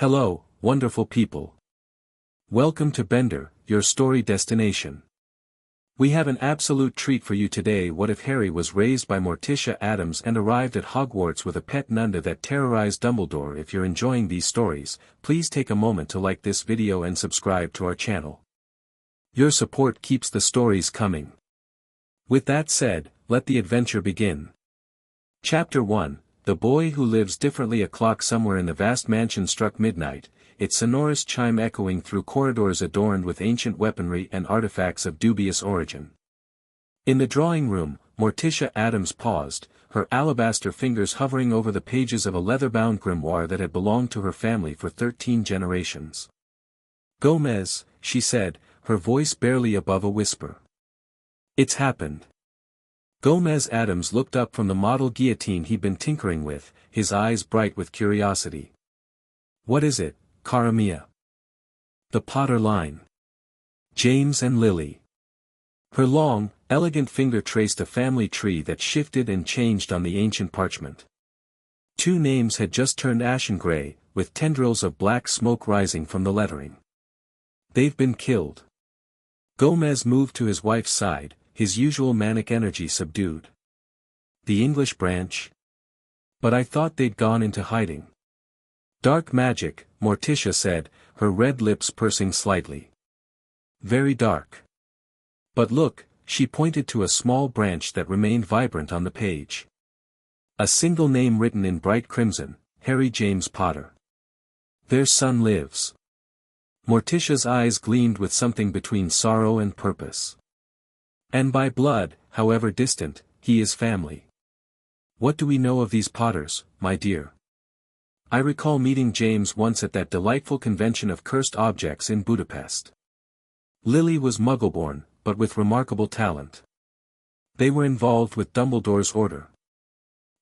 Hello, wonderful people. Welcome to Bender, your story destination. We have an absolute treat for you today. What if Harry was raised by Morticia Addams and arrived at Hogwarts with a pet Nundu that terrorized Dumbledore? If you're enjoying these stories, please take a moment to like this video and subscribe to our channel. Your support keeps the stories coming. With that said, let the adventure begin. Chapter 1, The Boy Who Lives Differently. A clock somewhere in the vast mansion struck midnight, its sonorous chime echoing through corridors adorned with ancient weaponry and artifacts of dubious origin. In the drawing room, Morticia Addams paused, her alabaster fingers hovering over the pages of a leather-bound grimoire that had belonged to her family for 13 generations. "Gomez," she said, her voice barely above a whisper. "It's happened." Gomez Addams looked up from the model guillotine he'd been tinkering with, his eyes bright with curiosity. "What is it, cara mia?" "The Potter line. James and Lily." Her long, elegant finger traced a family tree that shifted and changed on the ancient parchment. 2 names had just turned ashen gray, with tendrils of black smoke rising from the lettering. "They've been killed." Gomez moved to his wife's side, his usual manic energy subdued. "The English branch? But I thought they'd gone into hiding." "Dark magic," Morticia said, her red lips pursing slightly. "Very dark. But look," she pointed to a small branch that remained vibrant on the page. A single name written in bright crimson, Harry James Potter. "Their son lives." Morticia's eyes gleamed with something between sorrow and purpose. "And by blood, however distant, he is family." "What do we know of these Potters, my dear?" "I recall meeting James once at that delightful convention of cursed objects in Budapest. Lily was Muggleborn, but with remarkable talent. They were involved with Dumbledore's order."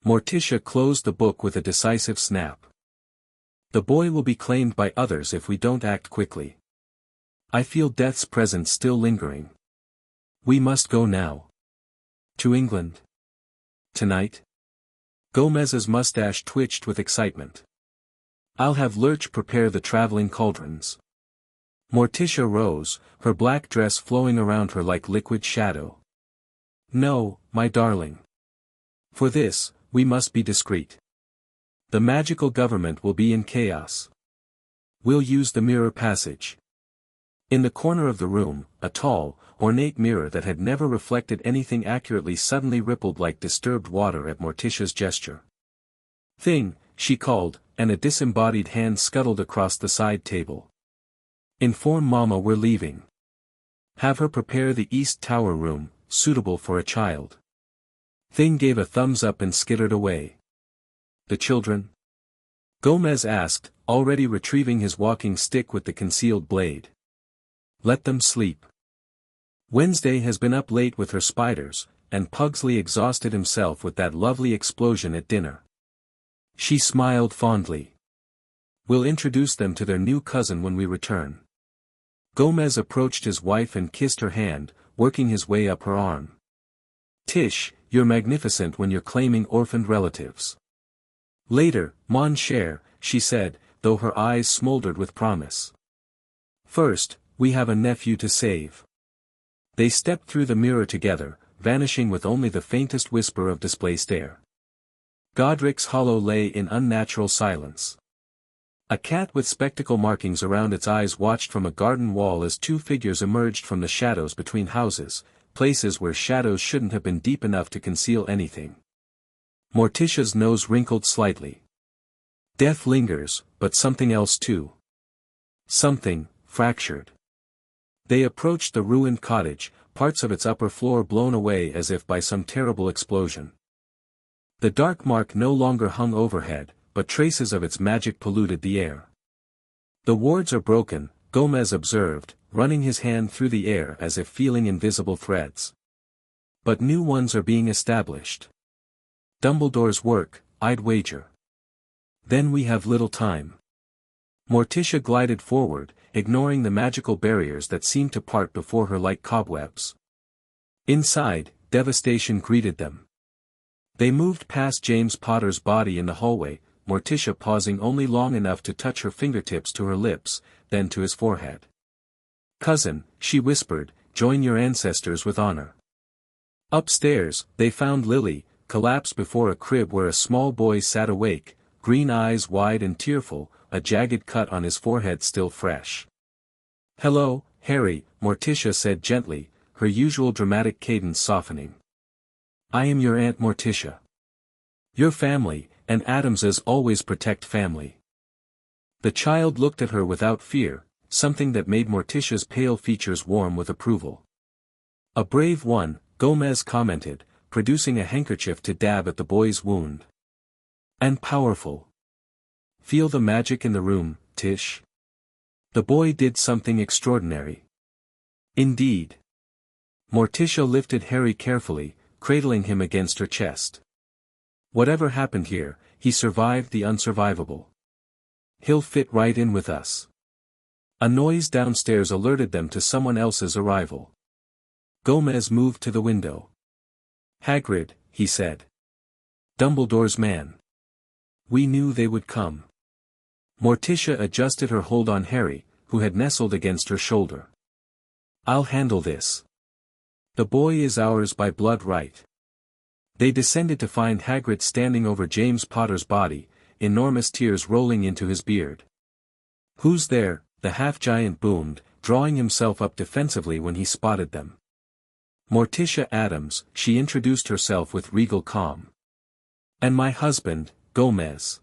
Morticia closed the book with a decisive snap. "The boy will be claimed by others if we don't act quickly. I feel death's presence still lingering. We must go now." "To England? Tonight?" Gomez's mustache twitched with excitement. "I'll have Lurch prepare the traveling cauldrons." Morticia rose, her black dress flowing around her like liquid shadow. "No, my darling. For this, we must be discreet. The magical government will be in chaos. We'll use the mirror passage." In the corner of the room, a tall, ornate mirror that had never reflected anything accurately suddenly rippled like disturbed water at Morticia's gesture. "Thing," she called, and a disembodied hand scuttled across the side table. "Inform Mama we're leaving. Have her prepare the East Tower room, suitable for a child." Thing gave a thumbs up and skittered away. "The children?" Gomez asked, already retrieving his walking stick with the concealed blade. "Let them sleep. Wednesday has been up late with her spiders, and Pugsley exhausted himself with that lovely explosion at dinner." She smiled fondly. "We'll introduce them to their new cousin when we return." Gomez approached his wife and kissed her hand, working his way up her arm. "Tish, you're magnificent when you're claiming orphaned relatives. Later, mon cher," she said, though her eyes smoldered with promise. "First, we have a nephew to save." They stepped through the mirror together, vanishing with only the faintest whisper of displaced air. Godric's hollow lay in unnatural silence. A cat with spectacle markings around its eyes watched from a garden wall as 2 figures emerged from the shadows between houses, places where shadows shouldn't have been deep enough to conceal anything. Morticia's nose wrinkled slightly. Death lingers, but something else too. Something, fractured. They approached the ruined cottage, parts of its upper floor blown away as if by some terrible explosion. The dark mark no longer hung overhead, but traces of its magic polluted the air. "The wards are broken," Gomez observed, running his hand through the air as if feeling invisible threads. "But new ones are being established. Dumbledore's work, I'd wager. Then we have little time." Morticia glided forward, ignoring the magical barriers that seemed to part before her like cobwebs. Inside, devastation greeted them. They moved past James Potter's body in the hallway, Morticia pausing only long enough to touch her fingertips to her lips, then to his forehead. "Cousin," she whispered, "join your ancestors with honor." Upstairs, they found Lily, collapsed before a crib where a small boy sat awake, green eyes wide and tearful, a jagged cut on his forehead still fresh. "Hello, Harry," Morticia said gently, her usual dramatic cadence softening. "I am your Aunt Morticia. Your family, and Addamses always protect family." The child looked at her without fear, something that made Morticia's pale features warm with approval. "A brave one," Gomez commented, producing a handkerchief to dab at the boy's wound. "And powerful. Feel the magic in the room, Tish." The boy did something extraordinary. "Indeed." Morticia lifted Harry carefully, cradling him against her chest. "Whatever happened here, he survived the unsurvivable. He'll fit right in with us." A noise downstairs alerted them to someone else's arrival. Gomez moved to the window. "Hagrid," he said. "Dumbledore's man. We knew they would come." Morticia adjusted her hold on Harry, who had nestled against her shoulder. "I'll handle this. The boy is ours by blood right." They descended to find Hagrid standing over James Potter's body, enormous tears rolling into his beard. "Who's there?" the half-giant boomed, drawing himself up defensively when he spotted them. "Morticia Addams," she introduced herself with regal calm. "And my husband, Gomez.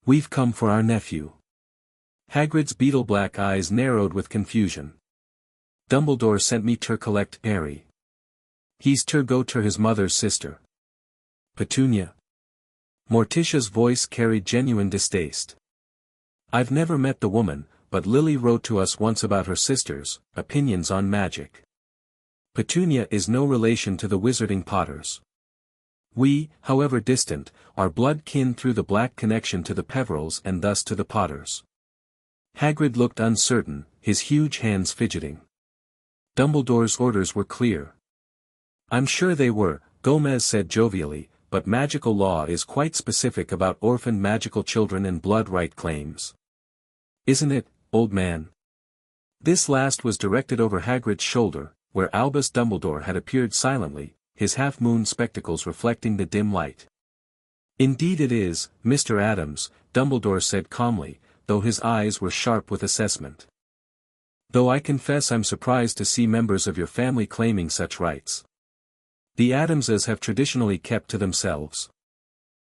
We've come for our nephew." Hagrid's beetle-black eyes narrowed with confusion. "Dumbledore sent me to collect Harry. He's to go to his mother's sister." "Petunia?" Morticia's voice carried genuine distaste. "I've never met the woman, but Lily wrote to us once about her sister's opinions on magic. Petunia is no relation to the Wizarding Potters. We, however distant, are blood kin through the black connection to the Peverils and thus to the Potters." Hagrid looked uncertain, his huge hands fidgeting. "Dumbledore's orders were clear." "I'm sure they were," Gomez said jovially, "but magical law is quite specific about orphaned magical children and blood right claims. Isn't it, old man?" This last was directed over Hagrid's shoulder, where Albus Dumbledore had appeared silently, his half-moon spectacles reflecting the dim light. "Indeed it is, Mr. Addams," Dumbledore said calmly, though his eyes were sharp with assessment. "Though I confess I'm surprised to see members of your family claiming such rights. The Addamses have traditionally kept to themselves."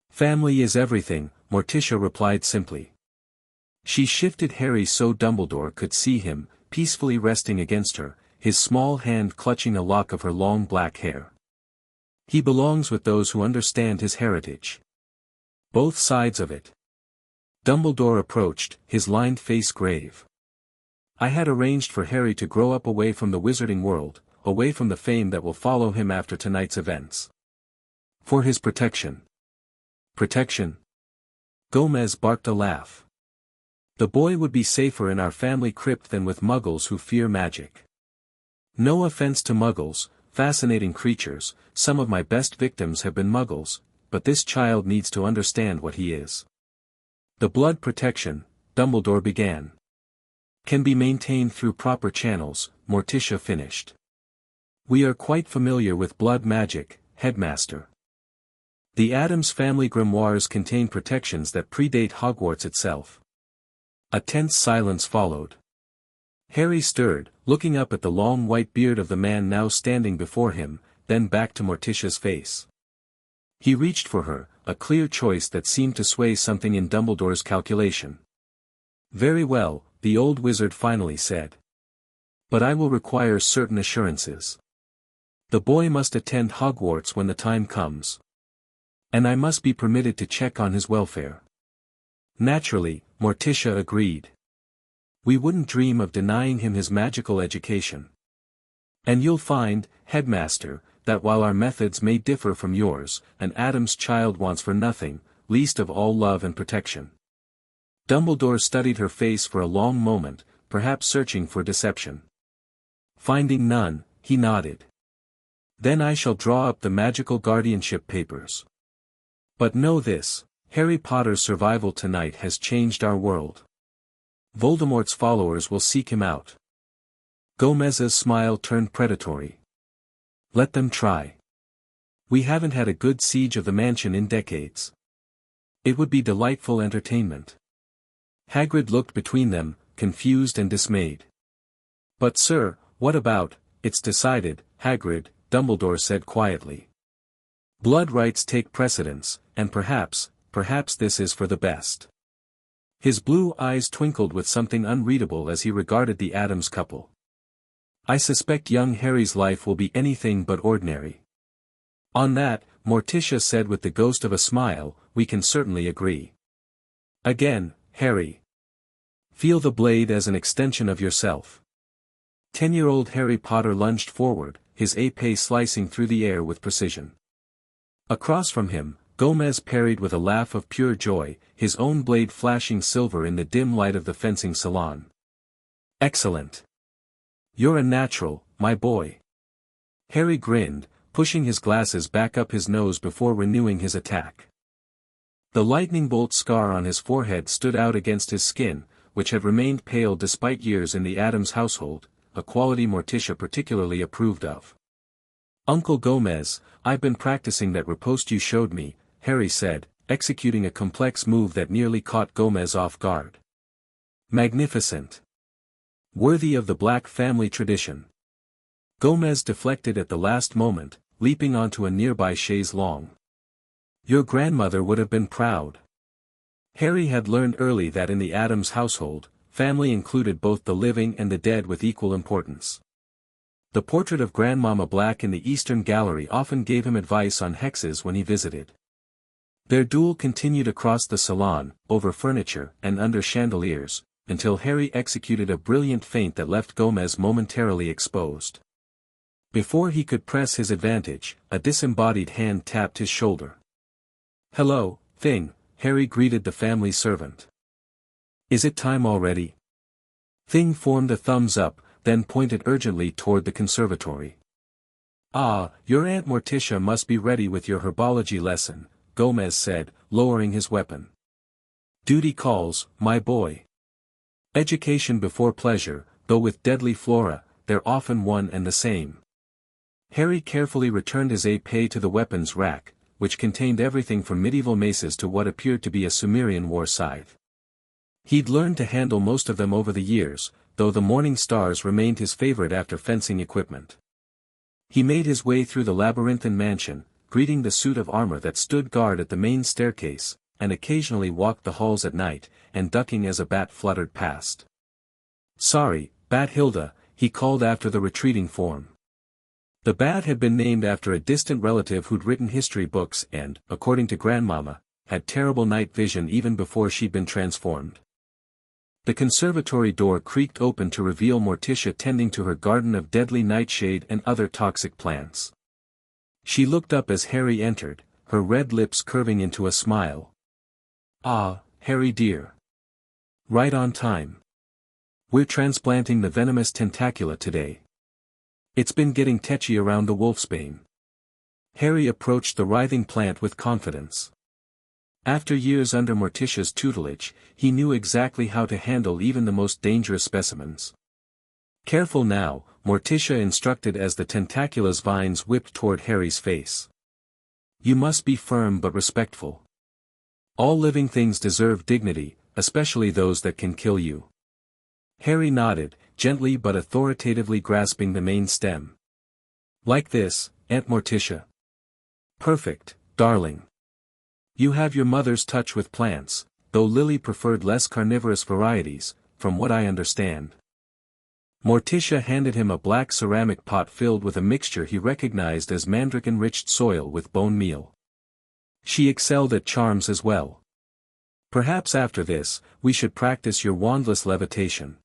"Family is everything," Morticia replied simply. She shifted Harry so Dumbledore could see him, peacefully resting against her, his small hand clutching a lock of her long black hair. "He belongs with those who understand his heritage. Both sides of it." Dumbledore approached, his lined face grave. "I had arranged for Harry to grow up away from the wizarding world, away from the fame that will follow him after tonight's events. For his protection." "Protection?" Gomez barked a laugh. "The boy would be safer in our family crypt than with muggles who fear magic. No offense to muggles, fascinating creatures, some of my best victims have been muggles, but this child needs to understand what he is." "The blood protection," Dumbledore began, "can be maintained through proper channels," Morticia finished. "We are quite familiar with blood magic, Headmaster. The Addams family grimoires contain protections that predate Hogwarts itself." A tense silence followed. Harry stirred, looking up at the long white beard of the man now standing before him, then back to Morticia's face. He reached for her, a clear choice that seemed to sway something in Dumbledore's calculation. "Very well," the old wizard finally said. "But I will require certain assurances. The boy must attend Hogwarts when the time comes. And I must be permitted to check on his welfare." "Naturally," Morticia agreed. "We wouldn't dream of denying him his magical education. And you'll find, Headmaster, that while our methods may differ from yours, an Addams child wants for nothing, least of all love and protection." Dumbledore studied her face for a long moment, perhaps searching for deception. Finding none, he nodded. "Then I shall draw up the magical guardianship papers. But know this, Harry Potter's survival tonight has changed our world. Voldemort's followers will seek him out. Gomez's smile turned predatory. Let them try. We haven't had a good siege of the mansion in decades. It would be delightful entertainment. Hagrid looked between them, confused and dismayed. But sir, what about, it's decided, Hagrid, Dumbledore said quietly. Blood rights take precedence, and perhaps this is for the best. His blue eyes twinkled with something unreadable as he regarded the Addams couple. I suspect young Harry's life will be anything but ordinary. On that, Morticia said with the ghost of a smile, we can certainly agree. Again, Harry. Feel the blade as an extension of yourself. 10-year-old Harry Potter lunged forward, his épée slicing through the air with precision. Across from him, Gomez parried with a laugh of pure joy, his own blade flashing silver in the dim light of the fencing salon. Excellent. You're a natural, my boy. Harry grinned, pushing his glasses back up his nose before renewing his attack. The lightning bolt scar on his forehead stood out against his skin, which had remained pale despite years in the Addams household, a quality Morticia particularly approved of. Uncle Gomez, I've been practicing that riposte you showed me, Harry said, executing a complex move that nearly caught Gomez off guard. Magnificent. Worthy of the Black family tradition. Gomez deflected at the last moment, leaping onto a nearby chaise longue. Your grandmother would have been proud. Harry had learned early that in the Addams household, family included both the living and the dead with equal importance. The portrait of Grandmama Black in the Eastern Gallery often gave him advice on hexes when he visited. Their duel continued across the salon, over furniture, and under chandeliers, until Harry executed a brilliant feint that left Gomez momentarily exposed. Before he could press his advantage, a disembodied hand tapped his shoulder. Hello, Thing, Harry greeted the family servant. Is it time already? Thing formed a thumbs up, then pointed urgently toward the conservatory. Ah, your Aunt Morticia must be ready with your herbology lesson, Gomez said, lowering his weapon. Duty calls, my boy. Education before pleasure, though with deadly flora, they're often one and the same. Harry carefully returned his épée to the weapons rack, which contained everything from medieval maces to what appeared to be a Sumerian war scythe. He'd learned to handle most of them over the years, though the Morning Stars remained his favorite after fencing equipment. He made his way through the labyrinthine mansion, greeting the suit of armor that stood guard at the main staircase, and occasionally walked the halls at night, and ducking as a bat fluttered past. Sorry, Bat Hilda, he called after the retreating form. The bat had been named after a distant relative who'd written history books and, according to Grandmama, had terrible night vision even before she'd been transformed. The conservatory door creaked open to reveal Morticia tending to her garden of deadly nightshade and other toxic plants. She looked up as Harry entered, her red lips curving into a smile. Ah, Harry dear. Right on time. We're transplanting the venomous tentacula today. It's been getting tetchy around the wolfsbane. Harry approached the writhing plant with confidence. After years under Morticia's tutelage, he knew exactly how to handle even the most dangerous specimens. Careful now, Morticia instructed as the tentacula's vines whipped toward Harry's face. You must be firm but respectful. All living things deserve dignity, especially those that can kill you. Harry nodded, gently but authoritatively grasping the main stem. Like this, Aunt Morticia. Perfect, darling. You have your mother's touch with plants, though Lily preferred less carnivorous varieties, from what I understand. Morticia handed him a black ceramic pot filled with a mixture he recognized as mandrake-enriched soil with bone meal. She excelled at charms as well. Perhaps after this, we should practice your wandless levitation.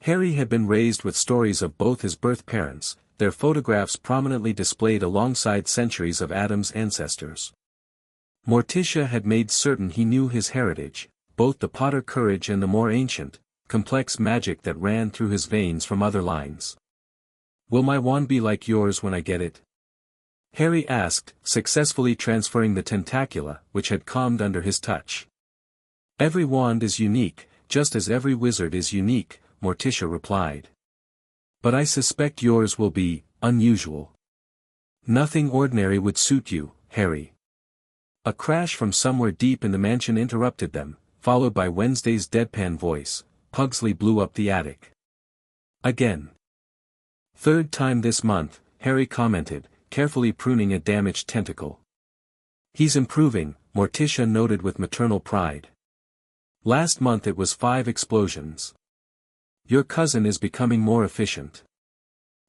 Harry had been raised with stories of both his birth parents, their photographs prominently displayed alongside centuries of Addams' ancestors. Morticia had made certain he knew his heritage, both the Potter courage and the more ancient, complex magic that ran through his veins from other lines. Will my wand be like yours when I get it? Harry asked, successfully transferring the tentacula, which had calmed under his touch. Every wand is unique, just as every wizard is unique, Morticia replied. But I suspect yours will be unusual. Nothing ordinary would suit you, Harry. A crash from somewhere deep in the mansion interrupted them, followed by Wednesday's deadpan voice. Pugsley blew up the attic. Again. Third time this month, Harry commented, carefully pruning a damaged tentacle. He's improving, Morticia noted with maternal pride. Last month it was 5 explosions. Your cousin is becoming more efficient.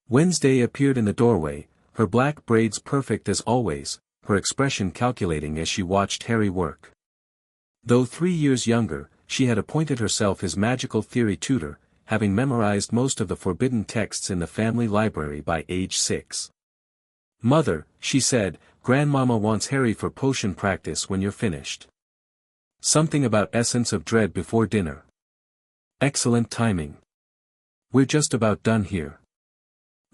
Wednesday appeared in the doorway, her black braids perfect as always, her expression calculating as she watched Harry work. Though 3 years younger, she had appointed herself his magical theory tutor, having memorized most of the forbidden texts in the family library by age 6. Mother, she said, Grandmama wants Harry for potion practice when you're finished. Something about essence of dread before dinner. Excellent timing. We're just about done here.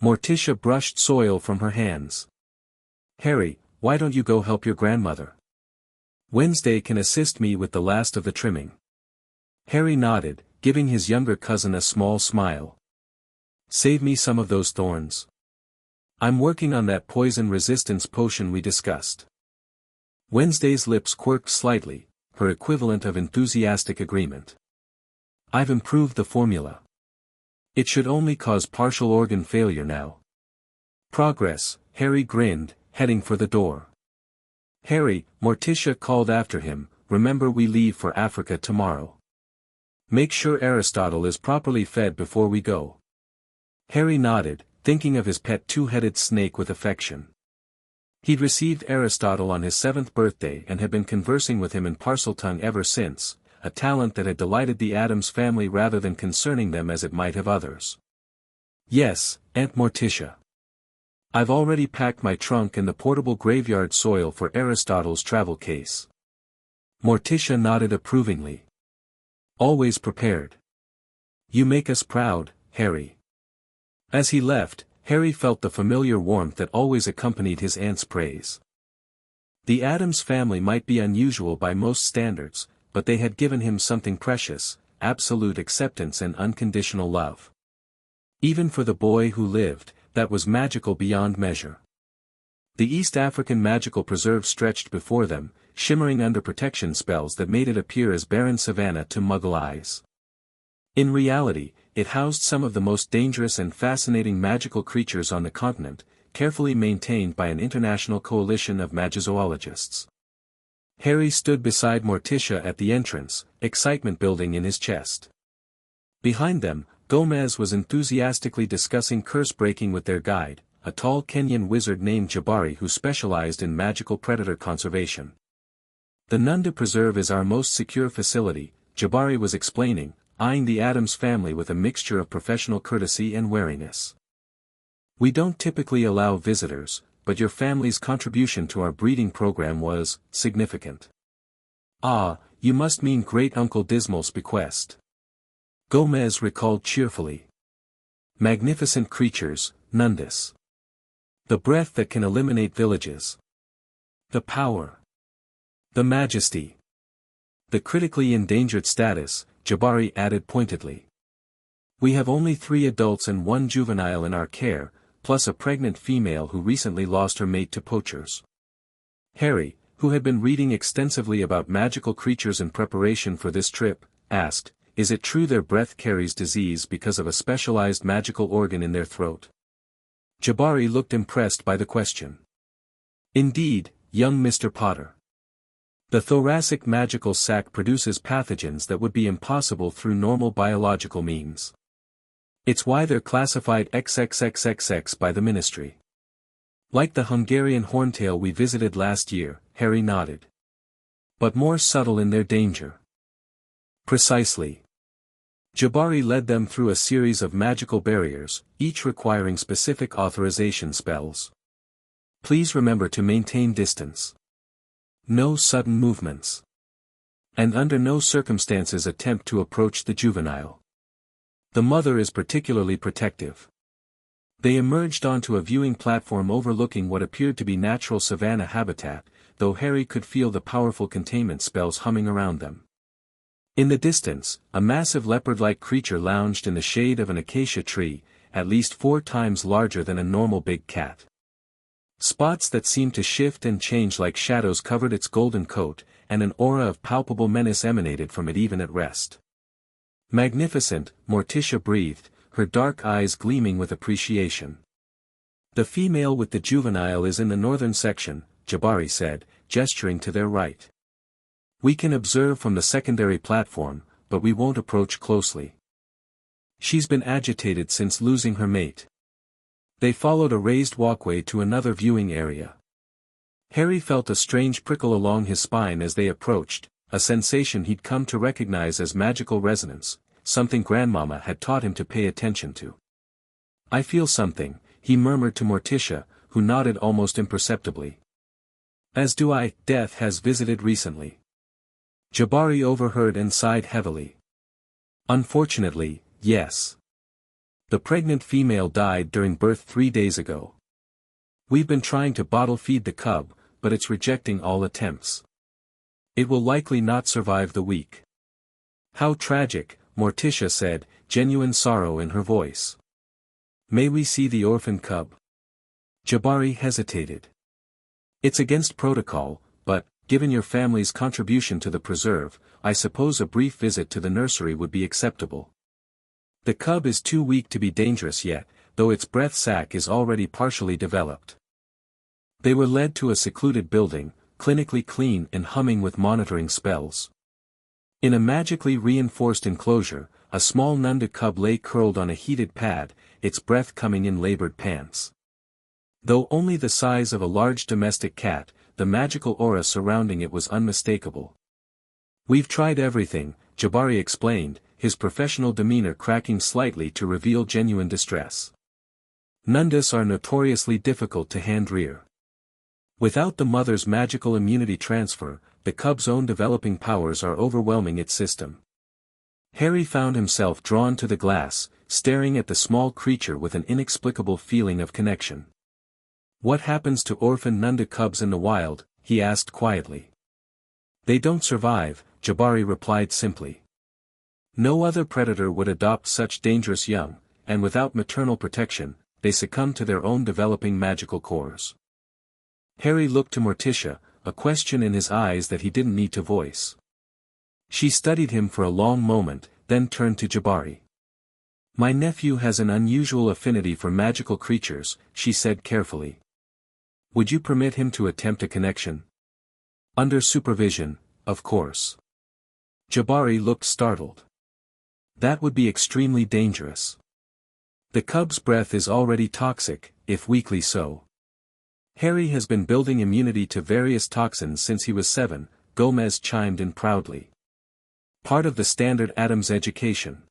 Morticia brushed soil from her hands. Harry, why don't you go help your grandmother? Wednesday can assist me with the last of the trimming. Harry nodded, giving his younger cousin a small smile. Save me some of those thorns. I'm working on that poison resistance potion we discussed. Wednesday's lips quirked slightly, her equivalent of enthusiastic agreement. I've improved the formula. It should only cause partial organ failure now. Progress, Harry grinned, heading for the door. Harry, Morticia called after him, remember we leave for Africa tomorrow. Make sure Aristotle is properly fed before we go. Harry nodded, thinking of his pet 2-headed snake with affection. He'd received Aristotle on his 7th birthday and had been conversing with him in Parseltongue ever since, a talent that had delighted the Addams family rather than concerning them as it might have others. Yes, Aunt Morticia. I've already packed my trunk in the portable graveyard soil for Aristotle's travel case. Morticia nodded approvingly. Always prepared. You make us proud, Harry. As he left, Harry felt the familiar warmth that always accompanied his aunt's praise. The Addams family might be unusual by most standards, but they had given him something precious, absolute acceptance and unconditional love. Even for the boy who lived, that was magical beyond measure. The East African magical preserve stretched before them, shimmering under protection spells that made it appear as barren savanna to Muggle eyes. In reality, it housed some of the most dangerous and fascinating magical creatures on the continent, carefully maintained by an international coalition of magizoologists. Harry stood beside Morticia at the entrance, excitement building in his chest. Behind them, Gomez was enthusiastically discussing curse breaking with their guide, a tall Kenyan wizard named Jabari who specialized in magical predator conservation. The Nundu Preserve is our most secure facility, Jabari was explaining, eyeing the Addams family with a mixture of professional courtesy and wariness. We don't typically allow visitors, but your family's contribution to our breeding program was significant. Ah, you must mean Great-Uncle Dismal's bequest. Gomez recalled cheerfully. Magnificent creatures, Nundus. The breath that can eliminate villages. The power. The majesty. The critically endangered status, Jabari added pointedly. We have only 3 adults and 1 juvenile in our care, plus a pregnant female who recently lost her mate to poachers. Harry, who had been reading extensively about magical creatures in preparation for this trip, asked, is it true their breath carries disease because of a specialized magical organ in their throat? Jabari looked impressed by the question. Indeed, young Mr. Potter. The thoracic magical sac produces pathogens that would be impossible through normal biological means. It's why they're classified XXXXX by the ministry. Like the Hungarian horntail we visited last year, Harry nodded. But more subtle in their danger. Precisely. Jabari led them through a series of magical barriers, each requiring specific authorization spells. Please remember to maintain distance. No sudden movements. And under no circumstances attempt to approach the juvenile. The mother is particularly protective. They emerged onto a viewing platform overlooking what appeared to be natural savanna habitat, though Harry could feel the powerful containment spells humming around them. In the distance, a massive leopard-like creature lounged in the shade of an acacia tree, at least 4 times larger than a normal big cat. Spots that seemed to shift and change like shadows covered its golden coat, and an aura of palpable menace emanated from it even at rest. Magnificent, Morticia breathed, her dark eyes gleaming with appreciation. The female with the juvenile is in the northern section, Jabari said, gesturing to their right. We can observe from the secondary platform, but we won't approach closely. She's been agitated since losing her mate. They followed a raised walkway to another viewing area. Harry felt a strange prickle along his spine as they approached, a sensation he'd come to recognize as magical resonance, something Grandmama had taught him to pay attention to. I feel something, he murmured to Morticia, who nodded almost imperceptibly. As do I. Death has visited recently. Jabari overheard and sighed heavily. Unfortunately, yes. The pregnant female died during birth 3 days ago. We've been trying to bottle feed the cub, but it's rejecting all attempts. It will likely not survive the week. How tragic, Morticia said, genuine sorrow in her voice. May we see the orphan cub? Jabari hesitated. It's against protocol, but, given your family's contribution to the preserve, I suppose a brief visit to the nursery would be acceptable. The cub is too weak to be dangerous yet, though its breath sac is already partially developed. They were led to a secluded building, clinically clean and humming with monitoring spells. In a magically reinforced enclosure, a small Nundu cub lay curled on a heated pad, its breath coming in labored pants. Though only the size of a large domestic cat, the magical aura surrounding it was unmistakable. We've tried everything, Jabari explained, his professional demeanor cracking slightly to reveal genuine distress. Nundus are notoriously difficult to hand-rear. Without the mother's magical immunity transfer, the cub's own developing powers are overwhelming its system. Harry found himself drawn to the glass, staring at the small creature with an inexplicable feeling of connection. What happens to orphan Nundu cubs in the wild? He asked quietly. They don't survive, Jabari replied simply. No other predator would adopt such dangerous young, and without maternal protection, they succumb to their own developing magical cores. Harry looked to Morticia, a question in his eyes that he didn't need to voice. She studied him for a long moment, then turned to Jabari. My nephew has an unusual affinity for magical creatures, she said carefully. Would you permit him to attempt a connection? Under supervision, of course. Jabari looked startled. That would be extremely dangerous. The cub's breath is already toxic, if weakly so. Harry has been building immunity to various toxins since he was 7, Gomez chimed in proudly. Part of the standard Addams education.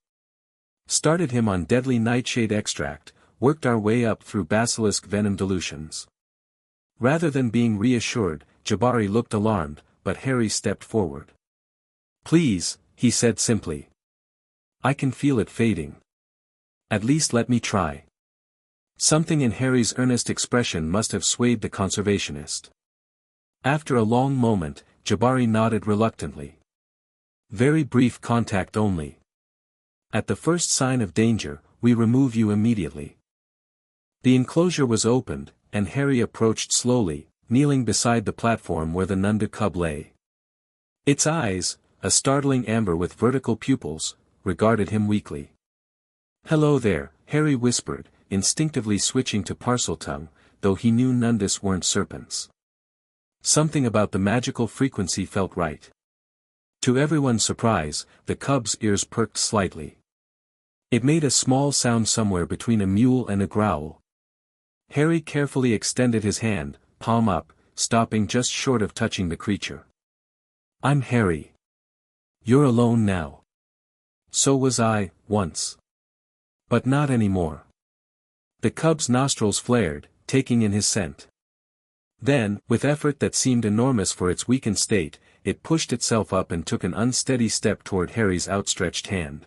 Started him on deadly nightshade extract, worked our way up through basilisk venom dilutions. Rather than being reassured, Jabari looked alarmed, but Harry stepped forward. Please, he said simply. I can feel it fading. At least let me try. Something in Harry's earnest expression must have swayed the conservationist. After a long moment, Jabari nodded reluctantly. Very brief contact only. At the first sign of danger, we remove you immediately. The enclosure was opened, and Harry approached slowly, kneeling beside the platform where the Nundu cub lay. Its eyes, a startling amber with vertical pupils, regarded him weakly. Hello there, Harry whispered, instinctively switching to Parseltongue, though he knew Nundus weren't serpents. Something about the magical frequency felt right. To everyone's surprise, the cub's ears perked slightly. It made a small sound somewhere between a mewl and a growl. Harry carefully extended his hand, palm up, stopping just short of touching the creature. I'm Harry. You're alone now. So was I, once. But not anymore. The cub's nostrils flared, taking in his scent. Then, with effort that seemed enormous for its weakened state, it pushed itself up and took an unsteady step toward Harry's outstretched hand.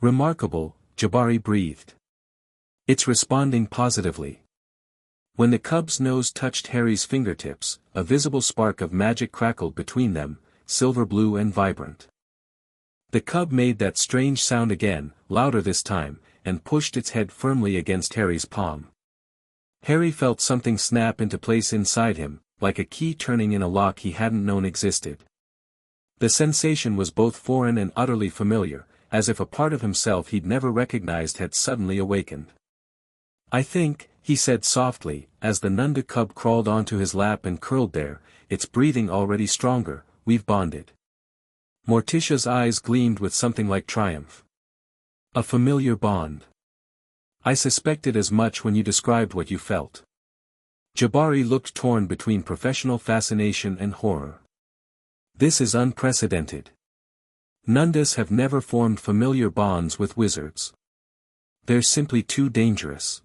Remarkable, Jabari breathed. It's responding positively. When the cub's nose touched Harry's fingertips, a visible spark of magic crackled between them, silver blue and vibrant. The cub made that strange sound again, louder this time, and pushed its head firmly against Harry's palm. Harry felt something snap into place inside him, like a key turning in a lock he hadn't known existed. The sensation was both foreign and utterly familiar, as if a part of himself he'd never recognized had suddenly awakened. "I think," he said softly, as the Nundu cub crawled onto his lap and curled there, its breathing already stronger, "we've bonded." Morticia's eyes gleamed with something like triumph. "A familiar bond. I suspected as much when you described what you felt." Jabari looked torn between professional fascination and horror. "This is unprecedented. Nundus have never formed familiar bonds with wizards. They're simply too dangerous."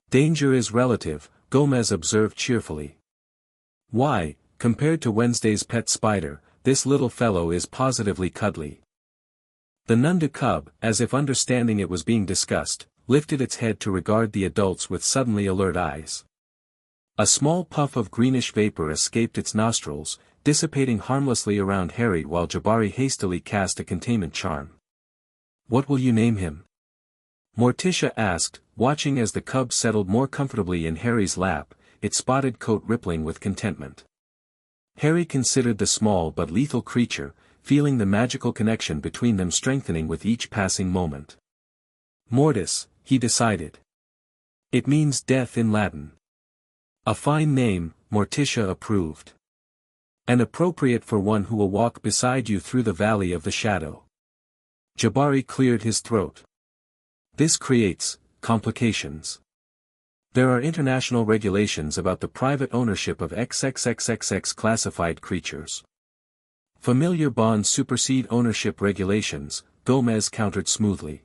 "Danger is relative," Gomez observed cheerfully. "Why, compared to Wednesday's pet spider, this little fellow is positively cuddly." The Nundu cub, as if understanding it was being discussed, lifted its head to regard the adults with suddenly alert eyes. A small puff of greenish vapor escaped its nostrils, dissipating harmlessly around Harry while Jabari hastily cast a containment charm. "What will you name him?" Morticia asked, watching as the cub settled more comfortably in Harry's lap, its spotted coat rippling with contentment. Harry considered the small but lethal creature, feeling the magical connection between them strengthening with each passing moment. "Mortis," he decided. "It means death in Latin." "A fine name," Morticia approved. "And appropriate for one who will walk beside you through the valley of the shadow." Jabari cleared his throat. "This creates complications. There are international regulations about the private ownership of XXXXX classified creatures. Familiar bonds supersede ownership regulations," Gomez countered smoothly.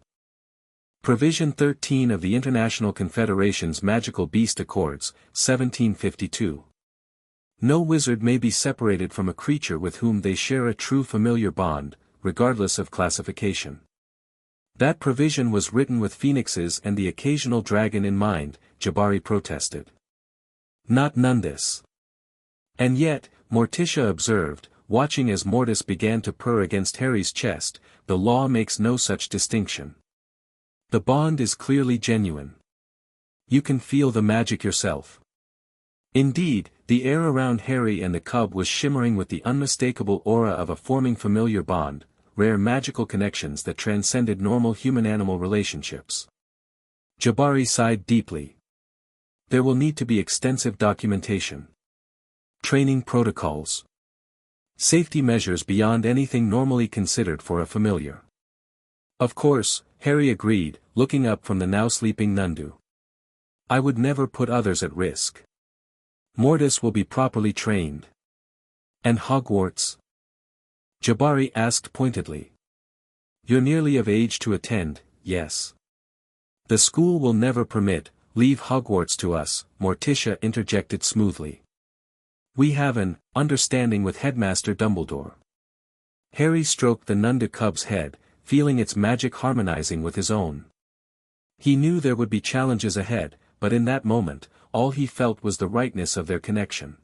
Provision 13 of the International Confederation's Magical Beast Accords, 1752. No wizard may be separated from a creature with whom they share a true familiar bond, regardless of classification. That provision was written with phoenixes and the occasional dragon in mind, Jabari protested. "Not Nundus." "And yet," Morticia observed, watching as Mortis began to purr against Harry's chest, "the law makes no such distinction. The bond is clearly genuine. You can feel the magic yourself." Indeed, the air around Harry and the cub was shimmering with the unmistakable aura of a forming familiar bond, rare magical connections that transcended normal human-animal relationships. Jabari sighed deeply. "There will need to be extensive documentation. Training protocols. Safety measures beyond anything normally considered for a familiar." "Of course," Harry agreed, looking up from the now sleeping Nundu. "I would never put others at risk. Mortis will be properly trained." "And Hogwarts?" Jabari asked pointedly. "You're nearly of age to attend, yes." "The school will never permit, leave Hogwarts to us," Morticia interjected smoothly. "We have an understanding with Headmaster Dumbledore." Harry stroked the Nundu cub's head, feeling its magic harmonizing with his own. He knew there would be challenges ahead, but in that moment, all he felt was the rightness of their connection.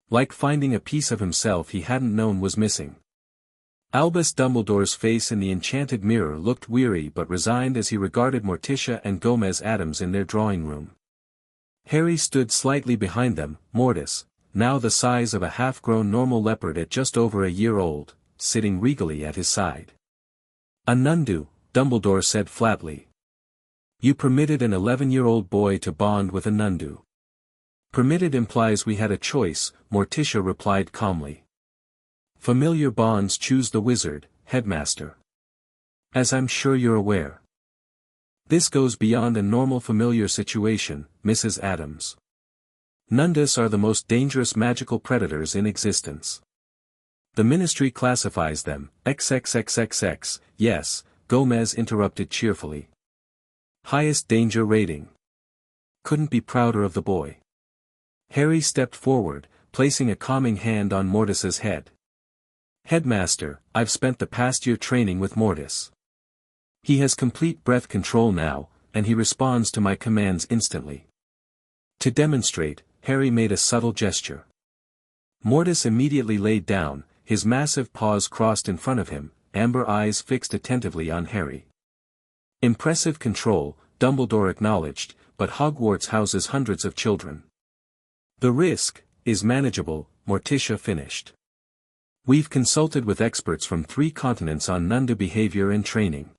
Like finding a piece of himself he hadn't known was missing. Albus Dumbledore's face in the enchanted mirror looked weary but resigned as he regarded Morticia and Gomez Addams in their drawing room. Harry stood slightly behind them, Mortis, now the size of a half-grown normal leopard at just over a year old, sitting regally at his side. "A Nundu," Dumbledore said flatly. "You permitted an 11-year-old boy to bond with a Nundu." "Permitted implies we had a choice," Morticia replied calmly. "Familiar bonds choose the wizard, Headmaster. As I'm sure you're aware. This goes beyond a normal familiar situation, Mrs. Addams. Nundus are the most dangerous magical predators in existence. The Ministry classifies them, XXXXX, yes," Gomez interrupted cheerfully. "Highest danger rating. Couldn't be prouder of the boy." Harry stepped forward, placing a calming hand on Mortis's head. "Headmaster, I've spent the past year training with Mortis. He has complete breath control now," and he responds to my commands instantly. To demonstrate, Harry made a subtle gesture. Mortis immediately laid down, his massive paws crossed in front of him, amber eyes fixed attentively on Harry. Impressive control, Dumbledore acknowledged, but Hogwarts houses hundreds of children. The risk is manageable, Morticia finished. We've consulted with experts from 3 continents on Nundu behavior and training.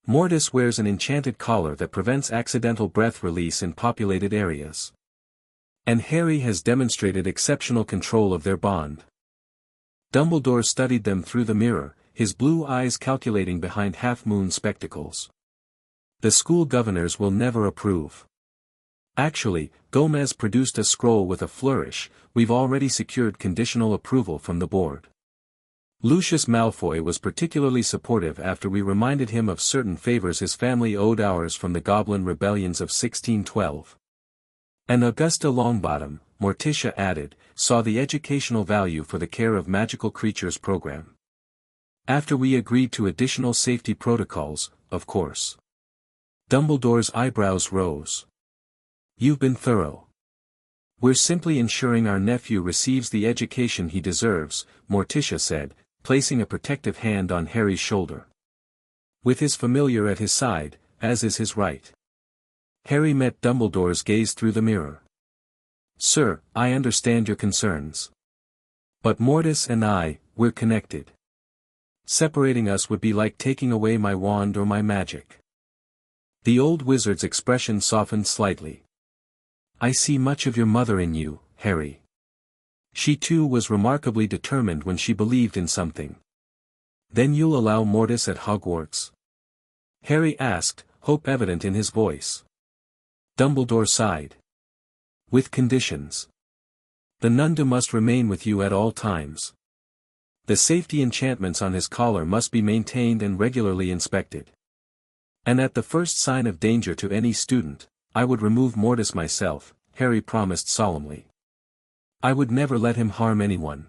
Mortis wears an enchanted collar that prevents accidental breath release in populated areas. And Harry has demonstrated exceptional control of their bond. Dumbledore studied them through the mirror, his blue eyes calculating behind half-moon spectacles. The school governors will never approve. Actually, Gomez produced a scroll with a flourish, we've already secured conditional approval from the board. Lucius Malfoy was particularly supportive after we reminded him of certain favors his family owed ours from the Goblin rebellions of 1612. And Augusta Longbottom, Morticia added, saw the educational value for the care of magical creatures program. After we agreed to additional safety protocols, of course. Dumbledore's eyebrows rose. You've been thorough. We're simply ensuring our nephew receives the education he deserves, Morticia said, placing a protective hand on Harry's shoulder. With his familiar at his side, as is his right. Harry met Dumbledore's gaze through the mirror. Sir, I understand your concerns. But Mortis and we're connected. Separating us would be like taking away my wand or my magic. The old wizard's expression softened slightly. I see much of your mother in you, Harry. She too was remarkably determined when she believed in something. Then you'll allow Mortis at Hogwarts? Harry asked, hope evident in his voice. Dumbledore sighed. With conditions. The Nundu must remain with you at all times. The safety enchantments on his collar must be maintained and regularly inspected. And at the first sign of danger to any student, I would remove Mortis myself, Harry promised solemnly. I would never let him harm anyone.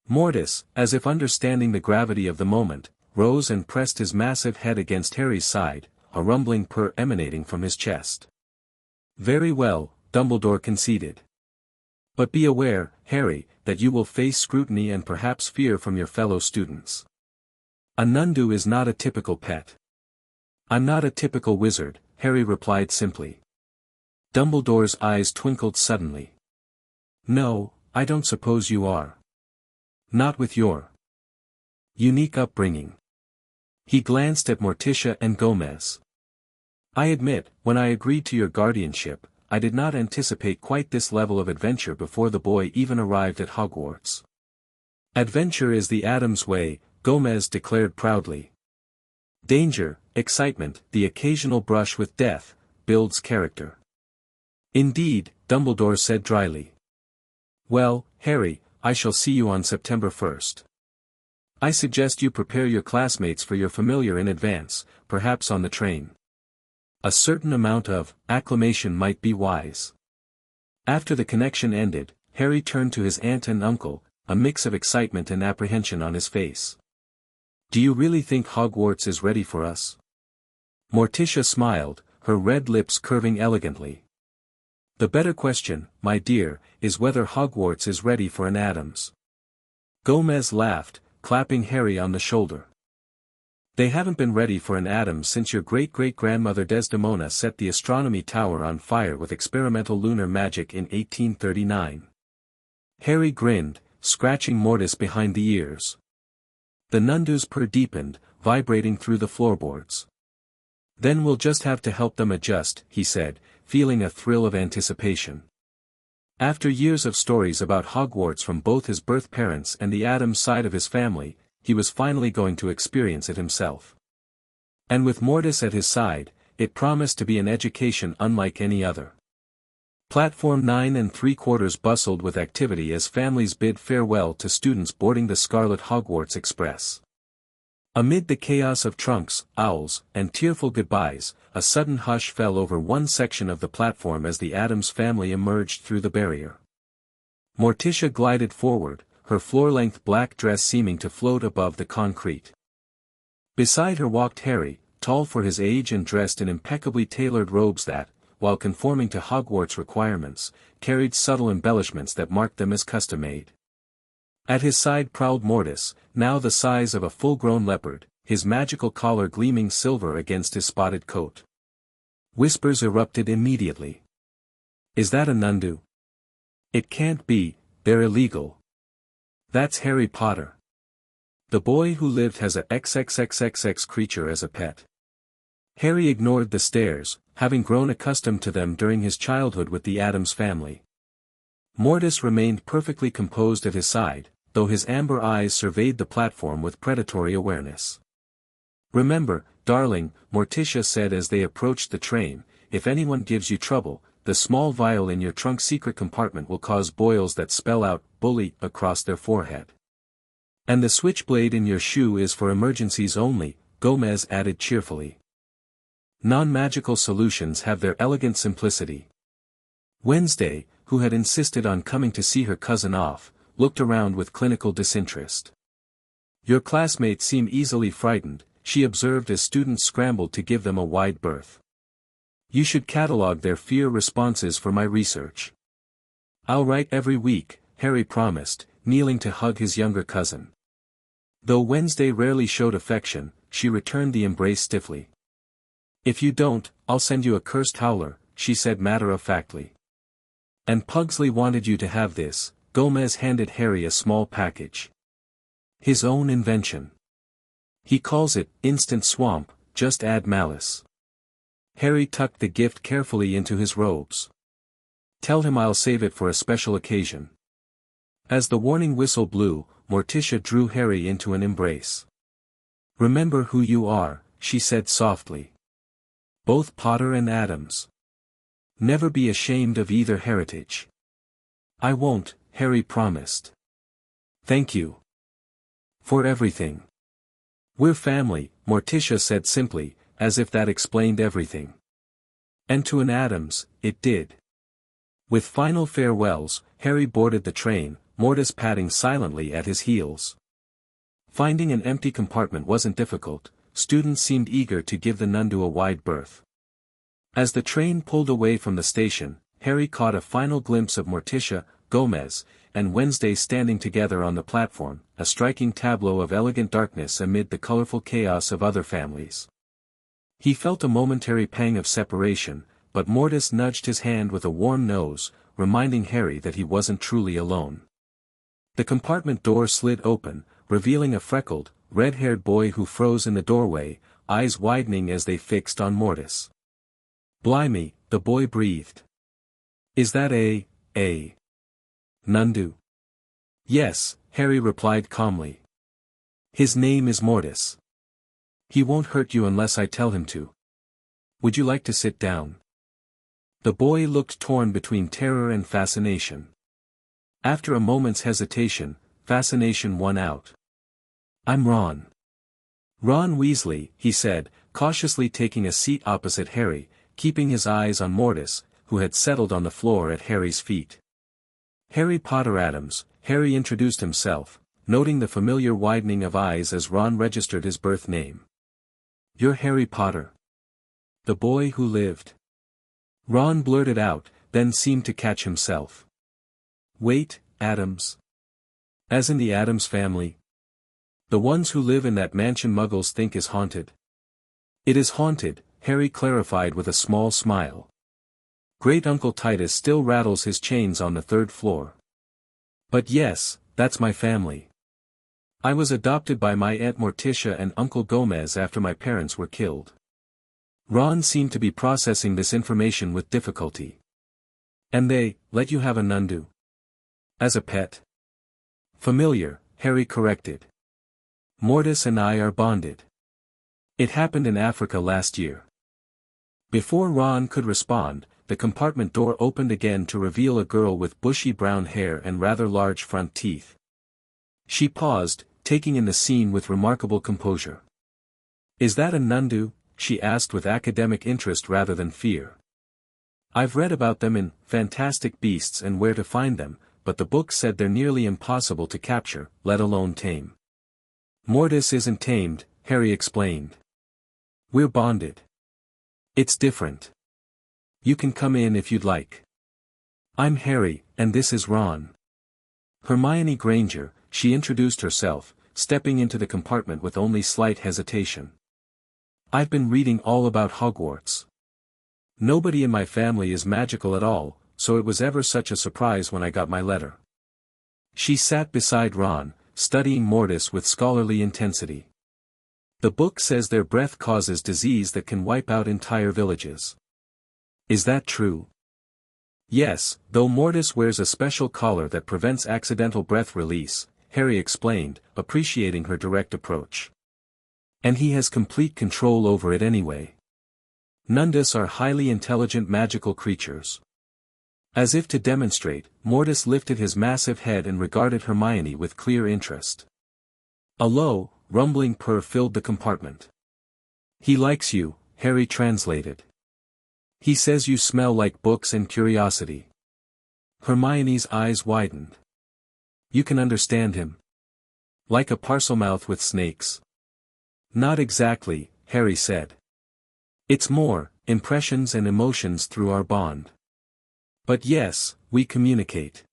Mortis, as if understanding the gravity of the moment, rose and pressed his massive head against Harry's side, a rumbling purr emanating from his chest. Very well, Dumbledore conceded. But be aware, Harry, that you will face scrutiny and perhaps fear from your fellow students. A Nundu is not a typical pet. I'm not a typical wizard, Harry replied simply. Dumbledore's eyes twinkled suddenly. No, I don't suppose you are. Not with your unique upbringing. He glanced at Morticia and Gomez. I admit, when I agreed to your guardianship, I did not anticipate quite this level of adventure before the boy even arrived at Hogwarts. Adventure is the Addams way, Gomez declared proudly. Danger, excitement, the occasional brush with death, builds character. Indeed, Dumbledore said dryly. Well, Harry, I shall see you on September 1st. I suggest you prepare your classmates for your familiar in advance, perhaps on the train. A certain amount of acclimation might be wise. After the connection ended, Harry turned to his aunt and uncle, a mix of excitement and apprehension on his face. Do you really think Hogwarts is ready for us? Morticia smiled, her red lips curving elegantly. The better question, my dear, is whether Hogwarts is ready for an Addams. Gomez laughed, clapping Harry on the shoulder. They haven't been ready for an Addams since your great-great-grandmother Desdemona set the astronomy tower on fire with experimental lunar magic in 1839. Harry grinned, scratching Mortis behind the ears. The Nundu's purr deepened, vibrating through the floorboards. Then we'll just have to help them adjust, he said, feeling a thrill of anticipation. After years of stories about Hogwarts from both his birth parents and the Addams side of his family, he was finally going to experience it himself. And with Mortis at his side, it promised to be an education unlike any other. Platform 9 3/4 bustled with activity as families bid farewell to students boarding the Scarlet Hogwarts Express. Amid the chaos of trunks, owls, and tearful goodbyes, a sudden hush fell over one section of the platform as the Addams family emerged through the barrier. Morticia glided forward, her floor-length black dress seeming to float above the concrete. Beside her walked Harry, tall for his age and dressed in impeccably tailored robes that, while conforming to Hogwarts requirements, carried subtle embellishments that marked them as custom-made. At his side prowled Mortis, now the size of a full-grown leopard, his magical collar gleaming silver against his spotted coat. Whispers erupted immediately. "Is that a Nundu?" "It can't be, they're illegal." "That's Harry Potter. The boy who lived has a XXXXX creature as a pet." Harry ignored the stares, having grown accustomed to them during his childhood with the Addams family. Mortis remained perfectly composed at his side, though his amber eyes surveyed the platform with predatory awareness. "Remember, darling," Morticia said as they approached the train, "if anyone gives you trouble, the small vial in your trunk's secret compartment will cause boils that spell out, 'bully,' across their forehead. And the switchblade in your shoe is for emergencies only," Gomez added cheerfully. Non-magical solutions have their elegant simplicity. Wednesday, who had insisted on coming to see her cousin off, looked around with clinical disinterest. "Your classmates seem easily frightened," she observed as students scrambled to give them a wide berth. "You should catalog their fear responses for my research." "I'll write every week," Harry promised, kneeling to hug his younger cousin. Though Wednesday rarely showed affection, she returned the embrace stiffly. "If you don't, I'll send you a cursed howler," she said matter-of-factly. "And Pugsley wanted you to have this," Gomez handed Harry a small package. "His own invention. He calls it, Instant Swamp, just add malice." Harry tucked the gift carefully into his robes. "Tell him I'll save it for a special occasion." As the warning whistle blew, Morticia drew Harry into an embrace. "Remember who you are," she said softly. "Both Potter and Addams. Never be ashamed of either heritage." "I won't," Harry promised. "Thank you. For everything." "We're family," Morticia said simply, as if that explained everything. And to an Addams, it did. With final farewells, Harry boarded the train, Mortis padding silently at his heels. Finding an empty compartment wasn't difficult, students seemed eager to give the Nundu a wide berth. As the train pulled away from the station, Harry caught a final glimpse of Morticia, Gomez, and Wednesday standing together on the platform, a striking tableau of elegant darkness amid the colorful chaos of other families. He felt a momentary pang of separation, but Mortis nudged his hand with a warm nose, reminding Harry that he wasn't truly alone. The compartment door slid open, revealing a freckled, red-haired boy who froze in the doorway, eyes widening as they fixed on Mortis. "Blimey," the boy breathed. "Is that a Nundu?" "Yes," Harry replied calmly. "His name is Mortis. He won't hurt you unless I tell him to. Would you like to sit down?" The boy looked torn between terror and fascination. After a moment's hesitation, fascination won out. "I'm Ron. Ron Weasley," he said, cautiously taking a seat opposite Harry, keeping his eyes on Mortis, who had settled on the floor at Harry's feet. "Harry Potter Addams," Harry introduced himself, noting the familiar widening of eyes as Ron registered his birth name. "You're Harry Potter. The boy who lived." Ron blurted out, then seemed to catch himself. "Wait, Addams. As in the Addams family? The ones who live in that mansion Muggles think is haunted?" "It is haunted," Harry clarified with a small smile. "Great Uncle Titus still rattles his chains on the 3rd floor. But yes, that's my family. I was adopted by my Aunt Morticia and Uncle Gomez after my parents were killed." Ron seemed to be processing this information with difficulty. "And they let you have a Nundu? As a pet?" "Familiar," Harry corrected. "Mortis and I are bonded. It happened in Africa last year." Before Ron could respond, the compartment door opened again to reveal a girl with bushy brown hair and rather large front teeth. She paused, taking in the scene with remarkable composure. "Is that a Nundu?" she asked with academic interest rather than fear. "I've read about them in Fantastic Beasts and Where to Find Them, but the book said they're nearly impossible to capture, let alone tame." "Mortis isn't tamed," Harry explained. We're bonded. It's different. You can come in if you'd like. I'm Harry, and this is Ron. Hermione Granger, she introduced herself, stepping into the compartment with only slight hesitation. I've been reading all about Hogwarts. Nobody in my family is magical at all, so it was ever such a surprise when I got my letter. She sat beside Ron, studying Mortis with scholarly intensity. The book says their breath causes disease that can wipe out entire villages. Is that true? Yes, though Mortis wears a special collar that prevents accidental breath release, Harry explained, appreciating her direct approach. And he has complete control over it anyway. Nundus are highly intelligent magical creatures. As if to demonstrate, Mortis lifted his massive head and regarded Hermione with clear interest. A low, rumbling purr filled the compartment. He likes you, Harry translated. He says you smell like books and curiosity. Hermione's eyes widened. You can understand him? Like a Parselmouth with snakes? Not exactly, Harry said. It's more, impressions and emotions through our bond. But yes, we communicate.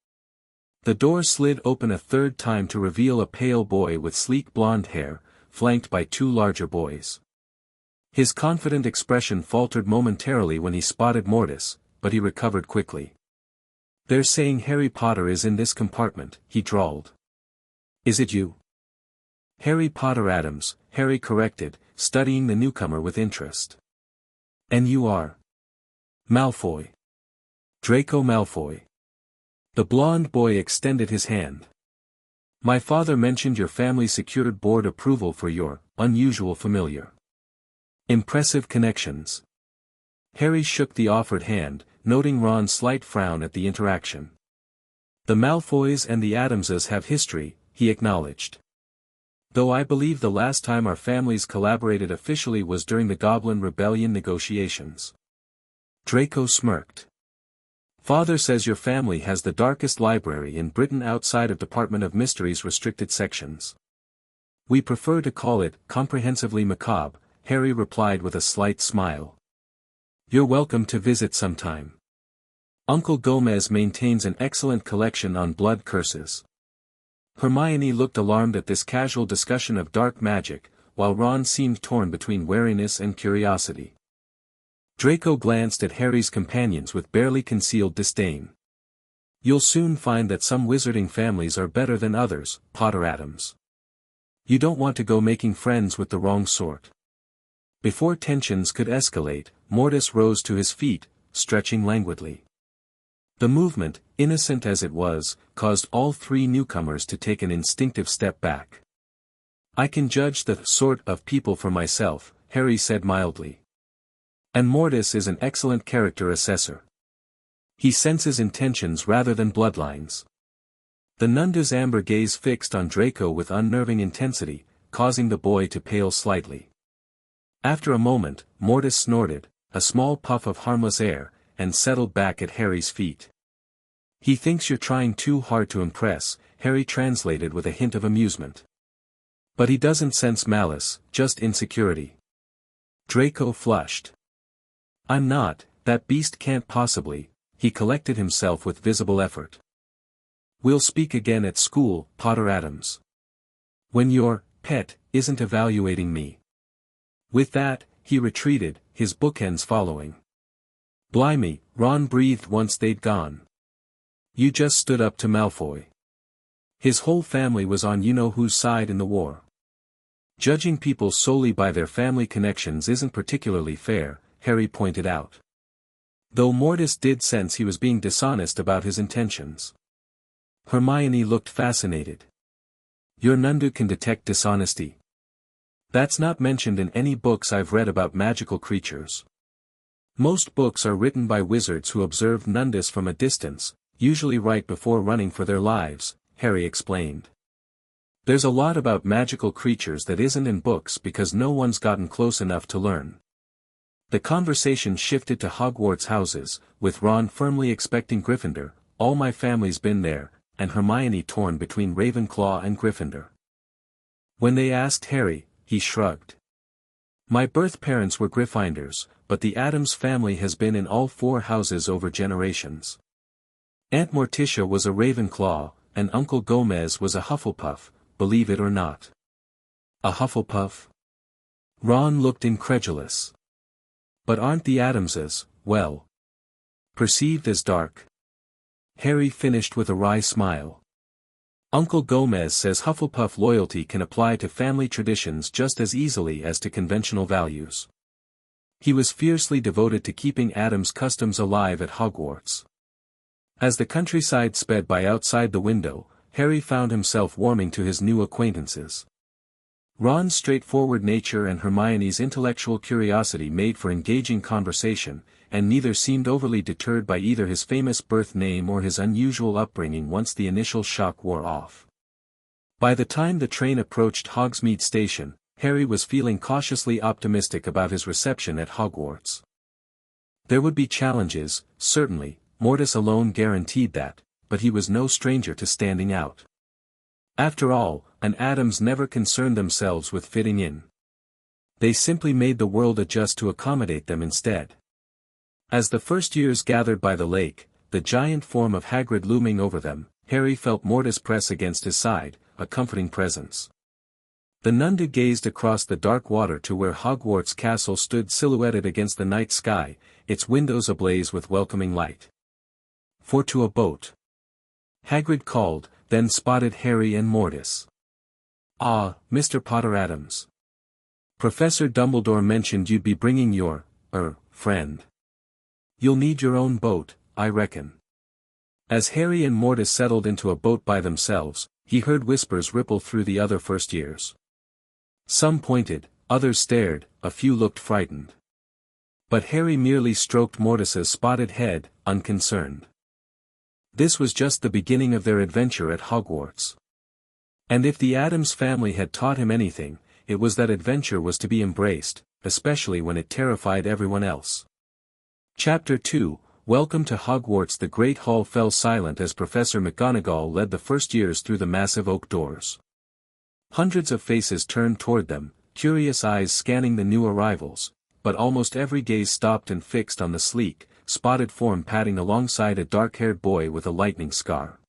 The door slid open a third time to reveal a pale boy with sleek blonde hair, flanked by two larger boys. His confident expression faltered momentarily when he spotted Mortis, but he recovered quickly. They're saying Harry Potter is in this compartment, he drawled. Is it you? Harry Potter Addams, Harry corrected, studying the newcomer with interest. And you are? Malfoy. Draco Malfoy. The blonde boy extended his hand. My father mentioned your family secured board approval for your unusual familiar. Impressive connections. Harry shook the offered hand, noting Ron's slight frown at the interaction. The Malfoys and the Addamses have history, he acknowledged. Though I believe the last time our families collaborated officially was during the Goblin Rebellion negotiations. Draco smirked. Father says your family has the darkest library in Britain outside of Department of Mysteries restricted sections. We prefer to call it comprehensively macabre, Harry replied with a slight smile. You're welcome to visit sometime. Uncle Gomez maintains an excellent collection on blood curses. Hermione looked alarmed at this casual discussion of dark magic, while Ron seemed torn between wariness and curiosity. Draco glanced at Harry's companions with barely concealed disdain. You'll soon find that some wizarding families are better than others, Potter Addams. You don't want to go making friends with the wrong sort. Before tensions could escalate, Mortis rose to his feet, stretching languidly. The movement, innocent as it was, caused all three newcomers to take an instinctive step back. I can judge the sort of people for myself, Harry said mildly. And Mortis is an excellent character assessor. He senses intentions rather than bloodlines. The Nundu's amber gaze fixed on Draco with unnerving intensity, causing the boy to pale slightly. After a moment, Mortis snorted, a small puff of harmless air, and settled back at Harry's feet. He thinks you're trying too hard to impress, Harry translated with a hint of amusement. But he doesn't sense malice, just insecurity. Draco flushed. I'm not, that beast can't possibly, he collected himself with visible effort. We'll speak again at school, Potter Addams. When your pet isn't evaluating me. With that, he retreated, his bookends following. Blimey, Ron breathed once they'd gone. You just stood up to Malfoy. His whole family was on you-know-whose side in the war. Judging people solely by their family connections isn't particularly fair, Harry pointed out. Though Mortis did sense he was being dishonest about his intentions. Hermione looked fascinated. Your Nundu can detect dishonesty. That's not mentioned in any books I've read about magical creatures. Most books are written by wizards who observe Nundus from a distance, usually right before running for their lives, Harry explained. There's a lot about magical creatures that isn't in books because no one's gotten close enough to learn. The conversation shifted to Hogwarts houses, with Ron firmly expecting Gryffindor, all my family's been there, and Hermione torn between Ravenclaw and Gryffindor. When they asked Harry, he shrugged. My birth parents were Gryffindors, but the Addams family has been in all 4 houses over generations. Aunt Morticia was a Ravenclaw, and Uncle Gomez was a Hufflepuff, believe it or not. A Hufflepuff? Ron looked incredulous. But aren't the Addamses, well, perceived as dark? Harry finished with a wry smile. Uncle Gomez says Hufflepuff loyalty can apply to family traditions just as easily as to conventional values. He was fiercely devoted to keeping Addams customs alive at Hogwarts. As the countryside sped by outside the window, Harry found himself warming to his new acquaintances. Ron's straightforward nature and Hermione's intellectual curiosity made for engaging conversation, and neither seemed overly deterred by either his famous birth name or his unusual upbringing once the initial shock wore off. By the time the train approached Hogsmeade Station, Harry was feeling cautiously optimistic about his reception at Hogwarts. There would be challenges, certainly, Mortis alone guaranteed that, but he was no stranger to standing out. After all, an Addams never concerned themselves with fitting in. They simply made the world adjust to accommodate them instead. As the first years gathered by the lake, the giant form of Hagrid looming over them, Harry felt Mortis press against his side, a comforting presence. The Nundu gazed across the dark water to where Hogwarts Castle stood silhouetted against the night sky, its windows ablaze with welcoming light. "For to a boat," Hagrid called, then spotted Harry and Mortis. "Ah, Mr. Potter Addams. Professor Dumbledore mentioned you'd be bringing your, friend. You'll need your own boat, I reckon." As Harry and Mortis settled into a boat by themselves, he heard whispers ripple through the other first years. Some pointed, others stared, a few looked frightened. But Harry merely stroked Mortis's spotted head, unconcerned. This was just the beginning of their adventure at Hogwarts. And if the Addams family had taught him anything, it was that adventure was to be embraced, especially when it terrified everyone else. Chapter 2, Welcome to Hogwarts. The Great Hall fell silent as Professor McGonagall led the first years through the massive oak doors. Hundreds of faces turned toward them, curious eyes scanning the new arrivals, but almost every gaze stopped and fixed on the sleek, spotted form padding alongside a dark-haired boy with a lightning scar.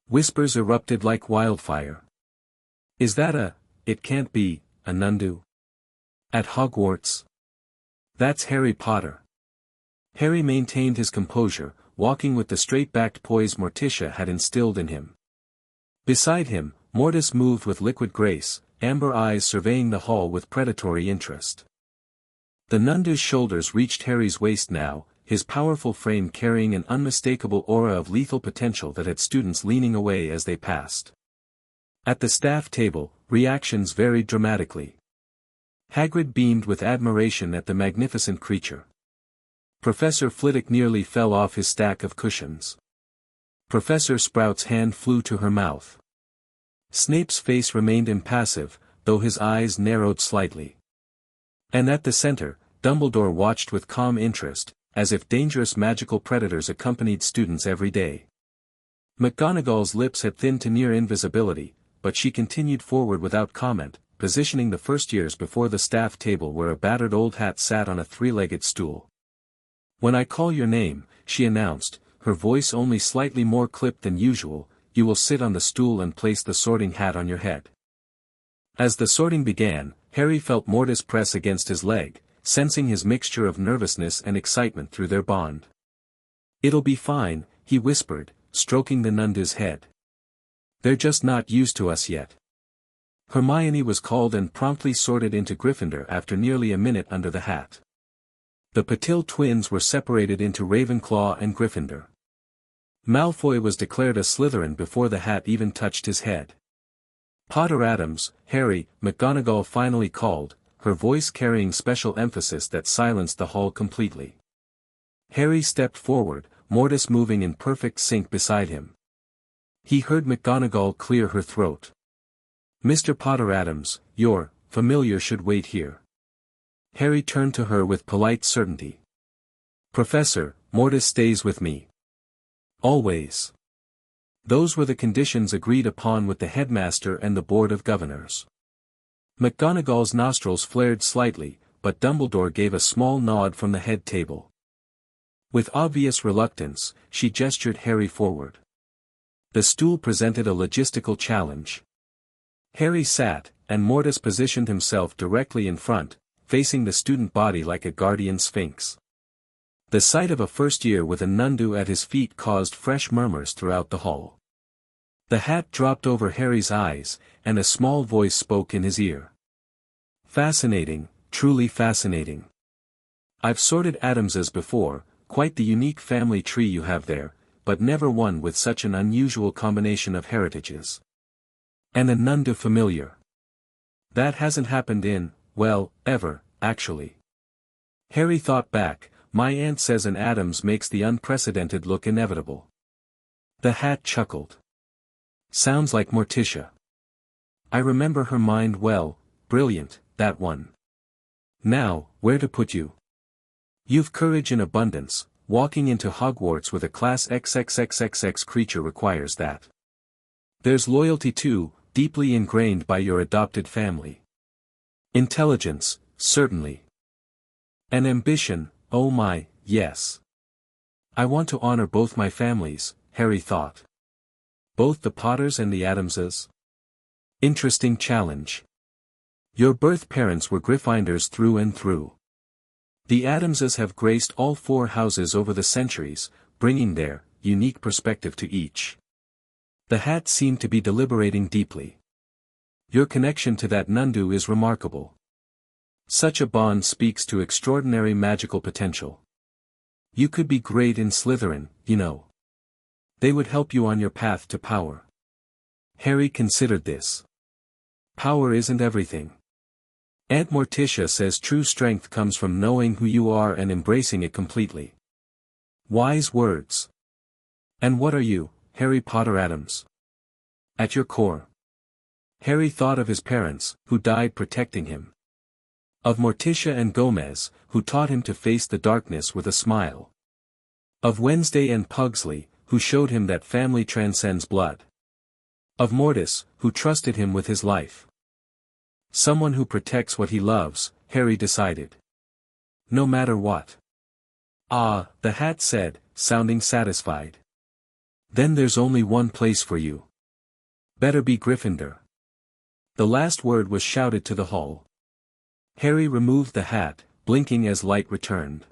Whispers erupted like wildfire. "Is that it can't be, a Nundu? At Hogwarts? That's Harry Potter." Harry maintained his composure, walking with the straight-backed poise Morticia had instilled in him. Beside him, Mortis moved with liquid grace, amber eyes surveying the hall with predatory interest. The Nundu's shoulders reached Harry's waist now, his powerful frame carrying an unmistakable aura of lethal potential that had students leaning away as they passed. At the staff table, reactions varied dramatically. Hagrid beamed with admiration at the magnificent creature. Professor Flitwick nearly fell off his stack of cushions. Professor Sprout's hand flew to her mouth. Snape's face remained impassive, though his eyes narrowed slightly. And at the center, Dumbledore watched with calm interest, as if dangerous magical predators accompanied students every day. McGonagall's lips had thinned to near invisibility, but she continued forward without comment, positioning the first years before the staff table where a battered old hat sat on a three-legged stool. "When I call your name," she announced, her voice only slightly more clipped than usual, "you will sit on the stool and place the sorting hat on your head." As the sorting began, Harry felt Mortis press against his leg, sensing his mixture of nervousness and excitement through their bond. "It'll be fine," he whispered, stroking the Nundu's head. "They're just not used to us yet." Hermione was called and promptly sorted into Gryffindor after nearly a minute under the hat. The Patil twins were separated into Ravenclaw and Gryffindor. Malfoy was declared a Slytherin before the hat even touched his head. "Potter Addams, Harry," McGonagall finally called, her voice carrying special emphasis that silenced the hall completely. Harry stepped forward, Mortis moving in perfect sync beside him. He heard McGonagall clear her throat. "Mr. Potter Addams, your familiar should wait here." Harry turned to her with polite certainty. "Professor, Mortis stays with me. Always." Those were the conditions agreed upon with the headmaster and the Board of Governors. McGonagall's nostrils flared slightly, but Dumbledore gave a small nod from the head table. With obvious reluctance, she gestured Harry forward. The stool presented a logistical challenge. Harry sat, and Mortis positioned himself directly in front, facing the student body like a guardian sphinx. The sight of a first year with a Nundu at his feet caused fresh murmurs throughout the hall. The hat dropped over Harry's eyes, and a small voice spoke in his ear. Fascinating, truly fascinating. I've sorted Addamses before, quite the unique family tree you have there, but never one with such an unusual combination of heritages. And a Nundu familiar. That hasn't happened in, well, ever, actually. Harry thought back, my aunt says an Addams makes the unprecedented look inevitable. The hat chuckled. Sounds like Morticia. I remember her mind well, brilliant, that one. Now, where to put you? You've courage in abundance, walking into Hogwarts with a class XXXXX creature requires that. There's loyalty too, deeply ingrained by your adopted family. Intelligence, certainly. And ambition, oh my, yes. I want to honor both my families, Harry thought. Both the Potters and the Addamses? Interesting challenge. Your birth parents were Gryffindors through and through. The Addamses have graced all four houses over the centuries, bringing their unique perspective to each. The hat seemed to be deliberating deeply. Your connection to that Nundu is remarkable. Such a bond speaks to extraordinary magical potential. You could be great in Slytherin, you know. They would help you on your path to power. Harry considered this. Power isn't everything. Aunt Morticia says true strength comes from knowing who you are and embracing it completely. Wise words. And what are you, Harry Potter Addams? At your core. Harry thought of his parents, who died protecting him. Of Morticia and Gomez, who taught him to face the darkness with a smile. Of Wednesday and Pugsley, who showed him that family transcends blood. Of Mortis, who trusted him with his life. Someone who protects what he loves, Harry decided. No matter what. Ah, the hat said, sounding satisfied. Then there's only one place for you. Better be Gryffindor. The last word was shouted to the hall. Harry removed the hat, blinking as light returned.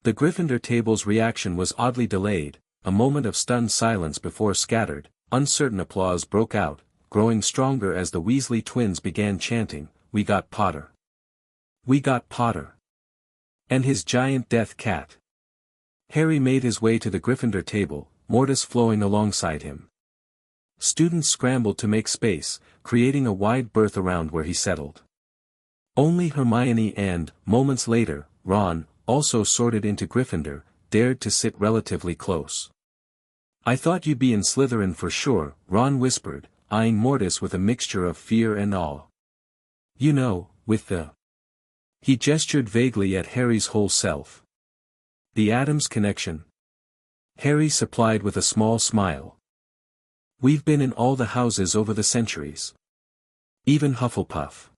The Gryffindor table's reaction was oddly delayed, a moment of stunned silence before scattered, uncertain applause broke out, growing stronger as the Weasley twins began chanting, "We got Potter. We got Potter. And his giant death cat." Harry made his way to the Gryffindor table, Mortis flowing alongside him. Students scrambled to make space, creating a wide berth around where he settled. Only Hermione and, moments later, Ron, also sorted into Gryffindor, dared to sit relatively close. I thought you'd be in Slytherin for sure, Ron whispered, eyeing Mortis with a mixture of fear and awe. You know, with the... He gestured vaguely at Harry's whole self. The Addams connection. Harry supplied with a small smile. We've been in all the houses over the centuries. Even Hufflepuff.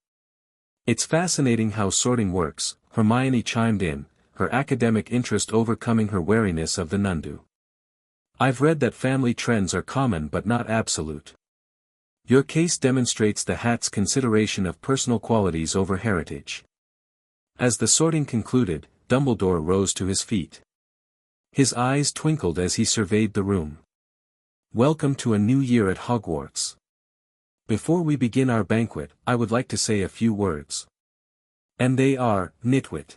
It's fascinating how sorting works, Hermione chimed in, her academic interest overcoming her wariness of the Nundu. I've read that family trends are common but not absolute. Your case demonstrates the hat's consideration of personal qualities over heritage. As the sorting concluded, Dumbledore rose to his feet. His eyes twinkled as he surveyed the room. Welcome to a new year at Hogwarts. Before we begin our banquet, I would like to say a few words. And they are, nitwit.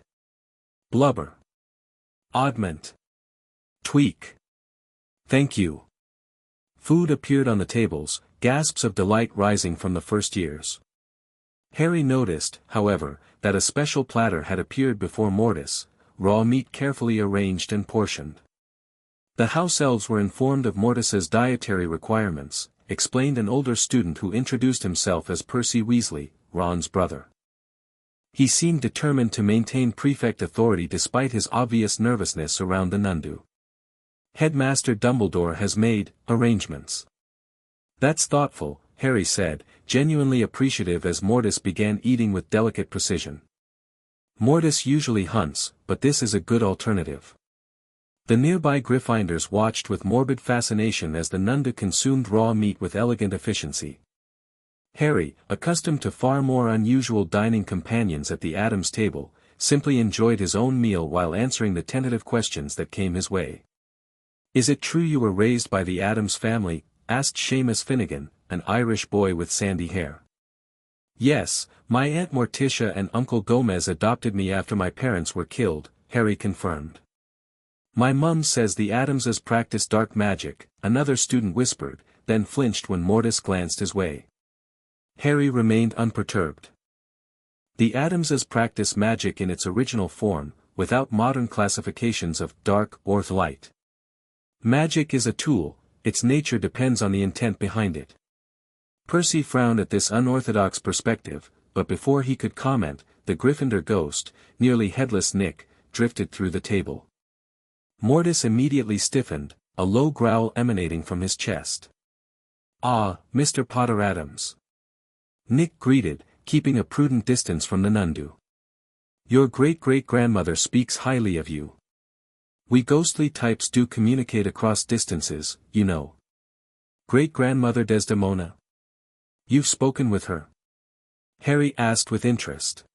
Blubber. Oddment. Tweak. Thank you. Food appeared on the tables, gasps of delight rising from the first years. Harry noticed, however, that a special platter had appeared before Mortis, raw meat carefully arranged and portioned. The house elves were informed of Mortis's dietary requirements, explained an older student who introduced himself as Percy Weasley, Ron's brother. He seemed determined to maintain prefect authority despite his obvious nervousness around the Nundu. Headmaster Dumbledore has made arrangements. That's thoughtful, Harry said, genuinely appreciative as Mortis began eating with delicate precision. Mortis usually hunts, but this is a good alternative. The nearby Gryffindors watched with morbid fascination as the Nundu consumed raw meat with elegant efficiency. Harry, accustomed to far more unusual dining companions at the Addams table, simply enjoyed his own meal while answering the tentative questions that came his way. "Is it true you were raised by the Addams family?" asked Seamus Finnegan, an Irish boy with sandy hair. "Yes, my Aunt Morticia and Uncle Gomez adopted me after my parents were killed," Harry confirmed. "My mum says the Addamses practice dark magic," another student whispered, then flinched when Mortis glanced his way. Harry remained unperturbed. The Addamses practice magic in its original form, without modern classifications of dark or light. Magic is a tool, its nature depends on the intent behind it. Percy frowned at this unorthodox perspective, but before he could comment, the Gryffindor ghost, nearly headless Nick, drifted through the table. Mortis immediately stiffened, a low growl emanating from his chest. "Ah, Mr. Potter Addams." Nick greeted, keeping a prudent distance from the Nundu. "Your great-great-grandmother speaks highly of you. We ghostly types do communicate across distances, you know." "Great-grandmother Desdemona? You've spoken with her?" Harry asked with interest.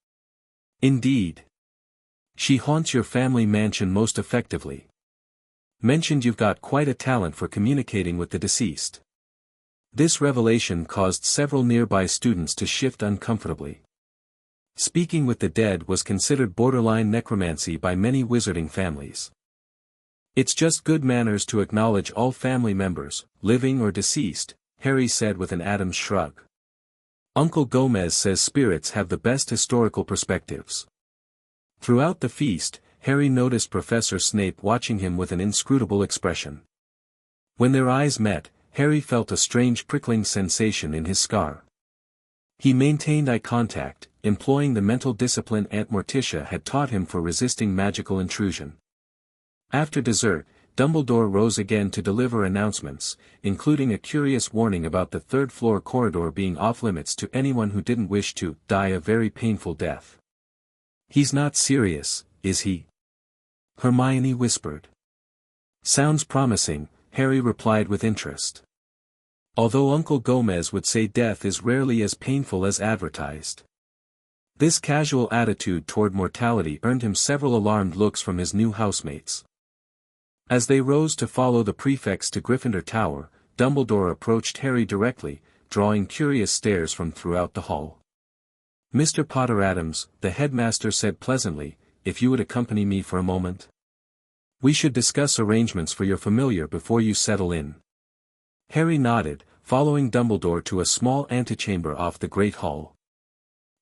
"Indeed. She haunts your family mansion most effectively. Mentioned you've got quite a talent for communicating with the deceased." This revelation caused several nearby students to shift uncomfortably. Speaking with the dead was considered borderline necromancy by many wizarding families. "It's just good manners to acknowledge all family members, living or deceased," Harry said with an Addams shrug. "Uncle Gomez says spirits have the best historical perspectives." Throughout the feast, Harry noticed Professor Snape watching him with an inscrutable expression. When their eyes met, Harry felt a strange prickling sensation in his scar. He maintained eye contact, employing the mental discipline Aunt Morticia had taught him for resisting magical intrusion. After dessert, Dumbledore rose again to deliver announcements, including a curious warning about the third-floor corridor being off-limits to anyone who didn't wish to die a very painful death. "He's not serious, is he?" Hermione whispered. "Sounds promising," Harry replied with interest. Although Uncle Gomez would say death is rarely as painful as advertised. This casual attitude toward mortality earned him several alarmed looks from his new housemates. As they rose to follow the prefects to Gryffindor Tower, Dumbledore approached Harry directly, drawing curious stares from throughout the hall. "Mr. Potter Addams," the headmaster said pleasantly, "if you would accompany me for a moment. We should discuss arrangements for your familiar before you settle in." Harry nodded, following Dumbledore to a small antechamber off the Great Hall.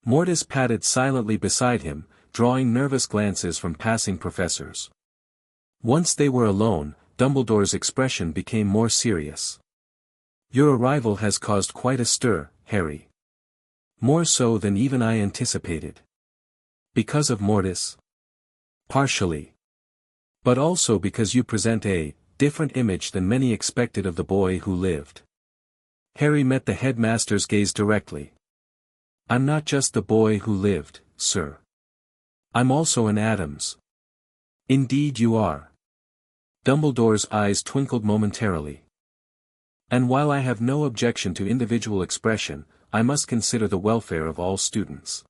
Mortis padded silently beside him, drawing nervous glances from passing professors. Once they were alone, Dumbledore's expression became more serious. "Your arrival has caused quite a stir, Harry. More so than even I anticipated." "Because of Mortis?" "Partially. But also because you present a different image than many expected of the boy who lived." Harry met the headmaster's gaze directly. "I'm not just the boy who lived, sir. I'm also an Addams." "Indeed you are." Dumbledore's eyes twinkled momentarily. "And while I have no objection to individual expression, I must consider the welfare of all students."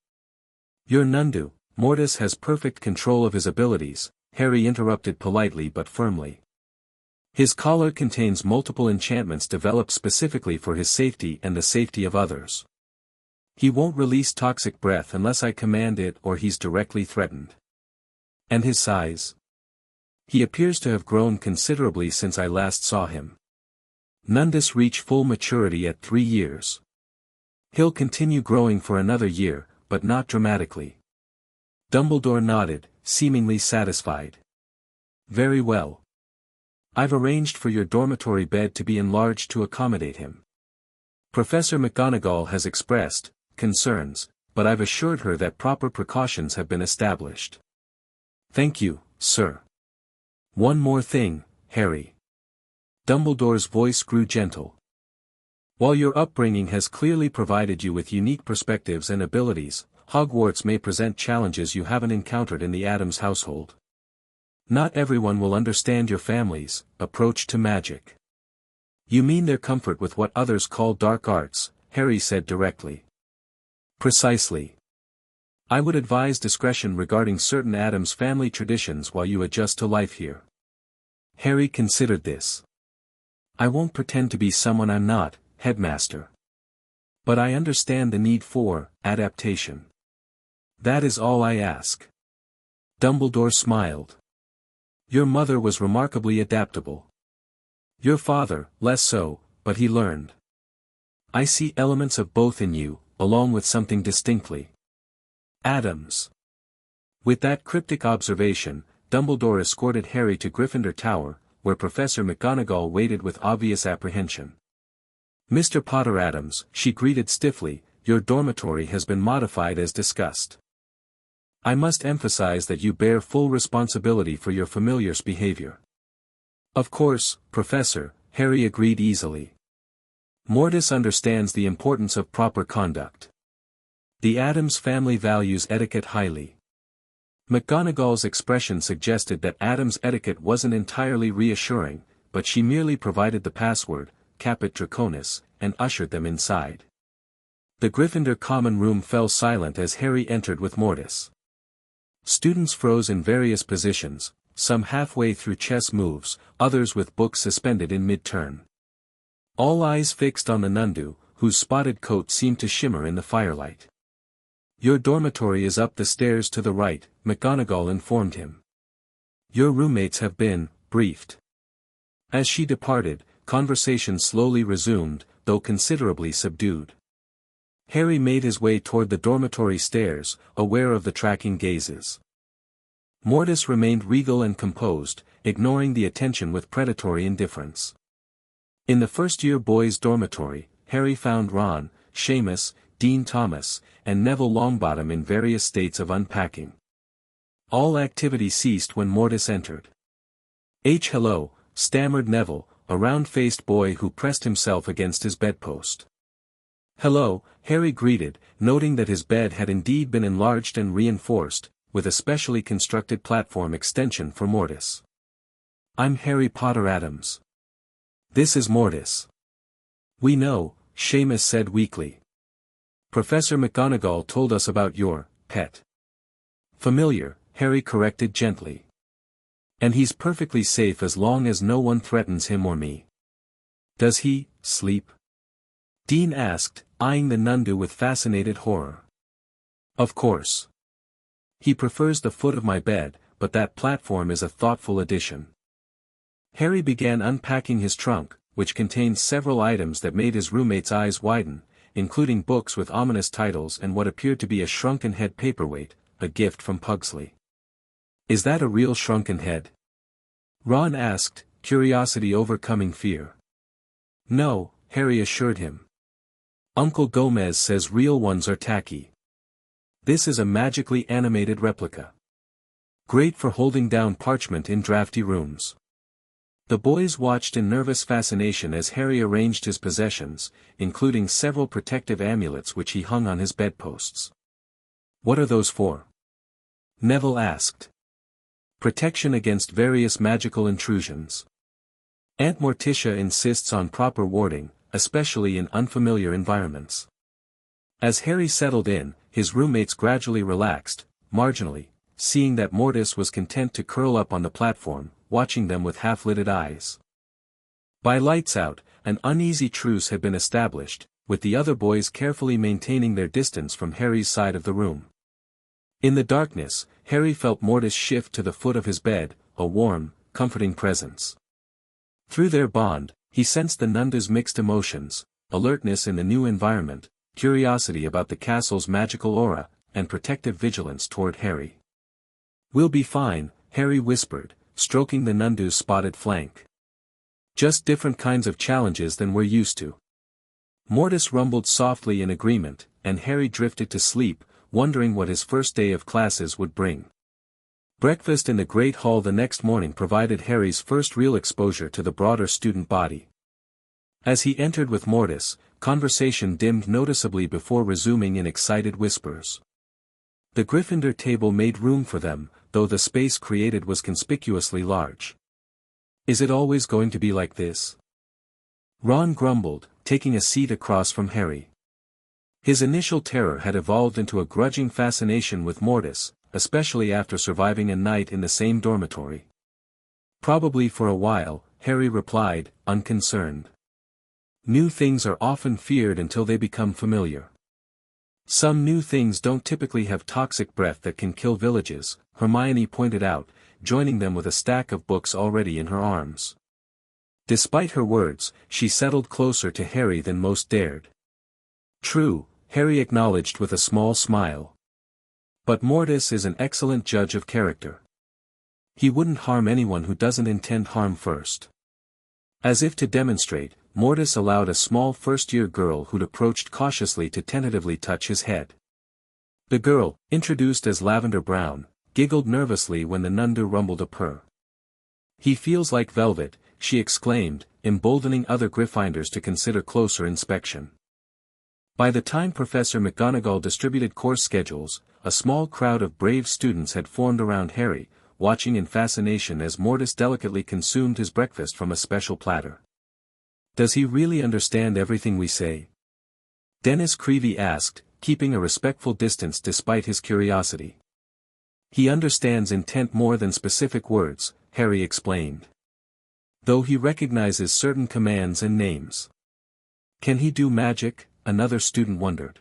"Your Nundu, Mortis has perfect control of his abilities," Harry interrupted politely but firmly. "His collar contains multiple enchantments developed specifically for his safety and the safety of others. He won't release toxic breath unless I command it or he's directly threatened." "And his size?" "He appears to have grown considerably since I last saw him. Nundus reach full maturity at 3 years. He'll continue growing for another year, but not dramatically." Dumbledore nodded, seemingly satisfied. "Very well. I've arranged for your dormitory bed to be enlarged to accommodate him. Professor McGonagall has expressed concerns, but I've assured her that proper precautions have been established." "Thank you, sir. One more thing, Harry." Dumbledore's voice grew gentle. While your upbringing has clearly provided you with unique perspectives and abilities, Hogwarts may present challenges you haven't encountered in the Addams household. Not everyone will understand your family's approach to magic. You mean their comfort with what others call dark arts, Harry said directly. Precisely. I would advise discretion regarding certain Addams family traditions while you adjust to life here. Harry considered this. I won't pretend to be someone I'm not, Headmaster. But I understand the need for adaptation. That is all I ask. Dumbledore smiled. Your mother was remarkably adaptable. Your father, less so, but he learned. I see elements of both in you, along with something distinctly Addams. With that cryptic observation, Dumbledore escorted Harry to Gryffindor Tower, where Professor McGonagall waited with obvious apprehension. Mr. Potter Addams, she greeted stiffly, your dormitory has been modified as discussed. I must emphasize that you bear full responsibility for your familiar's behavior. Of course, Professor, Harry agreed easily. Mortis understands the importance of proper conduct. The Addams family values etiquette highly. McGonagall's expression suggested that Addams' etiquette wasn't entirely reassuring, but she merely provided the password, Caput Draconis, and ushered them inside. The Gryffindor common room fell silent as Harry entered with Mortis. Students froze in various positions, some halfway through chess moves, others with books suspended in mid-turn. All eyes fixed on the Nundu, whose spotted coat seemed to shimmer in the firelight. Your dormitory is up the stairs to the right, McGonagall informed him. Your roommates have been briefed. As she departed, conversation slowly resumed, though considerably subdued. Harry made his way toward the dormitory stairs, aware of the tracking gazes. Mortis remained regal and composed, ignoring the attention with predatory indifference. In the first-year boys' dormitory, Harry found Ron, Seamus, Dean Thomas, and Neville Longbottom in various states of unpacking. All activity ceased when Mortis entered. Hello, stammered Neville, a round-faced boy who pressed himself against his bedpost. Hello, Harry greeted, noting that his bed had indeed been enlarged and reinforced, with a specially constructed platform extension for Mortis. I'm Harry Potter Addams. This is Mortis. We know, Seamus said weakly. Professor McGonagall told us about your pet. Familiar, Harry corrected gently. And he's perfectly safe as long as no one threatens him or me. Does he sleep? Dean asked, eyeing the Nundu with fascinated horror. Of course. He prefers the foot of my bed, but that platform is a thoughtful addition. Harry began unpacking his trunk, which contained several items that made his roommate's eyes widen, including books with ominous titles and what appeared to be a shrunken head paperweight, a gift from Pugsley. Is that a real shrunken head? Ron asked, curiosity overcoming fear. No, Harry assured him. Uncle Gomez says real ones are tacky. This is a magically animated replica. Great for holding down parchment in drafty rooms. The boys watched in nervous fascination as Harry arranged his possessions, including several protective amulets which he hung on his bedposts. What are those for? Neville asked. Protection against various magical intrusions. Aunt Morticia insists on proper warding, especially in unfamiliar environments. As Harry settled in, his roommates gradually relaxed, marginally, seeing that Mortis was content to curl up on the platform, watching them with half-lidded eyes. By lights out, an uneasy truce had been established, with the other boys carefully maintaining their distance from Harry's side of the room. In the darkness, Harry felt Mortis shift to the foot of his bed, a warm, comforting presence. Through their bond, he sensed the Nundu's mixed emotions, alertness in the new environment, curiosity about the castle's magical aura, and protective vigilance toward Harry. We'll be fine, Harry whispered, stroking the Nundu's spotted flank. Just different kinds of challenges than we're used to. Mortis rumbled softly in agreement, and Harry drifted to sleep, wondering what his first day of classes would bring. Breakfast in the Great Hall the next morning provided Harry's first real exposure to the broader student body. As he entered with Mortis, conversation dimmed noticeably before resuming in excited whispers. The Gryffindor table made room for them, though the space created was conspicuously large. "Is it always going to be like this?" Ron grumbled, taking a seat across from Harry. His initial terror had evolved into a grudging fascination with Mortis, especially after surviving a night in the same dormitory. "Probably for a while," Harry replied, unconcerned. "New things are often feared until they become familiar." "Some new things don't typically have toxic breath that can kill villages," Hermione pointed out, joining them with a stack of books already in her arms. Despite her words, she settled closer to Harry than most dared. "True," Harry acknowledged with a small smile. "But Mortis is an excellent judge of character. He wouldn't harm anyone who doesn't intend harm first." As if to demonstrate, Mortis allowed a small first-year girl who'd approached cautiously to tentatively touch his head. The girl, introduced as Lavender Brown, giggled nervously when the Nundu rumbled a purr. "He feels like velvet," she exclaimed, emboldening other Gryffindors to consider closer inspection. By the time Professor McGonagall distributed course schedules, a small crowd of brave students had formed around Harry, watching in fascination as Mortis delicately consumed his breakfast from a special platter. "Does he really understand everything we say?" Dennis Creevy asked, keeping a respectful distance despite his curiosity. "He understands intent more than specific words," Harry explained. "Though he recognizes certain commands and names." "Can he do magic?" another student wondered.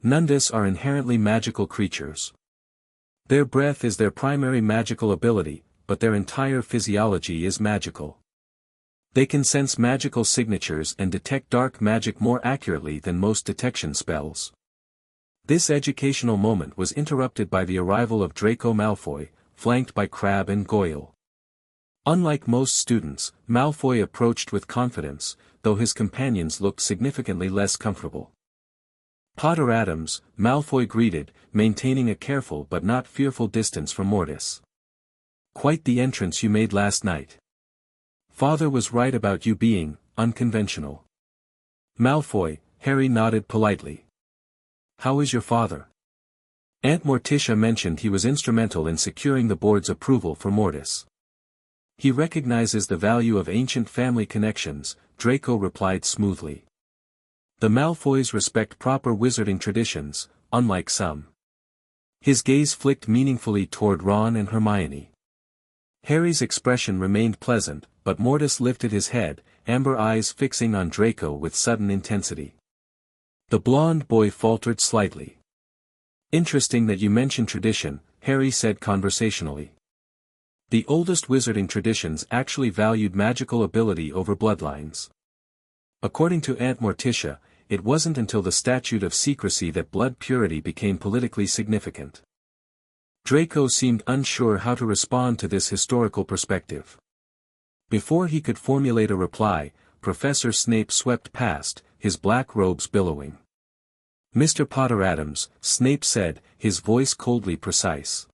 "Nundus are inherently magical creatures. Their breath is their primary magical ability, but their entire physiology is magical. They can sense magical signatures and detect dark magic more accurately than most detection spells." This educational moment was interrupted by the arrival of Draco Malfoy, flanked by Crabbe and Goyle. Unlike most students, Malfoy approached with confidence, though his companions looked significantly less comfortable. "Potter Addams," Malfoy greeted, maintaining a careful but not fearful distance from Mortis. "Quite the entrance you made last night. Father was right about you being unconventional." "Malfoy," Harry nodded politely. "How is your father?" Aunt Morticia mentioned he was instrumental in securing the board's approval for Mortis. "He recognizes the value of ancient family connections," Draco replied smoothly. "The Malfoys respect proper wizarding traditions, unlike some." His gaze flicked meaningfully toward Ron and Hermione. Harry's expression remained pleasant, but Mortis lifted his head, amber eyes fixing on Draco with sudden intensity. The blonde boy faltered slightly. "Interesting that you mention tradition," Harry said conversationally. "The oldest wizarding traditions actually valued magical ability over bloodlines. According to Aunt Morticia, it wasn't until the Statute of Secrecy that blood purity became politically significant." Draco seemed unsure how to respond to this historical perspective. Before he could formulate a reply, Professor Snape swept past, his black robes billowing. "Mr. Potter Addams," Snape said, his voice coldly precise.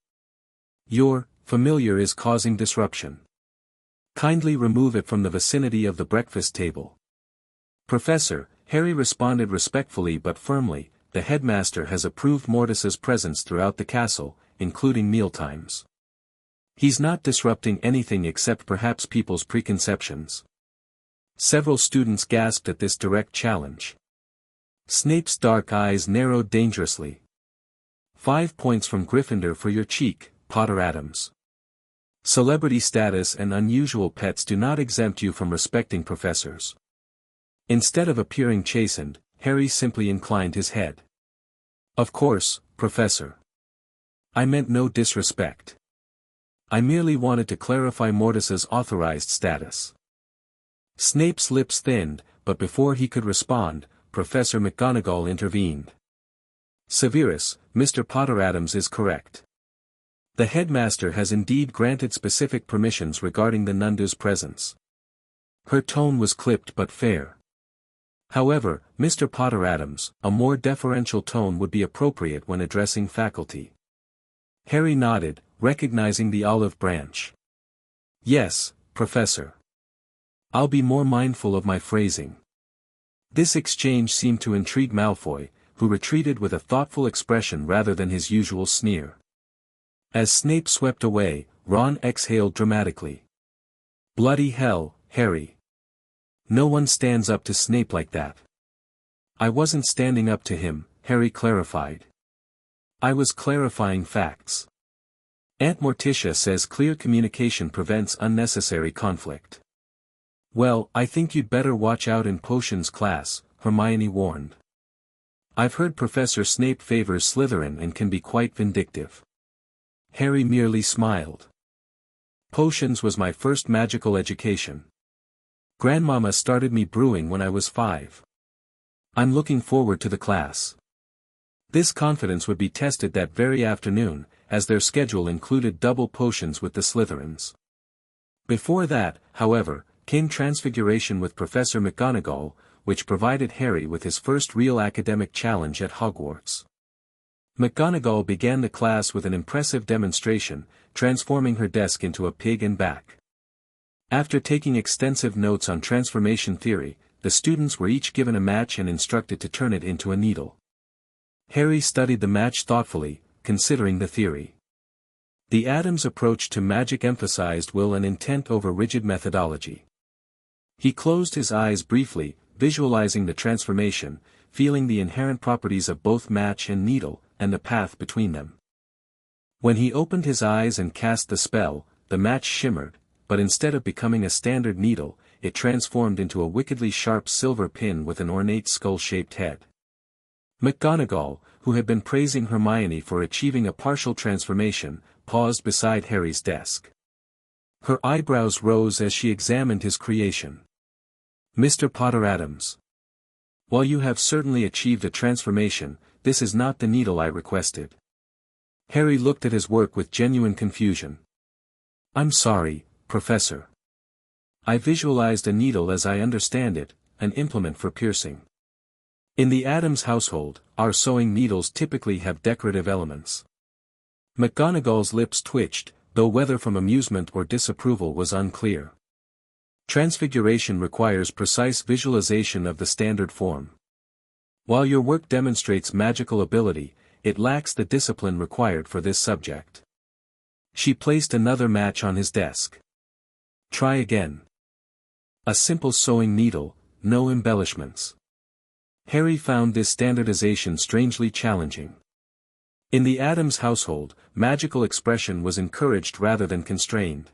"Your familiar is causing disruption. Kindly remove it from the vicinity of the breakfast table." "Professor," Harry responded respectfully but firmly, "the headmaster has approved Mortis's presence throughout the castle, including mealtimes. He's not disrupting anything except perhaps people's preconceptions." Several students gasped at this direct challenge. Snape's dark eyes narrowed dangerously. 5 points from Gryffindor for your cheek, Potter Addams. Celebrity status and unusual pets do not exempt you from respecting professors." Instead of appearing chastened, Harry simply inclined his head. "Of course, Professor. I meant no disrespect. I merely wanted to clarify Mortis's authorized status." Snape's lips thinned, but before he could respond, Professor McGonagall intervened. "Severus, Mr. Potter Addams is correct. The headmaster has indeed granted specific permissions regarding the Nundu's presence." Her tone was clipped but fair. "However, Mr. Potter Addams, a more deferential tone would be appropriate when addressing faculty." Harry nodded, recognizing the olive branch. "Yes, Professor. I'll be more mindful of my phrasing. This exchange seemed to intrigue Malfoy, who retreated with a thoughtful expression rather than his usual sneer. As Snape swept away, Ron exhaled dramatically. Bloody hell, Harry. No one stands up to Snape like that. I wasn't standing up to him, Harry clarified. I was clarifying facts. Aunt Morticia says clear communication prevents unnecessary conflict. Well, I think you'd better watch out in potions class, Hermione warned. I've heard Professor Snape favors Slytherin and can be quite vindictive. Harry merely smiled. Potions was my first magical education. Grandmama started me brewing when I was 5. I'm looking forward to the class. This confidence would be tested that very afternoon, as their schedule included double potions with the Slytherins. Before that, however, came Transfiguration with Professor McGonagall, which provided Harry with his first real academic challenge at Hogwarts. McGonagall began the class with an impressive demonstration, transforming her desk into a pig and back. After taking extensive notes on transformation theory, the students were each given a match and instructed to turn it into a needle. Harry studied the match thoughtfully, considering the theory. The Addams approach to magic emphasized will and intent over rigid methodology. He closed his eyes briefly, visualizing the transformation, feeling the inherent properties of both match and needle, and the path between them. When he opened his eyes and cast the spell, the match shimmered, but instead of becoming a standard needle, it transformed into a wickedly sharp silver pin with an ornate skull-shaped head. McGonagall, who had been praising Hermione for achieving a partial transformation, paused beside Harry's desk. Her eyebrows rose as she examined his creation. Mr. Potter Addams. While you have certainly achieved a transformation, this is not the needle I requested. Harry looked at his work with genuine confusion. I'm sorry, Professor. I visualized a needle as I understand it, an implement for piercing. In the Addams household, our sewing needles typically have decorative elements. McGonagall's lips twitched, though whether from amusement or disapproval was unclear. Transfiguration requires precise visualization of the standard form. While your work demonstrates magical ability, it lacks the discipline required for this subject. She placed another match on his desk. Try again. A simple sewing needle, no embellishments. Harry found this standardization strangely challenging. In the Addams household, magical expression was encouraged rather than constrained.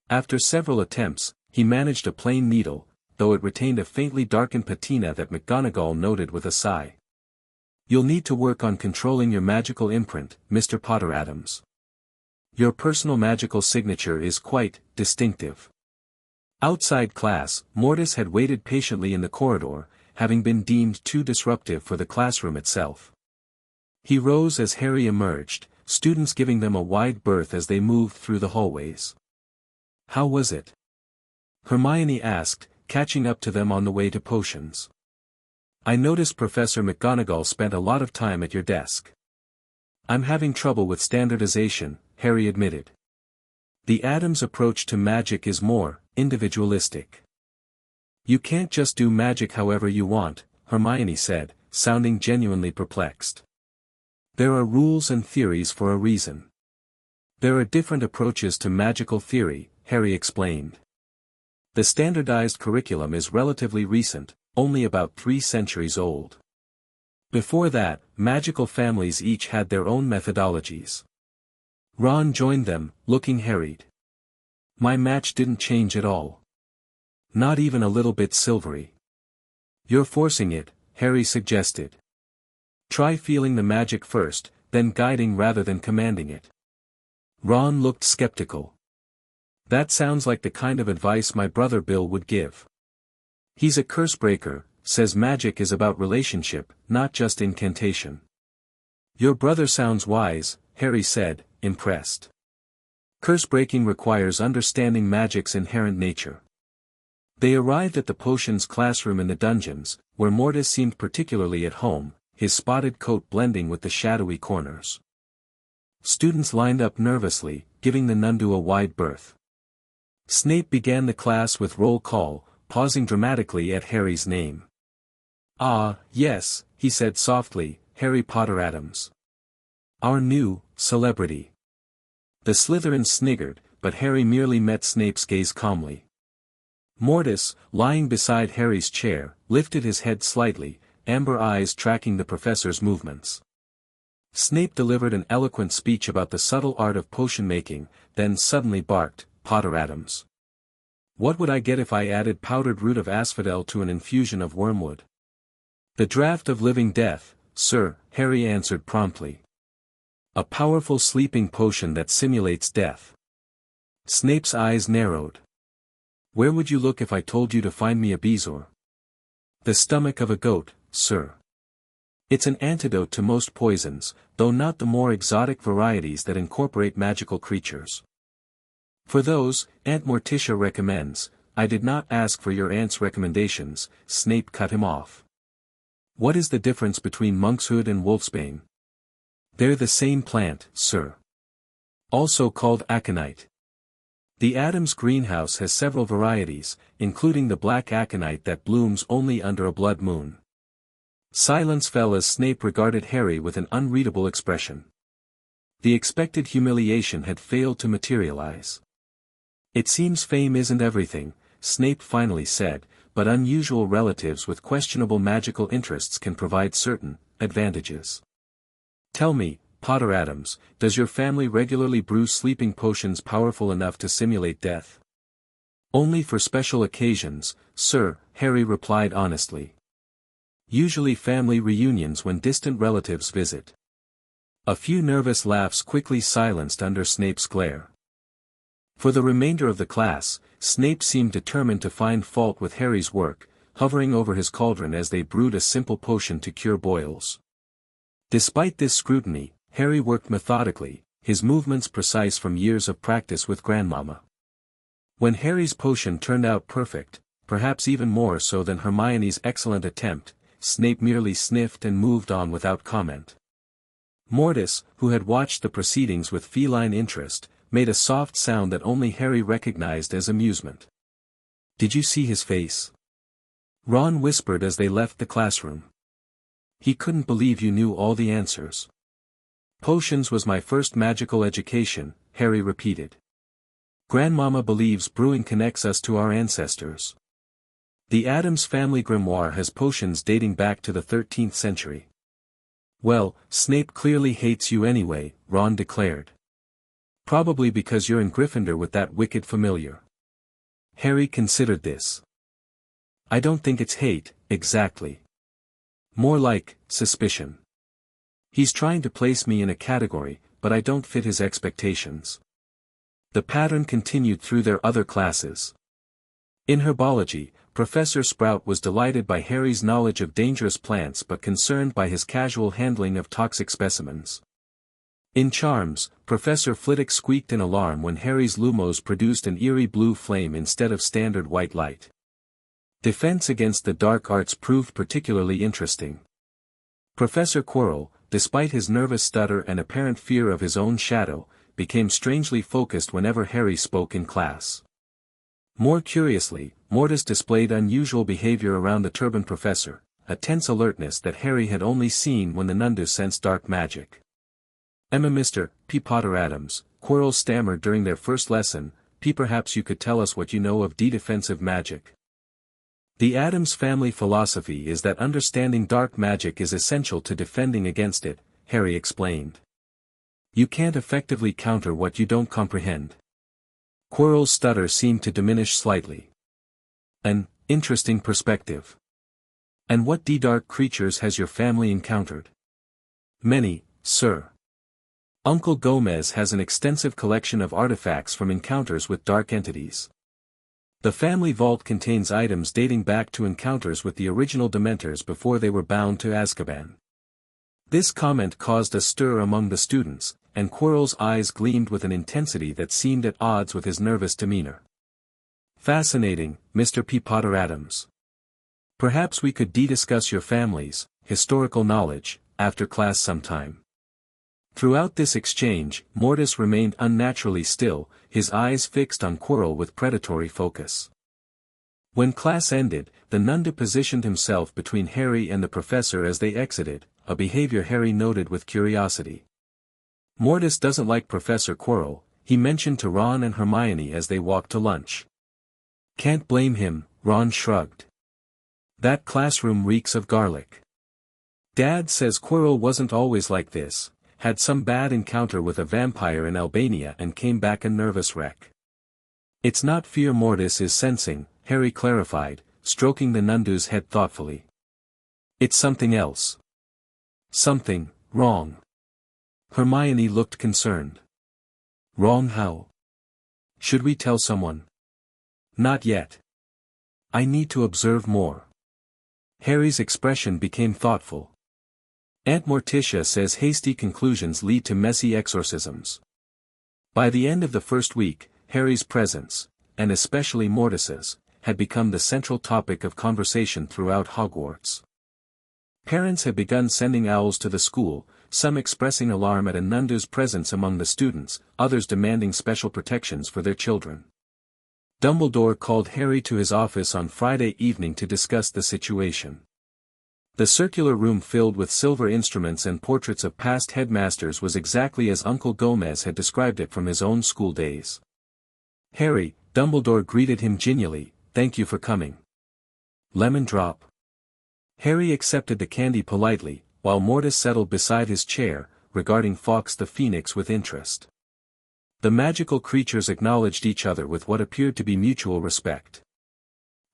After several attempts, he managed a plain needle, though it retained a faintly darkened patina that McGonagall noted with a sigh. You'll need to work on controlling your magical imprint, Mr. Potter Addams. Your personal magical signature is quite distinctive. Outside class, Mortis had waited patiently in the corridor, having been deemed too disruptive for the classroom itself. He rose as Harry emerged, students giving them a wide berth as they moved through the hallways. How was it? Hermione asked, catching up to them on the way to potions. I noticed Professor McGonagall spent a lot of time at your desk. I'm having trouble with standardization, Harry admitted. The Addams approach to magic is more individualistic. You can't just do magic however you want, Hermione said, sounding genuinely perplexed. There are rules and theories for a reason. There are different approaches to magical theory, Harry explained. The standardized curriculum is relatively recent, only about 3 centuries old. Before that, magical families each had their own methodologies. Ron joined them, looking harried. My match didn't change at all. Not even a little bit silvery. You're forcing it, Harry suggested. Try feeling the magic first, then guiding rather than commanding it. Ron looked skeptical. That sounds like the kind of advice my brother Bill would give. He's a cursebreaker, says magic is about relationship, not just incantation. Your brother sounds wise, Harry said, impressed. Curse-breaking requires understanding magic's inherent nature. They arrived at the potions classroom in the dungeons, where Mortis seemed particularly at home, his spotted coat blending with the shadowy corners. Students lined up nervously, giving the Nundu a wide berth. Snape began the class with roll call, pausing dramatically at Harry's name. "Ah, yes," he said softly, "Harry Potter Addams. Our new celebrity." The Slytherins sniggered, but Harry merely met Snape's gaze calmly. Mortis, lying beside Harry's chair, lifted his head slightly, amber eyes tracking the professor's movements. Snape delivered an eloquent speech about the subtle art of potion-making, then suddenly barked, "Potter Addams. What would I get if I added powdered root of asphodel to an infusion of wormwood?" "The draught of living death, sir," Harry answered promptly. "A powerful sleeping potion that simulates death." Snape's eyes narrowed. "Where would you look if I told you to find me a bezoar?" "The stomach of a goat, sir. It's an antidote to most poisons, though not the more exotic varieties that incorporate magical creatures. For those, Aunt Morticia recommends. I did not ask for your aunt's recommendations," Snape cut him off. "What is the difference between monkshood and wolfsbane?" "They're the same plant, sir. Also called aconite. The Addams greenhouse has several varieties, including the black aconite that blooms only under a blood moon." Silence fell as Snape regarded Harry with an unreadable expression. The expected humiliation had failed to materialize. "It seems fame isn't everything," Snape finally said, "but unusual relatives with questionable magical interests can provide certain advantages. Tell me, Potter Addams, does your family regularly brew sleeping potions powerful enough to simulate death?" "Only for special occasions, sir," Harry replied honestly. "Usually family reunions when distant relatives visit." A few nervous laughs quickly silenced under Snape's glare. For the remainder of the class, Snape seemed determined to find fault with Harry's work, hovering over his cauldron as they brewed a simple potion to cure boils. Despite this scrutiny, Harry worked methodically, his movements precise from years of practice with Grandmama. When Harry's potion turned out perfect, perhaps even more so than Hermione's excellent attempt, Snape merely sniffed and moved on without comment. Mortis, who had watched the proceedings with feline interest, made a soft sound that only Harry recognized as amusement. "Did you see his face?" Ron whispered as they left the classroom. "He couldn't believe you knew all the answers." "Potions was my first magical education," Harry repeated. "Grandmama believes brewing connects us to our ancestors. The Addams Family grimoire has potions dating back to the 13th century. "Well, Snape clearly hates you anyway," Ron declared. "Probably because you're in Gryffindor with that wicked familiar." Harry considered this. "I don't think it's hate, exactly. More like suspicion. He's trying to place me in a category, but I don't fit his expectations." The pattern continued through their other classes. In herbology, Professor Sprout was delighted by Harry's knowledge of dangerous plants but concerned by his casual handling of toxic specimens. In charms, Professor Flitwick squeaked in alarm when Harry's lumos produced an eerie blue flame instead of standard white light. Defense against the dark arts proved particularly interesting. Professor Quirrell, despite his nervous stutter and apparent fear of his own shadow, became strangely focused whenever Harry spoke in class. More curiously, Mortis displayed unusual behavior around the turbaned professor, a tense alertness that Harry had only seen when the Nundu sensed dark magic. Mr. P. Potter Addams," Quirrell stammered during their first lesson, perhaps you could tell us what you know of defensive magic." "The Addams family philosophy is that understanding dark magic is essential to defending against it," Harry explained. "You can't effectively counter what you don't comprehend." Quirrell's stutter seemed to diminish slightly. "An interesting perspective. And what dark creatures has your family encountered?" "Many, sir. Uncle Gomez has an extensive collection of artifacts from encounters with dark entities. The family vault contains items dating back to encounters with the original Dementors before they were bound to Azkaban." This comment caused a stir among the students, and Quirrell's eyes gleamed with an intensity that seemed at odds with his nervous demeanor. "Fascinating, Mr. P. Potter Addams. Perhaps we could discuss your family's historical knowledge after class sometime." Throughout this exchange, Mortis remained unnaturally still, his eyes fixed on Quirrell with predatory focus. When class ended, the Nundu positioned himself between Harry and the professor as they exited, a behavior Harry noted with curiosity. Mortis doesn't like Professor Quirrell, he mentioned to Ron and Hermione as they walked to lunch. Can't blame him, Ron shrugged. That classroom reeks of garlic. Dad says Quirrell wasn't always like this, had some bad encounter with a vampire in Albania and came back a nervous wreck. It's not fear Mortis is sensing, Harry clarified, stroking the Nundu's head thoughtfully. It's something else. Something wrong. Hermione looked concerned. Wrong how? Should we tell someone? Not yet. I need to observe more. Harry's expression became thoughtful. Aunt Morticia says hasty conclusions lead to messy exorcisms. By the end of the first week, Harry's presence, and especially Mortis's, had become the central topic of conversation throughout Hogwarts. Parents had begun sending owls to the school, some expressing alarm at a Nundu's presence among the students, others demanding special protections for their children. Dumbledore called Harry to his office on Friday evening to discuss the situation. The circular room filled with silver instruments and portraits of past headmasters was exactly as Uncle Gomez had described it from his own school days. Harry, Dumbledore greeted him genially, thank you for coming. Lemon drop. Harry accepted the candy politely, while Mortis settled beside his chair, regarding Fawkes the Phoenix with interest. The magical creatures acknowledged each other with what appeared to be mutual respect.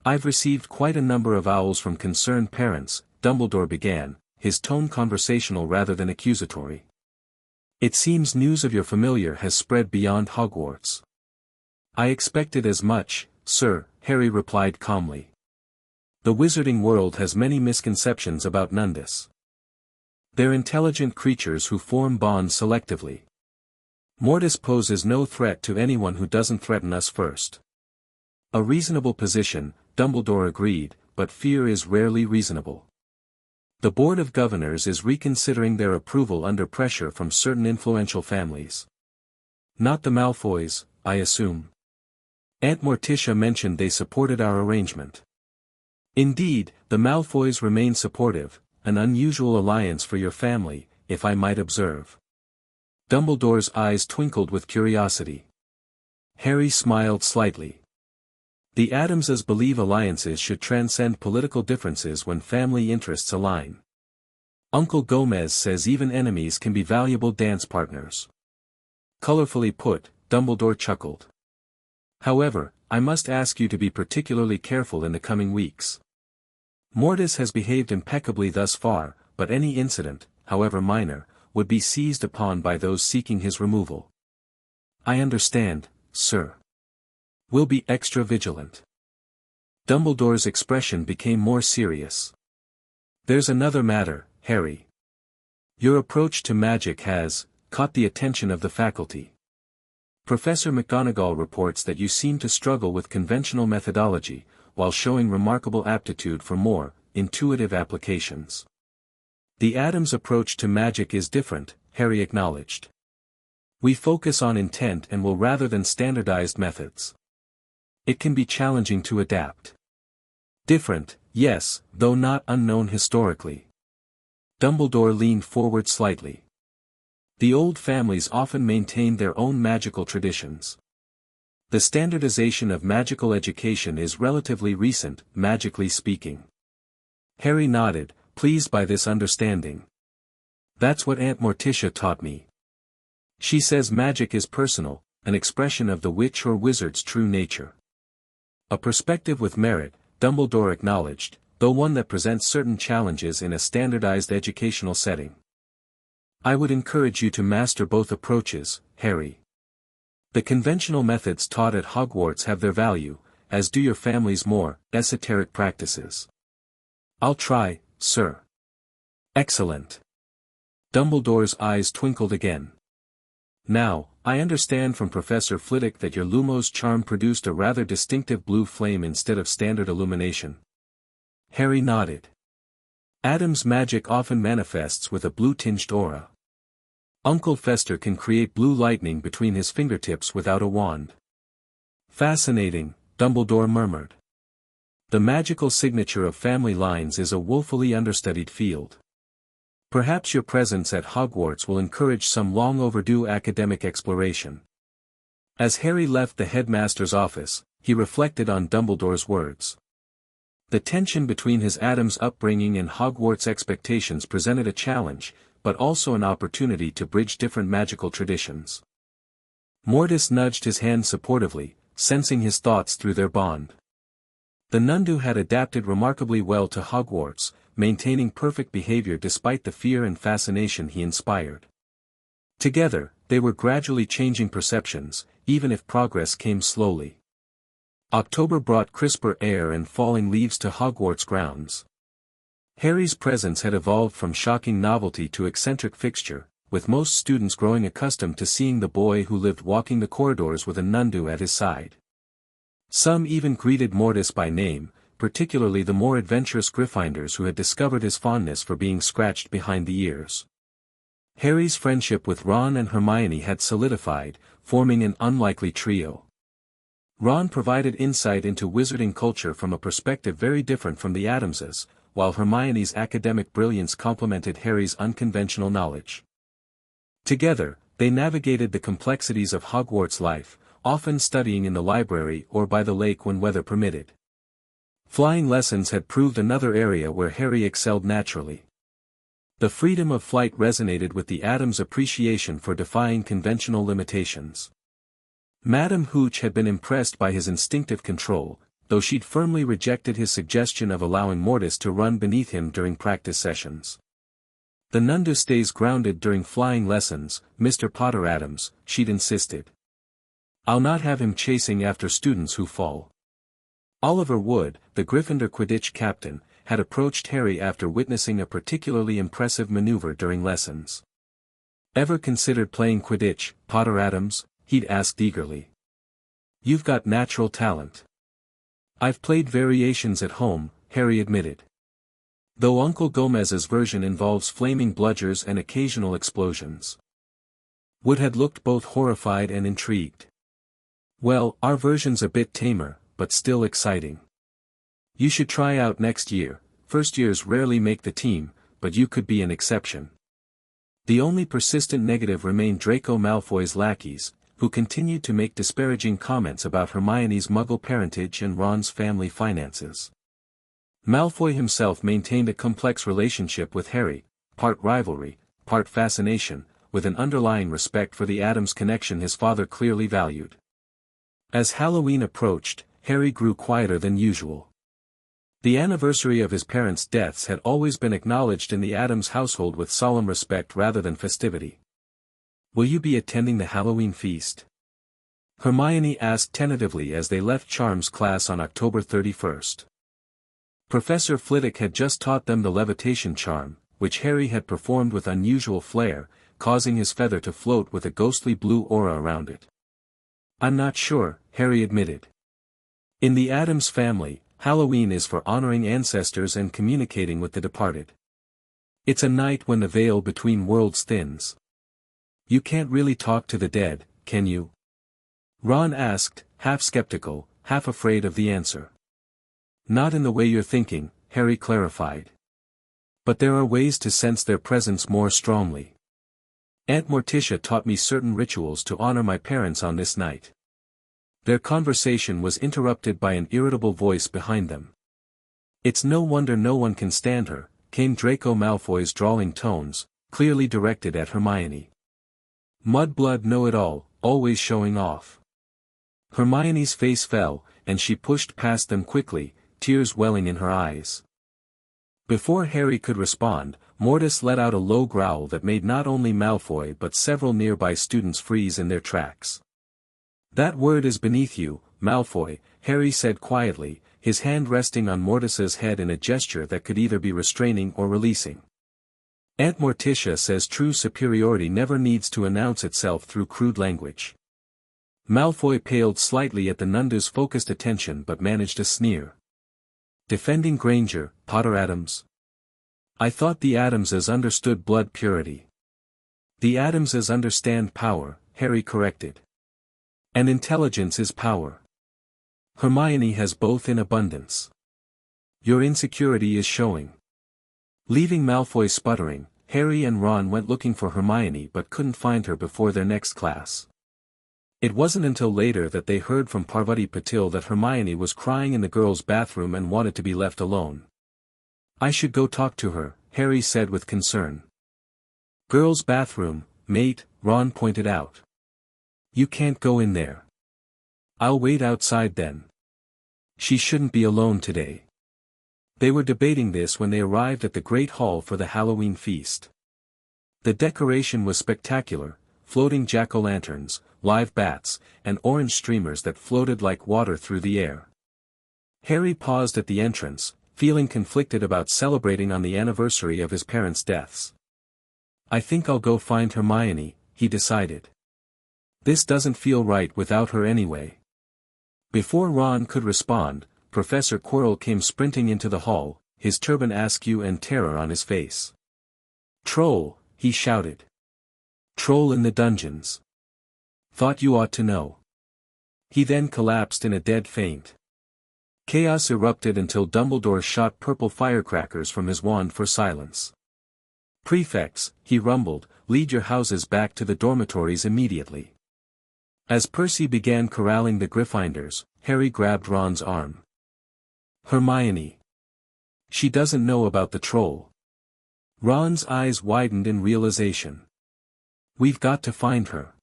I've received quite a number of owls from concerned parents, Dumbledore began, his tone conversational rather than accusatory. It seems news of your familiar has spread beyond Hogwarts. I expected as much, sir, Harry replied calmly. The wizarding world has many misconceptions about Nundus. They're intelligent creatures who form bonds selectively. Mortis poses no threat to anyone who doesn't threaten us first. A reasonable position, Dumbledore agreed, but fear is rarely reasonable. The Board of Governors is reconsidering their approval under pressure from certain influential families. Not the Malfoys, I assume. Aunt Morticia mentioned they supported our arrangement. Indeed, the Malfoys remain supportive, an unusual alliance for your family, if I might observe. Dumbledore's eyes twinkled with curiosity. Harry smiled slightly. The Addamses believe alliances should transcend political differences when family interests align. Uncle Gomez says even enemies can be valuable dance partners. Colorfully put, Dumbledore chuckled. However, I must ask you to be particularly careful in the coming weeks. Mortis has behaved impeccably thus far, but any incident, however minor, would be seized upon by those seeking his removal. I understand, sir. We'll be extra vigilant. Dumbledore's expression became more serious. There's another matter, Harry. Your approach to magic has caught the attention of the faculty. Professor McGonagall reports that you seem to struggle with conventional methodology, while showing remarkable aptitude for more intuitive applications. The Addams approach to magic is different, Harry acknowledged. We focus on intent and will rather than standardized methods. It can be challenging to adapt. Different, yes, though not unknown historically. Dumbledore leaned forward slightly. The old families often maintained their own magical traditions. The standardization of magical education is relatively recent, magically speaking. Harry nodded, pleased by this understanding. That's what Aunt Morticia taught me. She says magic is personal, an expression of the witch or wizard's true nature. A perspective with merit, Dumbledore acknowledged, though one that presents certain challenges in a standardized educational setting. I would encourage you to master both approaches, Harry. The conventional methods taught at Hogwarts have their value, as do your family's more esoteric practices. I'll try, sir. Excellent. Dumbledore's eyes twinkled again. Now, I understand from Professor Flitwick that your Lumos charm produced a rather distinctive blue flame instead of standard illumination. Harry nodded. Addams' magic often manifests with a blue-tinged aura. Uncle Fester can create blue lightning between his fingertips without a wand. Fascinating, Dumbledore murmured. The magical signature of family lines is a woefully understudied field. Perhaps your presence at Hogwarts will encourage some long-overdue academic exploration. As Harry left the headmaster's office, he reflected on Dumbledore's words. The tension between his Addams upbringing and Hogwarts expectations presented a challenge, but also an opportunity to bridge different magical traditions. Mortis nudged his hand supportively, sensing his thoughts through their bond. The Nundu had adapted remarkably well to Hogwarts, maintaining perfect behavior despite the fear and fascination he inspired. Together, they were gradually changing perceptions, even if progress came slowly. October brought crisper air and falling leaves to Hogwarts grounds. Harry's presence had evolved from shocking novelty to eccentric fixture, with most students growing accustomed to seeing the boy who lived walking the corridors with a Nundu at his side. Some even greeted Mortis by name, particularly the more adventurous Gryffindors who had discovered his fondness for being scratched behind the ears. Harry's friendship with Ron and Hermione had solidified, forming an unlikely trio. Ron provided insight into wizarding culture from a perspective very different from the Addamses, while Hermione's academic brilliance complemented Harry's unconventional knowledge. Together, they navigated the complexities of Hogwarts life, often studying in the library or by the lake when weather permitted. Flying lessons had proved another area where Harry excelled naturally. The freedom of flight resonated with the Addams' appreciation for defying conventional limitations. Madame Hooch had been impressed by his instinctive control, though she'd firmly rejected his suggestion of allowing Mortis to run beneath him during practice sessions. The Nundu stays grounded during flying lessons, Mr. Potter Addams, she'd insisted. I'll not have him chasing after students who fall. Oliver Wood, the Gryffindor Quidditch captain, had approached Harry after witnessing a particularly impressive maneuver during lessons. Ever considered playing Quidditch, Potter Addams? He'd asked eagerly. You've got natural talent. I've played variations at home, Harry admitted. Though Uncle Gomez's version involves flaming bludgers and occasional explosions. Wood had looked both horrified and intrigued. Well, our version's a bit tamer, but still exciting. You should try out next year. First years rarely make the team, but you could be an exception. The only persistent negative remained Draco Malfoy's lackeys, who continued to make disparaging comments about Hermione's Muggle parentage and Ron's family finances. Malfoy himself maintained a complex relationship with Harry, part rivalry, part fascination, with an underlying respect for the Addams connection his father clearly valued. As Halloween approached, Harry grew quieter than usual. The anniversary of his parents' deaths had always been acknowledged in the Addams household with solemn respect rather than festivity. Will you be attending the Halloween feast? Hermione asked tentatively as they left Charms class on October 31st. Professor Flitwick had just taught them the levitation charm, which Harry had performed with unusual flair, causing his feather to float with a ghostly blue aura around it. I'm not sure, Harry admitted. In the Addams family, Halloween is for honoring ancestors and communicating with the departed. It's a night when the veil between worlds thins. You can't really talk to the dead, can you? Ron asked, half skeptical, half afraid of the answer. Not in the way you're thinking, Harry clarified. But there are ways to sense their presence more strongly. Aunt Morticia taught me certain rituals to honor my parents on this night. Their conversation was interrupted by an irritable voice behind them. It's no wonder no one can stand her, came Draco Malfoy's drawling tones, clearly directed at Hermione. Mudblood know-it-all, always showing off. Hermione's face fell, and she pushed past them quickly, tears welling in her eyes. Before Harry could respond, Mortis let out a low growl that made not only Malfoy but several nearby students freeze in their tracks. That word is beneath you, Malfoy, Harry said quietly, his hand resting on Mortis's head in a gesture that could either be restraining or releasing. Aunt Morticia says true superiority never needs to announce itself through crude language. Malfoy paled slightly at the Nundu's focused attention but managed a sneer. Defending Granger, Potter Addams? I thought the Addamses understood blood purity. The Addamses understand power, Harry corrected. And intelligence is power. Hermione has both in abundance. Your insecurity is showing. Leaving Malfoy sputtering, Harry and Ron went looking for Hermione but couldn't find her before their next class. It wasn't until later that they heard from Parvati Patil that Hermione was crying in the girls' bathroom and wanted to be left alone. I should go talk to her, Harry said with concern. Girls' bathroom, mate, Ron pointed out. You can't go in there. I'll wait outside then. She shouldn't be alone today. They were debating this when they arrived at the Great Hall for the Halloween feast. The decoration was spectacular, floating jack-o'-lanterns, live bats, and orange streamers that floated like water through the air. Harry paused at the entrance, feeling conflicted about celebrating on the anniversary of his parents' deaths. I think I'll go find Hermione, he decided. This doesn't feel right without her anyway. Before Ron could respond, Professor Quirrell came sprinting into the hall, his turban askew and terror on his face. Troll, he shouted. Troll in the dungeons. Thought you ought to know. He then collapsed in a dead faint. Chaos erupted until Dumbledore shot purple firecrackers from his wand for silence. Prefects, he rumbled, lead your houses back to the dormitories immediately. As Percy began corralling the Gryffindors, Harry grabbed Ron's arm. Hermione. She doesn't know about the troll. Ron's eyes widened in realization. We've got to find her.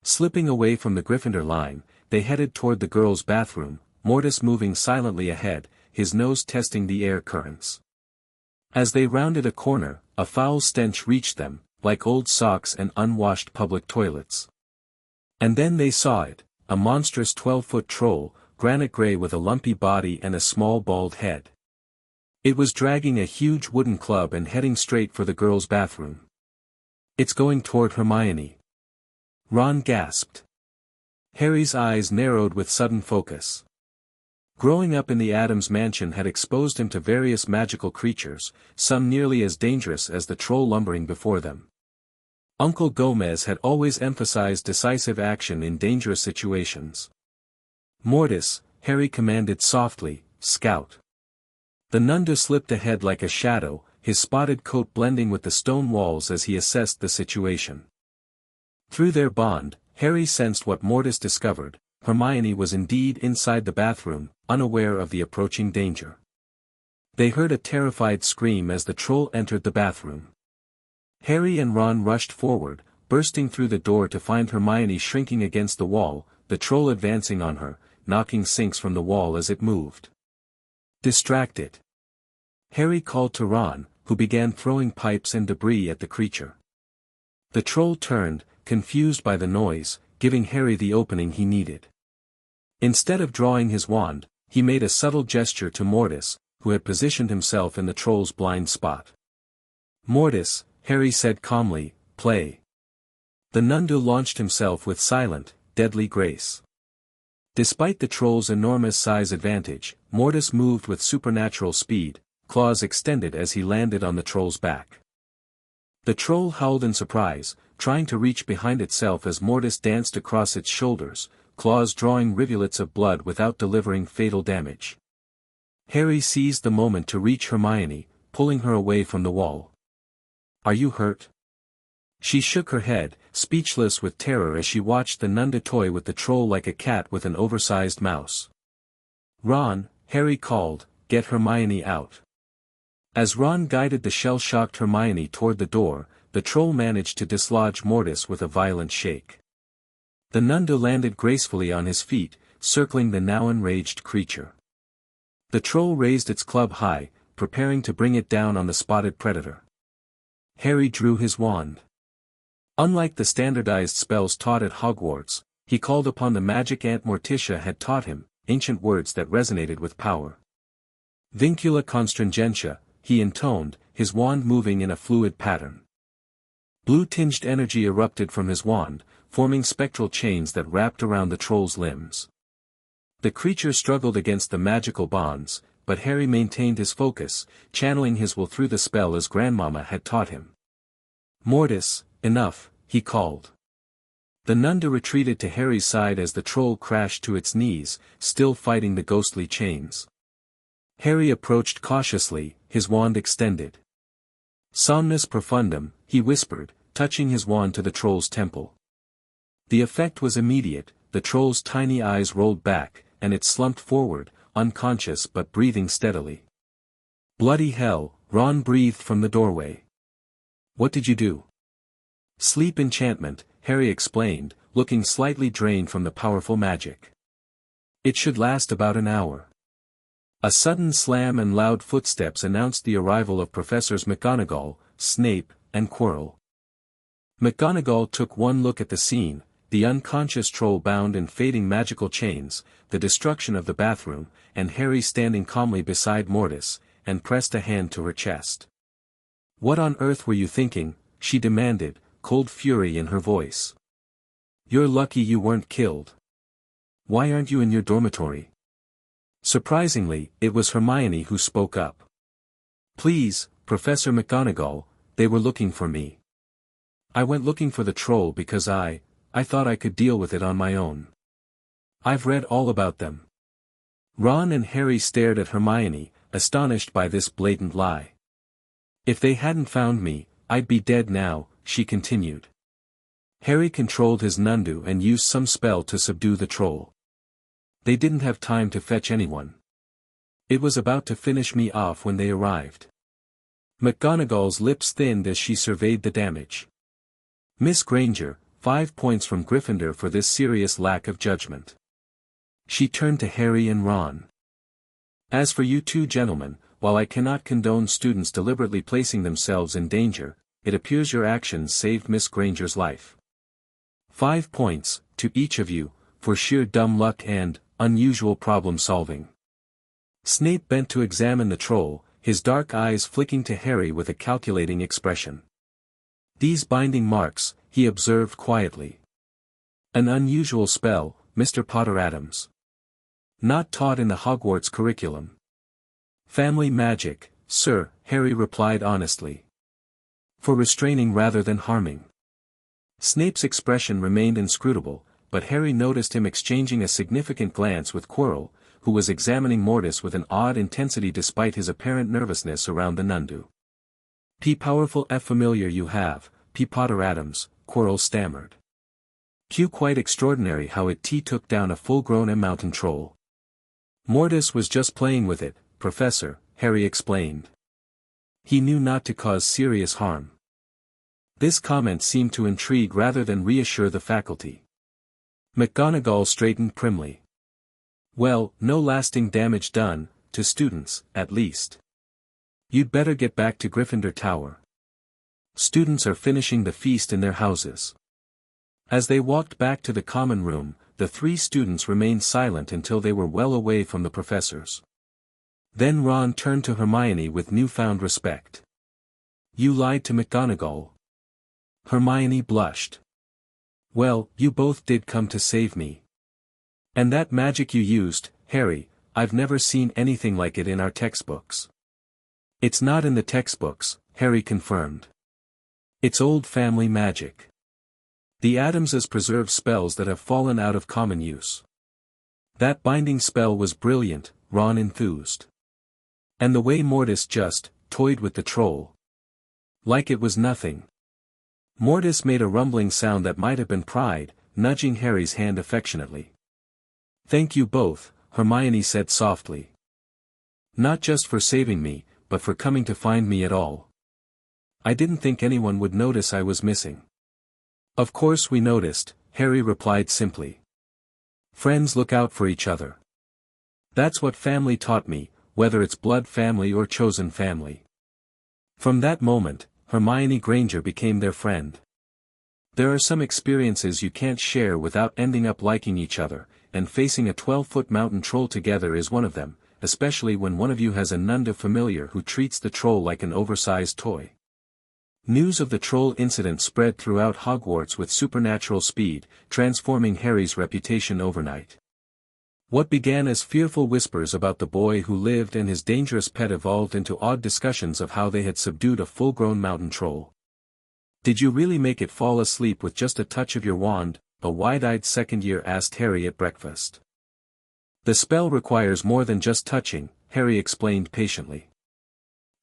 Slipping away from the Gryffindor line, they headed toward the girls' bathroom, Mortis moving silently ahead, his nose testing the air currents. As they rounded a corner, a foul stench reached them, like old socks and unwashed public toilets. And then they saw it, a monstrous 12-foot troll, granite gray with a lumpy body and a small bald head. It was dragging a huge wooden club and heading straight for the girls' bathroom. It's going toward Hermione. Ron gasped. Harry's eyes narrowed with sudden focus. Growing up in the Addams mansion had exposed him to various magical creatures, some nearly as dangerous as the troll lumbering before them. Uncle Gomez had always emphasized decisive action in dangerous situations. Mortis, Harry commanded softly, scout. The Nundu slipped ahead like a shadow, his spotted coat blending with the stone walls as he assessed the situation. Through their bond, Harry sensed what Mortis discovered: Hermione was indeed inside the bathroom, unaware of the approaching danger. They heard a terrified scream as the troll entered the bathroom. Harry and Ron rushed forward, bursting through the door to find Hermione shrinking against the wall, the troll advancing on her, knocking sinks from the wall as it moved. Distract it. Harry called to Ron, who began throwing pipes and debris at the creature. The troll turned, confused by the noise, giving Harry the opening he needed. Instead of drawing his wand, he made a subtle gesture to Mortis, who had positioned himself in the troll's blind spot. Mortis, Harry said calmly, play. The Nundu launched himself with silent, deadly grace. Despite the troll's enormous size advantage, Mortis moved with supernatural speed, claws extended as he landed on the troll's back. The troll howled in surprise, trying to reach behind itself as Mortis danced across its shoulders, claws drawing rivulets of blood without delivering fatal damage. Harry seized the moment to reach Hermione, pulling her away from the wall. Are you hurt? She shook her head, speechless with terror as she watched the Nundu toy with the troll like a cat with an oversized mouse. Ron, Harry called, get Hermione out. As Ron guided the shell-shocked Hermione toward the door, the troll managed to dislodge Mortis with a violent shake. The Nundu landed gracefully on his feet, circling the now enraged creature. The troll raised its club high, preparing to bring it down on the spotted predator. Harry drew his wand. Unlike the standardized spells taught at Hogwarts, he called upon the magic Aunt Morticia had taught him, ancient words that resonated with power. Vincula constringentia, he intoned, his wand moving in a fluid pattern. Blue-tinged energy erupted from his wand, forming spectral chains that wrapped around the troll's limbs. The creature struggled against the magical bonds, but Harry maintained his focus, channeling his will through the spell as Grandmama had taught him. Mortis, enough, he called. The Nundu retreated to Harry's side as the troll crashed to its knees, still fighting the ghostly chains. Harry approached cautiously, his wand extended. Somnus profundum, he whispered, touching his wand to the troll's temple. The effect was immediate, the troll's tiny eyes rolled back, and it slumped forward, unconscious but breathing steadily. Bloody hell, Ron breathed from the doorway. What did you do? Sleep enchantment, Harry explained, looking slightly drained from the powerful magic. It should last about an hour. A sudden slam and loud footsteps announced the arrival of Professors McGonagall, Snape, and Quirrell. McGonagall took one look at the scene, the unconscious troll bound in fading magical chains, the destruction of the bathroom, and Harry standing calmly beside Mortis, and pressed a hand to her chest. "What on earth were you thinking?" she demanded, cold fury in her voice. "You're lucky you weren't killed. Why aren't you in your dormitory?" Surprisingly, it was Hermione who spoke up. "Please, Professor McGonagall, they were looking for me. I went looking for the troll because I thought I could deal with it on my own. I've read all about them." Ron and Harry stared at Hermione, astonished by this blatant lie. "If they hadn't found me, I'd be dead now," she continued. Harry controlled his Nundu and used some spell to subdue the troll. "They didn't have time to fetch anyone. It was about to finish me off when they arrived." McGonagall's lips thinned as she surveyed the damage. "Miss Granger, 5 points from Gryffindor for this serious lack of judgment." She turned to Harry and Ron. "As for you two gentlemen, while I cannot condone students deliberately placing themselves in danger, it appears your actions saved Miss Granger's life. 5 points, to each of you, for sheer dumb luck and unusual problem-solving." Snape bent to examine the troll, his dark eyes flicking to Harry with a calculating expression. "These binding marks," he observed quietly. "An unusual spell, Mr. Potter Addams. Not taught in the Hogwarts curriculum." "Family magic, sir," Harry replied honestly. "For restraining rather than harming." Snape's expression remained inscrutable, but Harry noticed him exchanging a significant glance with Quirrell, who was examining Mortis with an odd intensity despite his apparent nervousness around the Nundu. "P powerful F familiar you have, P Potter Addams," Quirrell stammered. "Q quite extraordinary how it T took down a full-grown mountain troll." "Mortis was just playing with it, Professor," Harry explained. "He knew not to cause serious harm." This comment seemed to intrigue rather than reassure the faculty. McGonagall straightened primly. "Well, no lasting damage done, to students, at least. You'd better get back to Gryffindor Tower. Students are finishing the feast in their houses." As they walked back to the common room, the 3 students remained silent until they were well away from the professors. Then Ron turned to Hermione with newfound respect. "You lied to McGonagall." Hermione blushed. "Well, you both did come to save me. And that magic you used, Harry, I've never seen anything like it in our textbooks." "It's not in the textbooks," Harry confirmed. "It's old family magic. The Addamses preserve spells that have fallen out of common use." "That binding spell was brilliant," Ron enthused. "And the way Mortis just toyed with the troll. Like it was nothing." Mortis made a rumbling sound that might have been pride, nudging Harry's hand affectionately. "Thank you both," Hermione said softly. "Not just for saving me, but for coming to find me at all. I didn't think anyone would notice I was missing." "Of course we noticed," Harry replied simply. "Friends look out for each other. That's what family taught me, whether it's blood family or chosen family." From that moment, Hermione Granger became their friend. There are some experiences you can't share without ending up liking each other, and facing a 12-foot mountain troll together is one of them, especially when one of you has a Nundu familiar who treats the troll like an oversized toy. News of the troll incident spread throughout Hogwarts with supernatural speed, transforming Harry's reputation overnight. What began as fearful whispers about the boy who lived and his dangerous pet evolved into odd discussions of how they had subdued a full-grown mountain troll. Did you really make it fall asleep with just a touch of your wand? A wide-eyed second-year asked Harry at breakfast. The spell requires more than just touching, Harry explained patiently.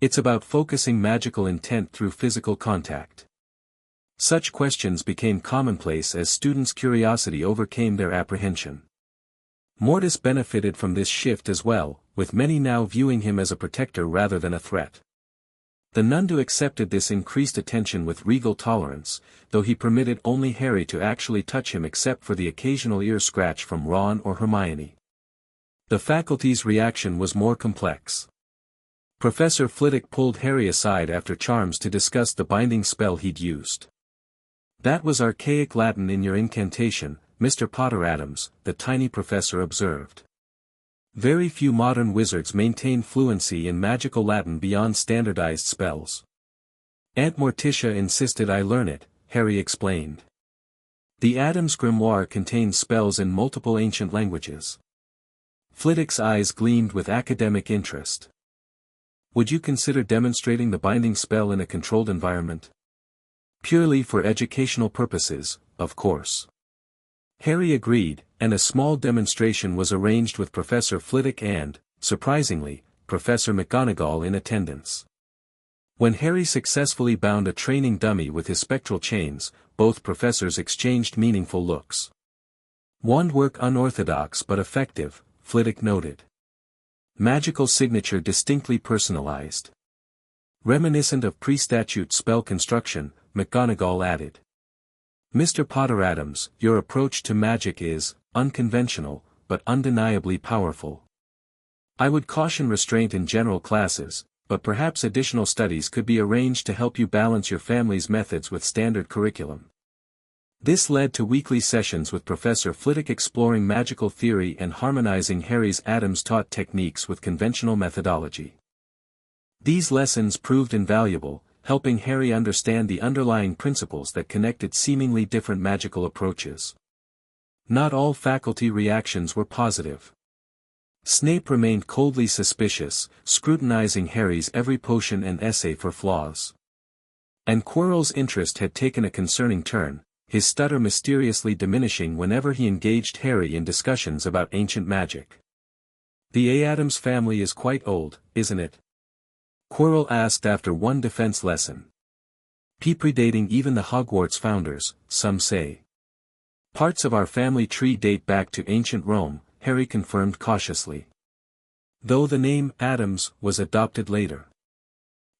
It's about focusing magical intent through physical contact. Such questions became commonplace as students' curiosity overcame their apprehension. Mortis benefited from this shift as well, with many now viewing him as a protector rather than a threat. The Nundu accepted this increased attention with regal tolerance, though he permitted only Harry to actually touch him except for the occasional ear scratch from Ron or Hermione. The faculty's reaction was more complex. Professor Flitwick pulled Harry aside after charms to discuss the binding spell he'd used. That was archaic Latin in your incantation, Mr. Potter Addams, the tiny professor observed. Very few modern wizards maintain fluency in magical Latin beyond standardized spells. Aunt Morticia insisted I learn it, Harry explained. The Addams grimoire contains spells in multiple ancient languages. Flitwick's eyes gleamed with academic interest. Would you consider demonstrating the binding spell in a controlled environment? Purely for educational purposes, of course. Harry agreed, and a small demonstration was arranged with Professor Flitwick and, surprisingly, Professor McGonagall in attendance. When Harry successfully bound a training dummy with his spectral chains, both professors exchanged meaningful looks. Wand work unorthodox but effective, Flitwick noted. Magical signature distinctly personalized. Reminiscent of pre-statute spell construction, McGonagall added. Mr. Potter Addams, your approach to magic is unconventional, but undeniably powerful. I would caution restraint in general classes, but perhaps additional studies could be arranged to help you balance your family's methods with standard curriculum. This led to weekly sessions with Professor Flitwick exploring magical theory and harmonizing Harry's Addams-taught techniques with conventional methodology. These lessons proved invaluable, helping Harry understand the underlying principles that connected seemingly different magical approaches. Not all faculty reactions were positive. Snape remained coldly suspicious, scrutinizing Harry's every potion and essay for flaws. And Quirrell's interest had taken a concerning turn, his stutter mysteriously diminishing whenever he engaged Harry in discussions about ancient magic. The Addams family is quite old, isn't it? Quirrell asked after one defense lesson. Predating even the Hogwarts founders, some say. Parts of our family tree date back to ancient Rome, Harry confirmed cautiously. Though the name Addams was adopted later.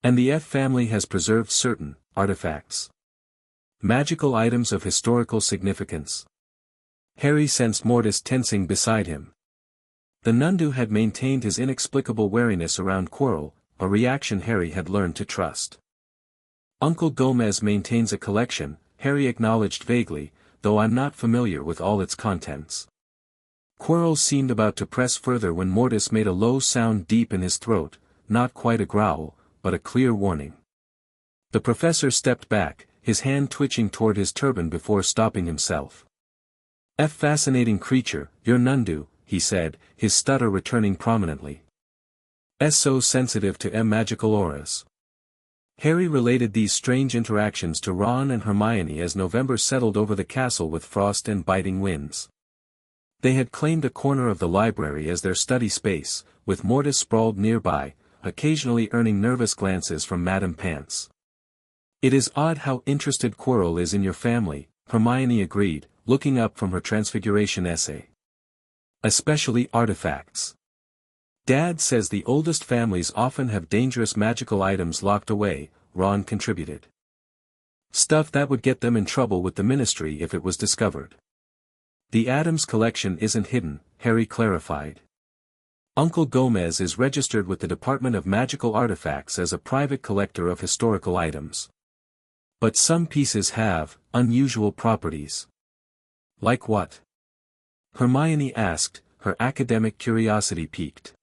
And the F family has preserved certain artifacts. Magical items of historical significance. Harry sensed Mortis tensing beside him. The Nundu had maintained his inexplicable wariness around Quirrell, a reaction Harry had learned to trust. Uncle Gomez maintains a collection, Harry acknowledged vaguely, though I'm not familiar with all its contents. Quirrell seemed about to press further when Mortis made a low sound deep in his throat, not quite a growl, but a clear warning. The professor stepped back, his hand twitching toward his turban before stopping himself. Fascinating creature, you're Nundu, he said, his stutter returning prominently. So sensitive to magical auras. Harry related these strange interactions to Ron and Hermione as November settled over the castle with frost and biting winds. They had claimed a corner of the library as their study space, with Mortis sprawled nearby, occasionally earning nervous glances from Madame Pants. It is odd how interested Quirrell is in your family, Hermione agreed, looking up from her Transfiguration essay. Especially artifacts. Dad says the oldest families often have dangerous magical items locked away, Ron contributed. Stuff that would get them in trouble with the ministry if it was discovered. The Addams collection isn't hidden, Harry clarified. Uncle Gomez is registered with the Department of Magical Artifacts as a private collector of historical items. But some pieces have unusual properties. Like what? Hermione asked, her academic curiosity piqued.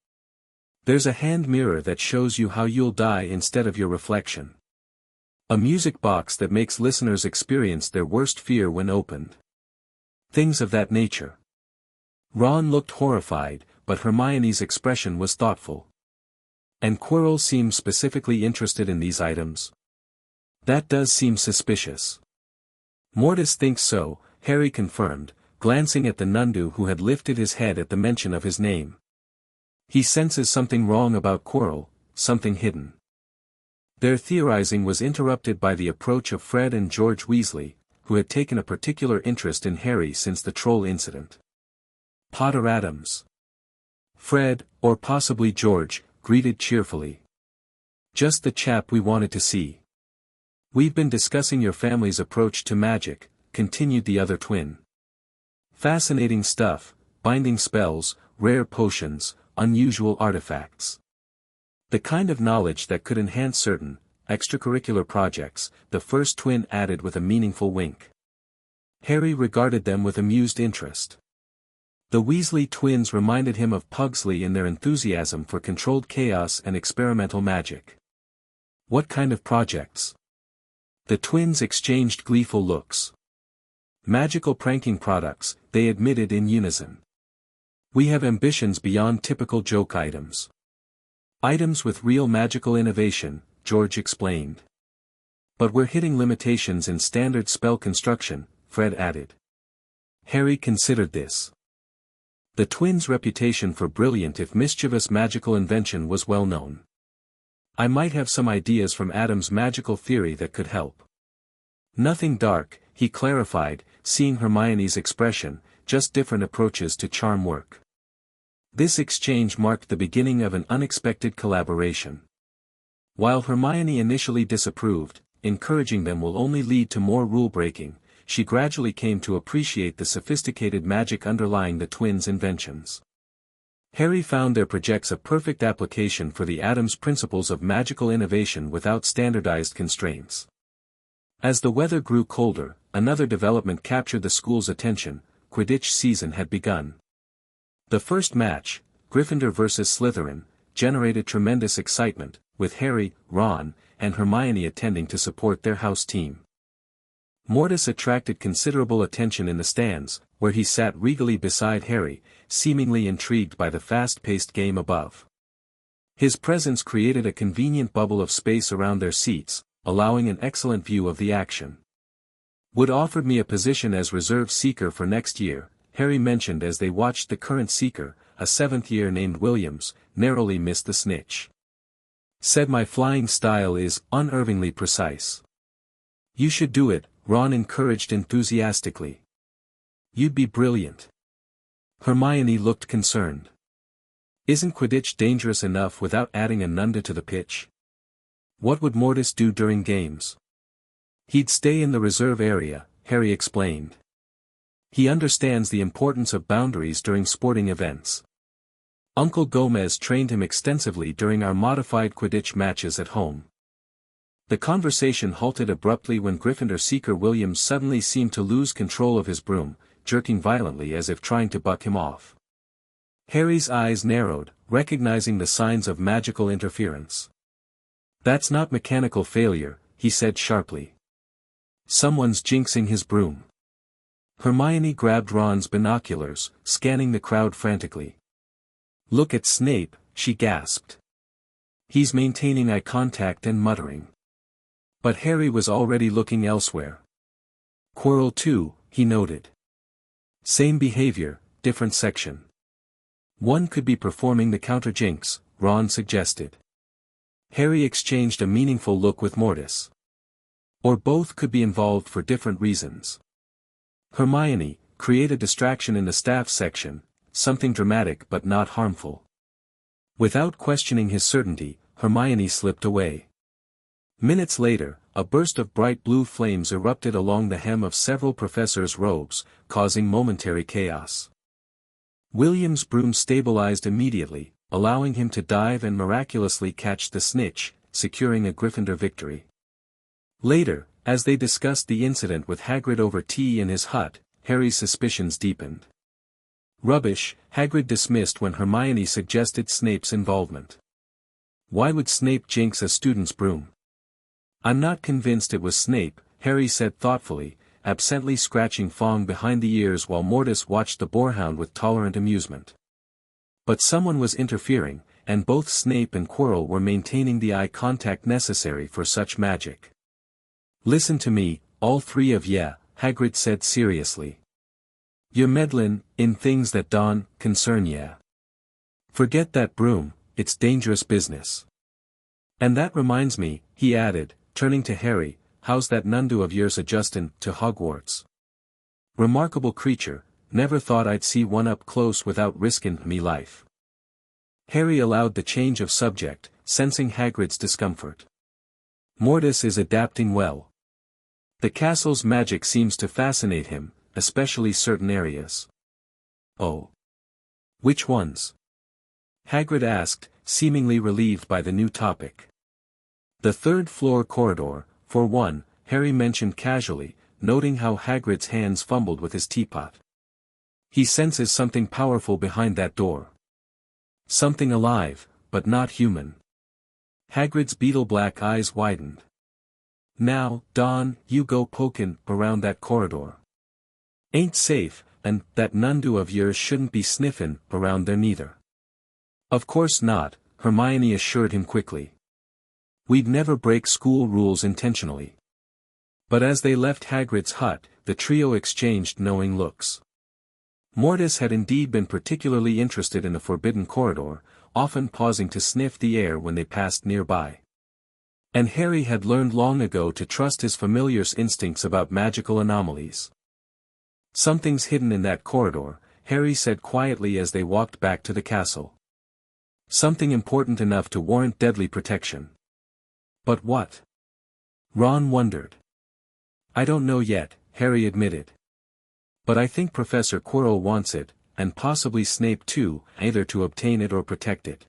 There's a hand mirror that shows you how you'll die instead of your reflection. A music box that makes listeners experience their worst fear when opened. Things of that nature. Ron looked horrified, but Hermione's expression was thoughtful. And Quirrell seemed specifically interested in these items. That does seem suspicious. Mortis thinks so, Harry confirmed, glancing at the Nundu who had lifted his head at the mention of his name. He senses something wrong about Quirrell, something hidden. Their theorizing was interrupted by the approach of Fred and George Weasley, who had taken a particular interest in Harry since the troll incident. Potter Addams. Fred, or possibly George, greeted cheerfully. Just the chap we wanted to see. We've been discussing your family's approach to magic, continued the other twin. Fascinating stuff, binding spells, rare potions, unusual artifacts. The kind of knowledge that could enhance certain, extracurricular projects, the first twin added with a meaningful wink. Harry regarded them with amused interest. The Weasley twins reminded him of Pugsley in their enthusiasm for controlled chaos and experimental magic. What kind of projects? The twins exchanged gleeful looks. Magical pranking products, they admitted in unison. We have ambitions beyond typical joke items. Items with real magical innovation, George explained. But we're hitting limitations in standard spell construction, Fred added. Harry considered this. The twins' reputation for brilliant if mischievous magical invention was well known. I might have some ideas from Addams' magical theory that could help. Nothing dark, he clarified, seeing Hermione's expression, just different approaches to charm work. This exchange marked the beginning of an unexpected collaboration. While Hermione initially disapproved, encouraging them will only lead to more rule-breaking, she gradually came to appreciate the sophisticated magic underlying the twins' inventions. Harry found their projects a perfect application for the Addams principles of magical innovation without standardized constraints. As the weather grew colder, another development captured the school's attention: Quidditch season had begun. The first match, Gryffindor vs. Slytherin, generated tremendous excitement, with Harry, Ron, and Hermione attending to support their house team. Mortis attracted considerable attention in the stands, where he sat regally beside Harry, seemingly intrigued by the fast-paced game above. His presence created a convenient bubble of space around their seats, allowing an excellent view of the action. Wood offered me a position as reserve seeker for next year, Harry mentioned as they watched the current seeker, a seventh-year named Williams, narrowly miss the snitch. Said my flying style is unervingly precise. You should do it, Ron encouraged enthusiastically. You'd be brilliant. Hermione looked concerned. Isn't Quidditch dangerous enough without adding a Nundu to the pitch? What would Mortis do during games? He'd stay in the reserve area, Harry explained. He understands the importance of boundaries during sporting events. Uncle Gomez trained him extensively during our modified Quidditch matches at home. The conversation halted abruptly when Gryffindor seeker Williams suddenly seemed to lose control of his broom, jerking violently as if trying to buck him off. Harry's eyes narrowed, recognizing the signs of magical interference. That's not mechanical failure, he said sharply. Someone's jinxing his broom. Hermione grabbed Ron's binoculars, scanning the crowd frantically. Look at Snape, she gasped. He's maintaining eye contact and muttering. But Harry was already looking elsewhere. Quirrell too, he noted. Same behavior, different section. One could be performing the counter-jinx, Ron suggested. Harry exchanged a meaningful look with Mortis. Or both could be involved for different reasons. Hermione, create a distraction in the staff section, something dramatic but not harmful. Without questioning his certainty, Hermione slipped away. Minutes later, a burst of bright blue flames erupted along the hem of several professors' robes, causing momentary chaos. William's broom stabilized immediately, allowing him to dive and miraculously catch the snitch, securing a Gryffindor victory. Later, as they discussed the incident with Hagrid over tea in his hut, Harry's suspicions deepened. Rubbish, Hagrid dismissed when Hermione suggested Snape's involvement. Why would Snape jinx a student's broom? I'm not convinced it was Snape, Harry said thoughtfully, absently scratching Fong behind the ears while Mortis watched the boarhound with tolerant amusement. But someone was interfering, and both Snape and Quirrell were maintaining the eye contact necessary for such magic. Listen to me, all three of ye, Hagrid said seriously. You're meddlin' in things that don't concern ye. Forget that broom, it's dangerous business. And that reminds me, he added, turning to Harry, how's that Nundu of yours adjustin' to Hogwarts? Remarkable creature, never thought I'd see one up close without riskin' me life. Harry allowed the change of subject, sensing Hagrid's discomfort. Mortis is adapting well. The castle's magic seems to fascinate him, especially certain areas. Oh. Which ones? Hagrid asked, seemingly relieved by the new topic. The third-floor corridor, for one, Harry mentioned casually, noting how Hagrid's hands fumbled with his teapot. He senses something powerful behind that door. Something alive, but not human. Hagrid's beetle-black eyes widened. Now, Don, you go pokin' around that corridor. Ain't safe, and that Nundu of yours shouldn't be sniffin' around there neither. Of course not, Hermione assured him quickly. We'd never break school rules intentionally. But as they left Hagrid's hut, the trio exchanged knowing looks. Mortis had indeed been particularly interested in the forbidden corridor, often pausing to sniff the air when they passed nearby. And Harry had learned long ago to trust his familiar's instincts about magical anomalies. Something's hidden in that corridor, Harry said quietly as they walked back to the castle. Something important enough to warrant deadly protection. But what? Ron wondered. I don't know yet, Harry admitted. But I think Professor Quirrell wants it, and possibly Snape too, either to obtain it or protect it.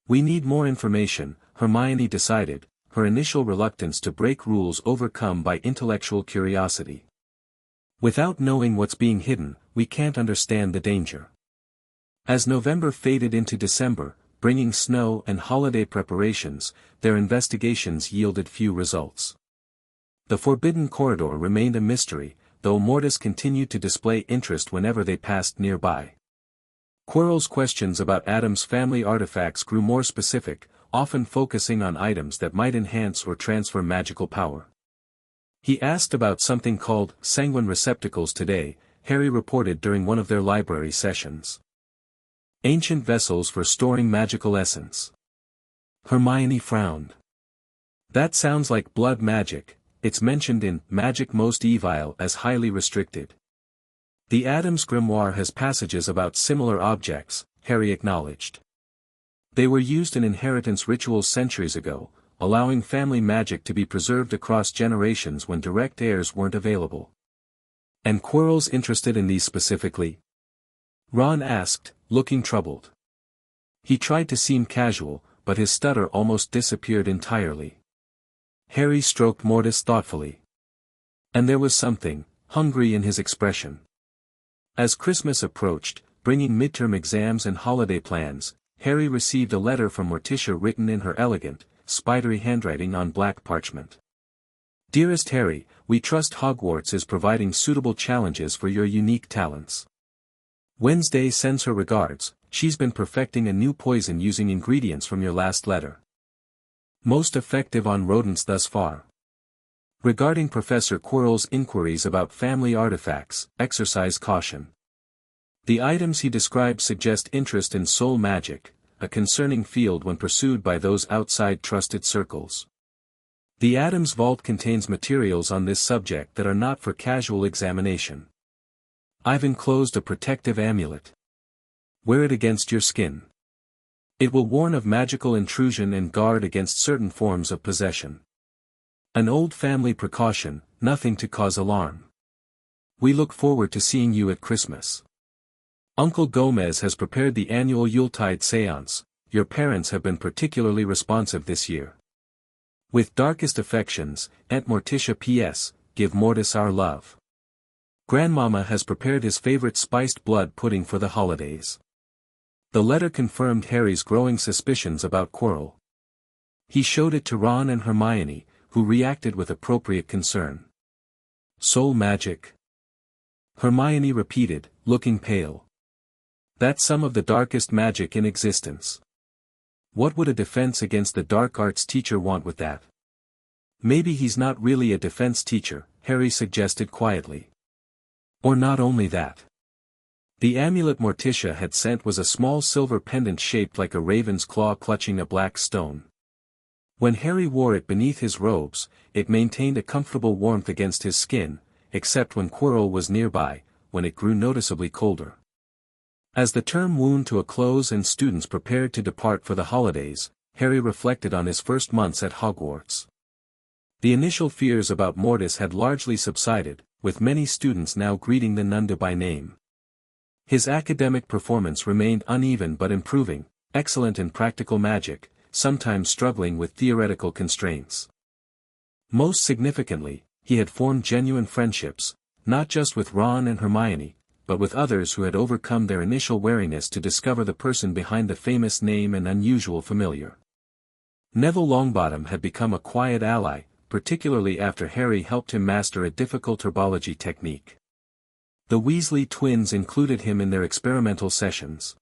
We need more information, Hermione decided, her initial reluctance to break rules overcome by intellectual curiosity. Without knowing what's being hidden, we can't understand the danger. As November faded into December, bringing snow and holiday preparations, their investigations yielded few results. The forbidden corridor remained a mystery, though Mortis continued to display interest whenever they passed nearby. Quirrell's questions about Addams Family artifacts grew more specific, often focusing on items that might enhance or transfer magical power. He asked about something called sanguine receptacles today, Harry reported during one of their library sessions. Ancient vessels for storing magical essence. Hermione frowned. That sounds like blood magic. It's mentioned in Magic Most Evil as highly restricted. The Addams Grimoire has passages about similar objects, Harry acknowledged. They were used in inheritance rituals centuries ago, allowing family magic to be preserved across generations when direct heirs weren't available. And Quirrell's interested in these specifically? Ron asked, looking troubled. He tried to seem casual, but his stutter almost disappeared entirely. Harry stroked Mortis thoughtfully. And there was something hungry in his expression. As Christmas approached, bringing midterm exams and holiday plans, Harry received a letter from Morticia written in her elegant, spidery handwriting on black parchment. Dearest Harry, we trust Hogwarts is providing suitable challenges for your unique talents. Wednesday sends her regards, she's been perfecting a new poison using ingredients from your last letter. Most effective on rodents thus far. Regarding Professor Quirrell's inquiries about family artifacts, exercise caution. The items he described suggest interest in soul magic, a concerning field when pursued by those outside trusted circles. The Addams Vault contains materials on this subject that are not for casual examination. I've enclosed a protective amulet. Wear it against your skin. It will warn of magical intrusion and guard against certain forms of possession. An old family precaution, nothing to cause alarm. We look forward to seeing you at Christmas. Uncle Gomez has prepared the annual Yuletide seance. Your parents have been particularly responsive this year. With darkest affections, Aunt Morticia P.S., give Mortis our love. Grandmama has prepared his favorite spiced blood pudding for the holidays. The letter confirmed Harry's growing suspicions about Quirrell. He showed it to Ron and Hermione, who reacted with appropriate concern. Soul magic? Hermione repeated, looking pale. That's some of the darkest magic in existence. What would a defense against the dark arts teacher want with that? Maybe he's not really a defense teacher, Harry suggested quietly. Or not only that. The amulet Morticia had sent was a small silver pendant shaped like a raven's claw clutching a black stone. When Harry wore it beneath his robes, it maintained a comfortable warmth against his skin, except when Quirrell was nearby, when it grew noticeably colder. As the term wound to a close and students prepared to depart for the holidays, Harry reflected on his first months at Hogwarts. The initial fears about Mortis had largely subsided, with many students now greeting the Nundu by name. His academic performance remained uneven but improving, excellent in practical magic, sometimes struggling with theoretical constraints. Most significantly, he had formed genuine friendships, not just with Ron and Hermione, but with others who had overcome their initial wariness to discover the person behind the famous name and unusual familiar. Neville Longbottom had become a quiet ally, particularly after Harry helped him master a difficult herbology technique. The Weasley twins included him in their experimental sessions.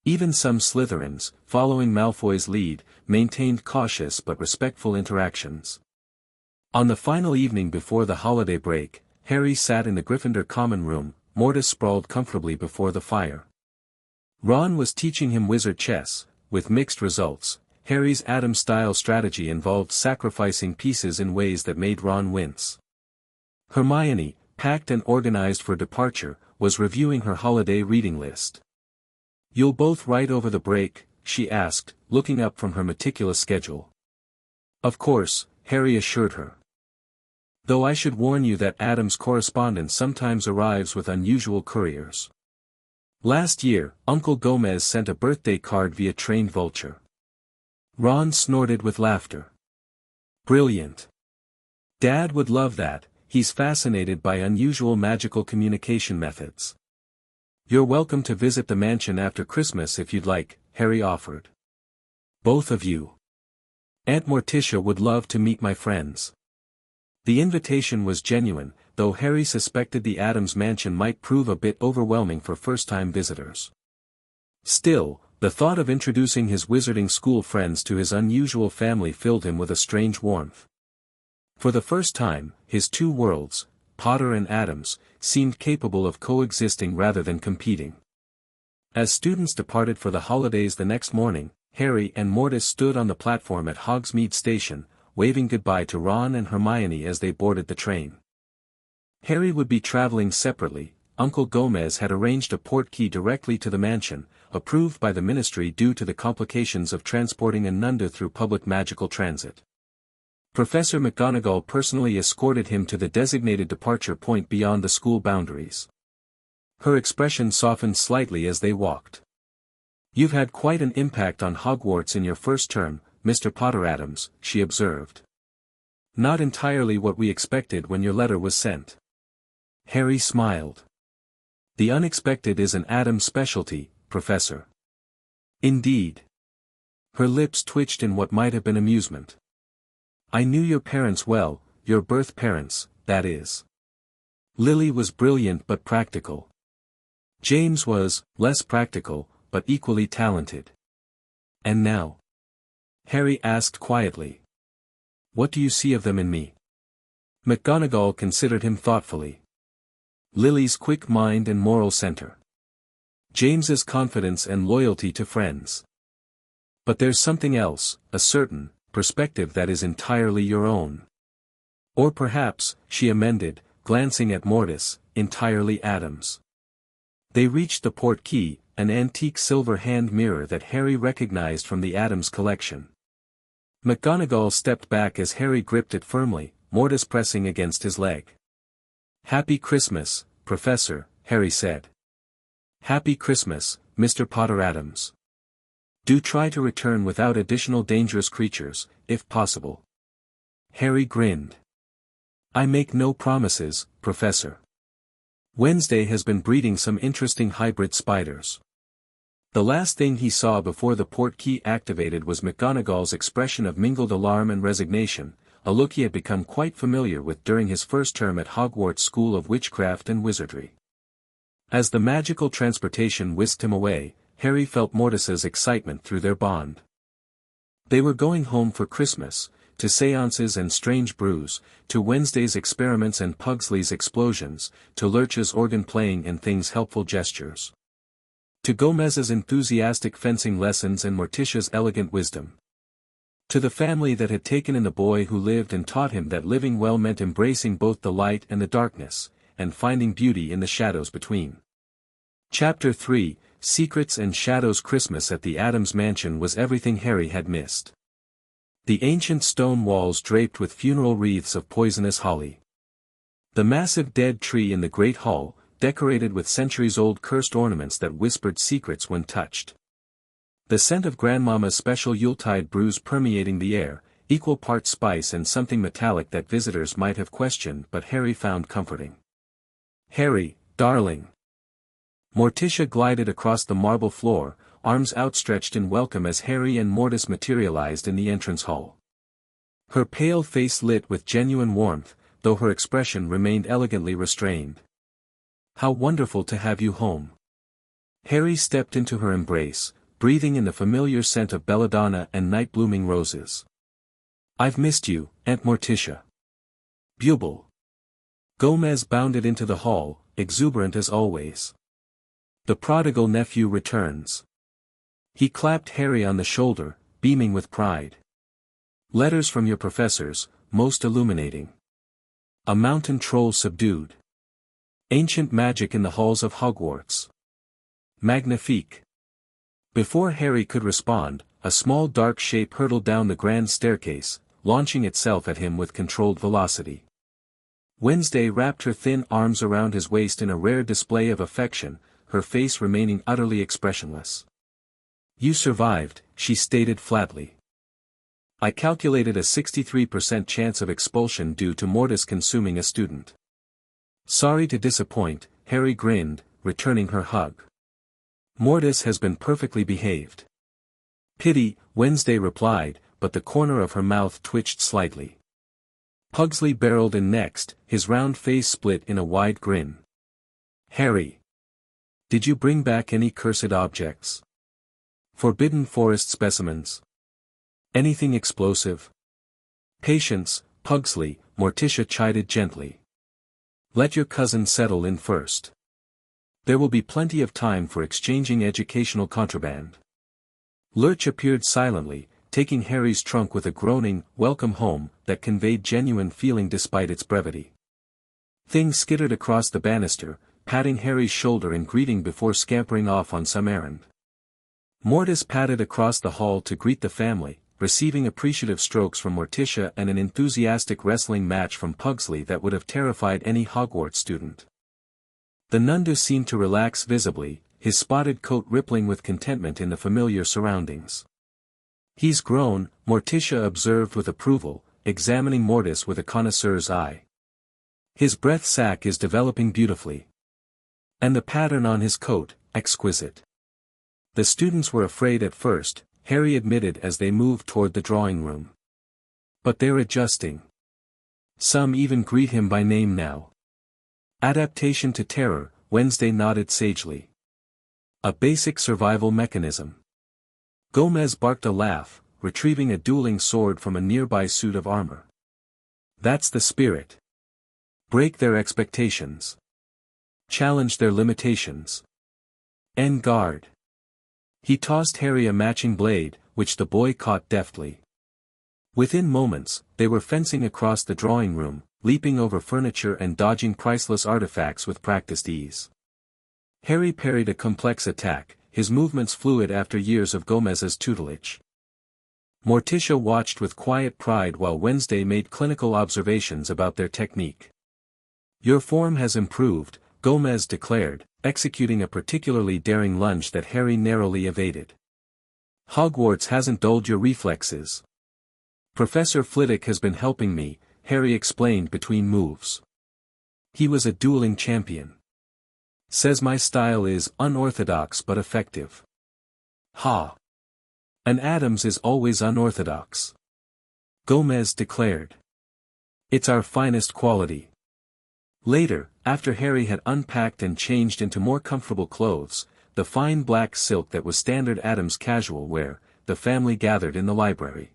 Even some Slytherins, following Malfoy's lead, maintained cautious but respectful interactions. On the final evening before the holiday break, Harry sat in the Gryffindor common room, Mortis sprawled comfortably before the fire. Ron was teaching him wizard chess, with mixed results. Harry's Addams-style strategy involved sacrificing pieces in ways that made Ron wince. Hermione, packed and organized for departure, was reviewing her holiday reading list. "You'll both write over the break?" she asked, looking up from her meticulous schedule. "Of course," Harry assured her. "Though I should warn you that Addams' correspondence sometimes arrives with unusual couriers. Last year, Uncle Gomez sent a birthday card via trained vulture." Ron snorted with laughter. "Brilliant. Dad would love that. He's fascinated by unusual magical communication methods." "You're welcome to visit the mansion after Christmas if you'd like," Harry offered. "Both of you. Aunt Morticia would love to meet my friends." The invitation was genuine, though Harry suspected the Addams mansion might prove a bit overwhelming for first-time visitors. Still, the thought of introducing his wizarding school friends to his unusual family filled him with a strange warmth. For the first time, his two worlds, Potter and Addams, seemed capable of coexisting rather than competing. As students departed for the holidays the next morning, Harry and Mortis stood on the platform at Hogsmeade Station, waving goodbye to Ron and Hermione as they boarded the train. Harry would be traveling separately. Uncle Gomez had arranged a portkey directly to the mansion, approved by the ministry due to the complications of transporting a Nundu through public magical transit. Professor McGonagall personally escorted him to the designated departure point beyond the school boundaries. Her expression softened slightly as they walked. "You've had quite an impact on Hogwarts in your first term, Mr. Potter Addams," she observed. "Not entirely what we expected when your letter was sent." Harry smiled. "The unexpected is an Addams specialty, Professor." "Indeed." Her lips twitched in what might have been amusement. "I knew your parents well, your birth parents, that is. Lily was brilliant but practical. James was, less practical, but equally talented. And now?" Harry asked quietly. "What do you see of them in me?" McGonagall considered him thoughtfully. "Lily's quick mind and moral center. James's confidence and loyalty to friends. But there's something else, a certain perspective that is entirely your own. Or perhaps," she amended, glancing at Mortis, "entirely Addams." They reached the portkey, an antique silver hand mirror that Harry recognized from the Addams collection. McGonagall stepped back as Harry gripped it firmly, Mortis pressing against his leg. "Happy Christmas, Professor," Harry said. "Happy Christmas, Mr. Potter Addams. Do try to return without additional dangerous creatures, if possible." Harry grinned. "I make no promises, Professor. Wednesday has been breeding some interesting hybrid spiders." The last thing he saw before the portkey activated was McGonagall's expression of mingled alarm and resignation, a look he had become quite familiar with during his first term at Hogwarts School of Witchcraft and Wizardry. As the magical transportation whisked him away, Harry felt Mortis's excitement through their bond. They were going home for Christmas, to seances and strange brews, to Wednesday's experiments and Pugsley's explosions, to Lurch's organ playing and Thing's helpful gestures. To Gomez's enthusiastic fencing lessons and Morticia's elegant wisdom. To the family that had taken in the boy who lived and taught him that living well meant embracing both the light and the darkness, and finding beauty in the shadows between. Chapter 3, Secrets and Shadows. Christmas at the Addams mansion was everything Harry had missed. The ancient stone walls draped with funeral wreaths of poisonous holly. The massive dead tree in the great hall, decorated with centuries-old cursed ornaments that whispered secrets when touched. The scent of Grandmama's special Yuletide brews permeating the air, equal parts spice and something metallic that visitors might have questioned but Harry found comforting. "Harry, darling." Morticia glided across the marble floor, arms outstretched in welcome as Harry and Mortis materialized in the entrance hall. Her pale face lit with genuine warmth, though her expression remained elegantly restrained. "How wonderful to have you home." Harry stepped into her embrace, breathing in the familiar scent of belladonna and night-blooming roses. "I've missed you, Aunt Morticia." Buble. Gomez bounded into the hall, exuberant as always. The prodigal nephew returns. He clapped Harry on the shoulder, beaming with pride. "Letters from your professors, most illuminating. A mountain troll subdued. Ancient magic in the halls of Hogwarts. Magnifique." Before Harry could respond, a small dark shape hurtled down the grand staircase, launching itself at him with controlled velocity. Wednesday wrapped her thin arms around his waist in a rare display of affection, her face remaining utterly expressionless. "You survived," she stated flatly. "I calculated a 63% chance of expulsion due to Mortis consuming a student." "Sorry to disappoint," Harry grinned, returning her hug. "Mortis has been perfectly behaved." "Pity," Wednesday replied, but the corner of her mouth twitched slightly. Pugsley barreled in next, his round face split in a wide grin. "Harry. Did you bring back any cursed objects? Forbidden forest specimens? Anything explosive?" "Patience, Pugsley," Morticia chided gently. "Let your cousin settle in first. There will be plenty of time for exchanging educational contraband." Lurch appeared silently, taking Harry's trunk with a groaning, "Welcome home," that conveyed genuine feeling despite its brevity. Thing skittered across the banister, patting Harry's shoulder in greeting before scampering off on some errand. Mortis padded across the hall to greet the family, receiving appreciative strokes from Morticia and an enthusiastic wrestling match from Pugsley that would have terrified any Hogwarts student. The Nundu seemed to relax visibly, his spotted coat rippling with contentment in the familiar surroundings. "He's grown," Morticia observed with approval, examining Mortis with a connoisseur's eye. "His breath sac is developing beautifully. And the pattern on his coat, exquisite." The students were afraid at first, Harry admitted as they moved toward the drawing room. "But they're adjusting. Some even greet him by name now." "Adaptation to terror," Wednesday nodded sagely. "A basic survival mechanism." Gomez barked a laugh, retrieving a dueling sword from a nearby suit of armor. "That's the spirit. Break their expectations. Challenge their limitations. En garde." He tossed Harry a matching blade, which the boy caught deftly. Within moments, they were fencing across the drawing room, leaping over furniture and dodging priceless artifacts with practiced ease. Harry parried a complex attack, his movements fluid after years of Gomez's tutelage. Morticia watched with quiet pride while Wednesday made clinical observations about their technique. "Your form has improved," Gomez declared, executing a particularly daring lunge that Harry narrowly evaded. "Hogwarts hasn't dulled your reflexes. Professor Flitwick has been helping me," Harry explained between moves. "He was a dueling champion. Says my style is unorthodox but effective." "Ha! An Addams is always unorthodox," Gomez declared. "It's our finest quality." Later, after Harry had unpacked and changed into more comfortable clothes, the fine black silk that was standard Addams casual wear, the family gathered in the library.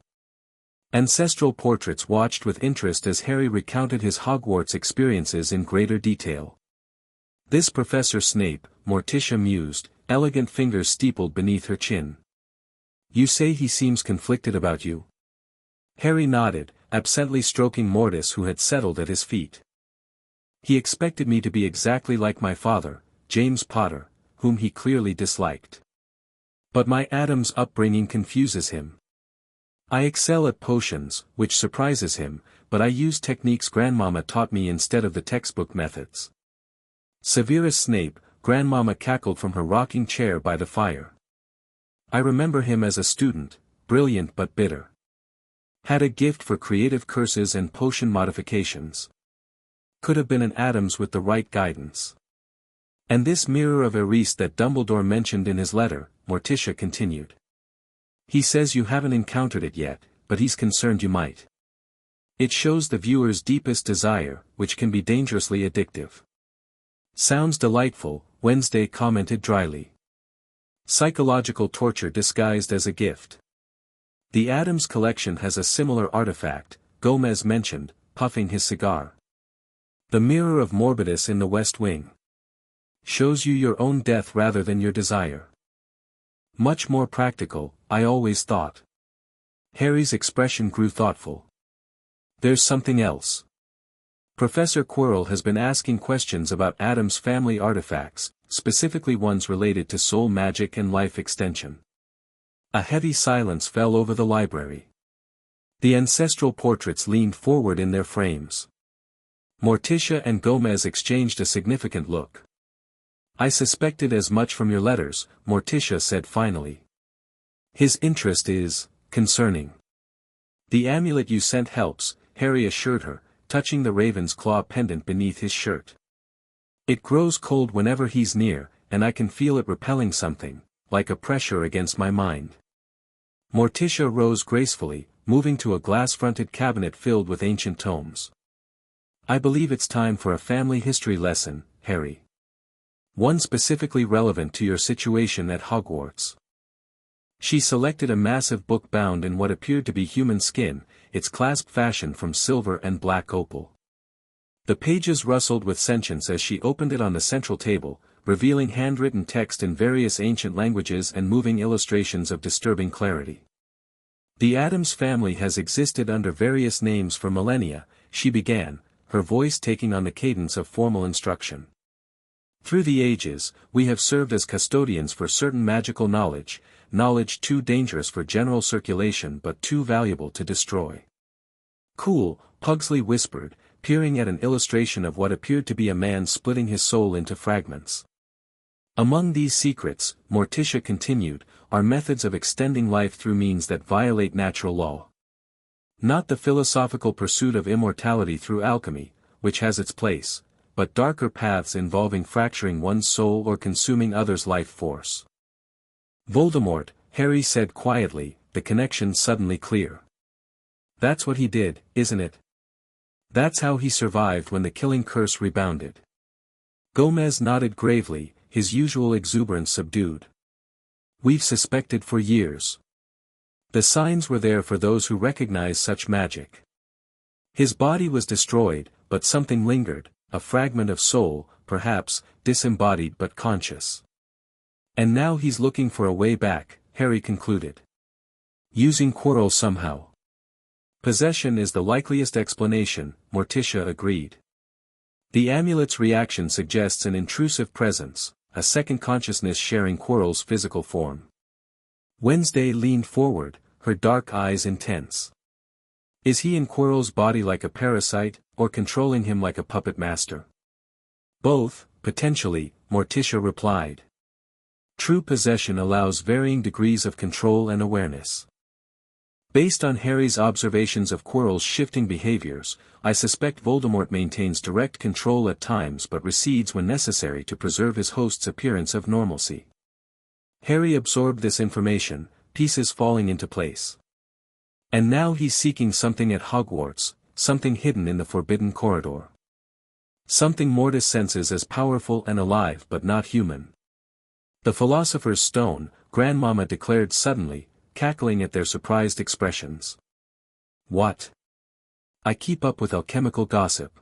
Ancestral portraits watched with interest as Harry recounted his Hogwarts experiences in greater detail. "This Professor Snape," Morticia mused, elegant fingers steepled beneath her chin. "You say he seems conflicted about you?" Harry nodded, absently stroking Mortis who had settled at his feet. "He expected me to be exactly like my father, James Potter, whom he clearly disliked. But my Addams upbringing confuses him. I excel at potions, which surprises him, but I use techniques Grandmama taught me instead of the textbook methods." Severus Snape, Grandmama cackled from her rocking chair by the fire. "I remember him as a student, brilliant but bitter. Had a gift for creative curses and potion modifications. Could have been an Addams with the right guidance." "And this mirror of Eris that Dumbledore mentioned in his letter," Morticia continued. "He says you haven't encountered it yet, but he's concerned you might. It shows the viewer's deepest desire, which can be dangerously addictive." "Sounds delightful," Wednesday commented dryly. "Psychological torture disguised as a gift." "The Addams collection has a similar artifact," Gomez mentioned, puffing his cigar. "The mirror of Morbius in the West Wing. Shows you your own death rather than your desire. Much more practical, I always thought." Harry's expression grew thoughtful. "There's something else. Professor Quirrell has been asking questions about Addams Family artifacts, specifically ones related to soul magic and life extension." A heavy silence fell over the library. The ancestral portraits leaned forward in their frames. Morticia and Gomez exchanged a significant look. "I suspected as much from your letters," Morticia said finally. "His interest is concerning." "The amulet you sent helps," Harry assured her, touching the raven's claw pendant beneath his shirt. "It grows cold whenever he's near, and I can feel it repelling something, like a pressure against my mind." Morticia rose gracefully, moving to a glass-fronted cabinet filled with ancient tomes. "I believe it's time for a family history lesson, Harry. One specifically relevant to your situation at Hogwarts." She selected a massive book bound in what appeared to be human skin, its clasp fashioned from silver and black opal. The pages rustled with sentience as she opened it on the central table, revealing handwritten text in various ancient languages and moving illustrations of disturbing clarity. "The Addams family has existed under various names for millennia," she began, her voice taking on the cadence of formal instruction. "Through the ages, we have served as custodians for certain magical knowledge too dangerous for general circulation but too valuable to destroy." "Cool," Pugsley whispered, peering at an illustration of what appeared to be a man splitting his soul into fragments. "Among these secrets," Morticia continued, "are methods of extending life through means that violate natural law. Not the philosophical pursuit of immortality through alchemy, which has its place, but darker paths involving fracturing one's soul or consuming others' life force." "Voldemort," Harry said quietly, the connection suddenly clear. "That's what he did, isn't it? That's how he survived when the killing curse rebounded." Gomez nodded gravely, his usual exuberance subdued. "We've suspected for years. The signs were there for those who recognize such magic. His body was destroyed, but something lingered, a fragment of soul, perhaps, disembodied but conscious. And now he's looking for a way back," Harry concluded. "Using Quirrell somehow." "Possession is the likeliest explanation," Morticia agreed. "The amulet's reaction suggests an intrusive presence, a second consciousness sharing Quirrell's physical form." Wednesday leaned forward, her dark eyes intense. "Is he in Quirrell's body like a parasite, or controlling him like a puppet master?" "Both, potentially," Morticia replied. "True possession allows varying degrees of control and awareness. Based on Harry's observations of Quirrell's shifting behaviors, I suspect Voldemort maintains direct control at times but recedes when necessary to preserve his host's appearance of normalcy." Harry absorbed this information, pieces falling into place. "And now he's seeking something at Hogwarts, something hidden in the Forbidden Corridor. Something Mortis senses as powerful and alive but not human." "The Philosopher's Stone," Grandmama declared suddenly, cackling at their surprised expressions. What? I keep up with alchemical gossip.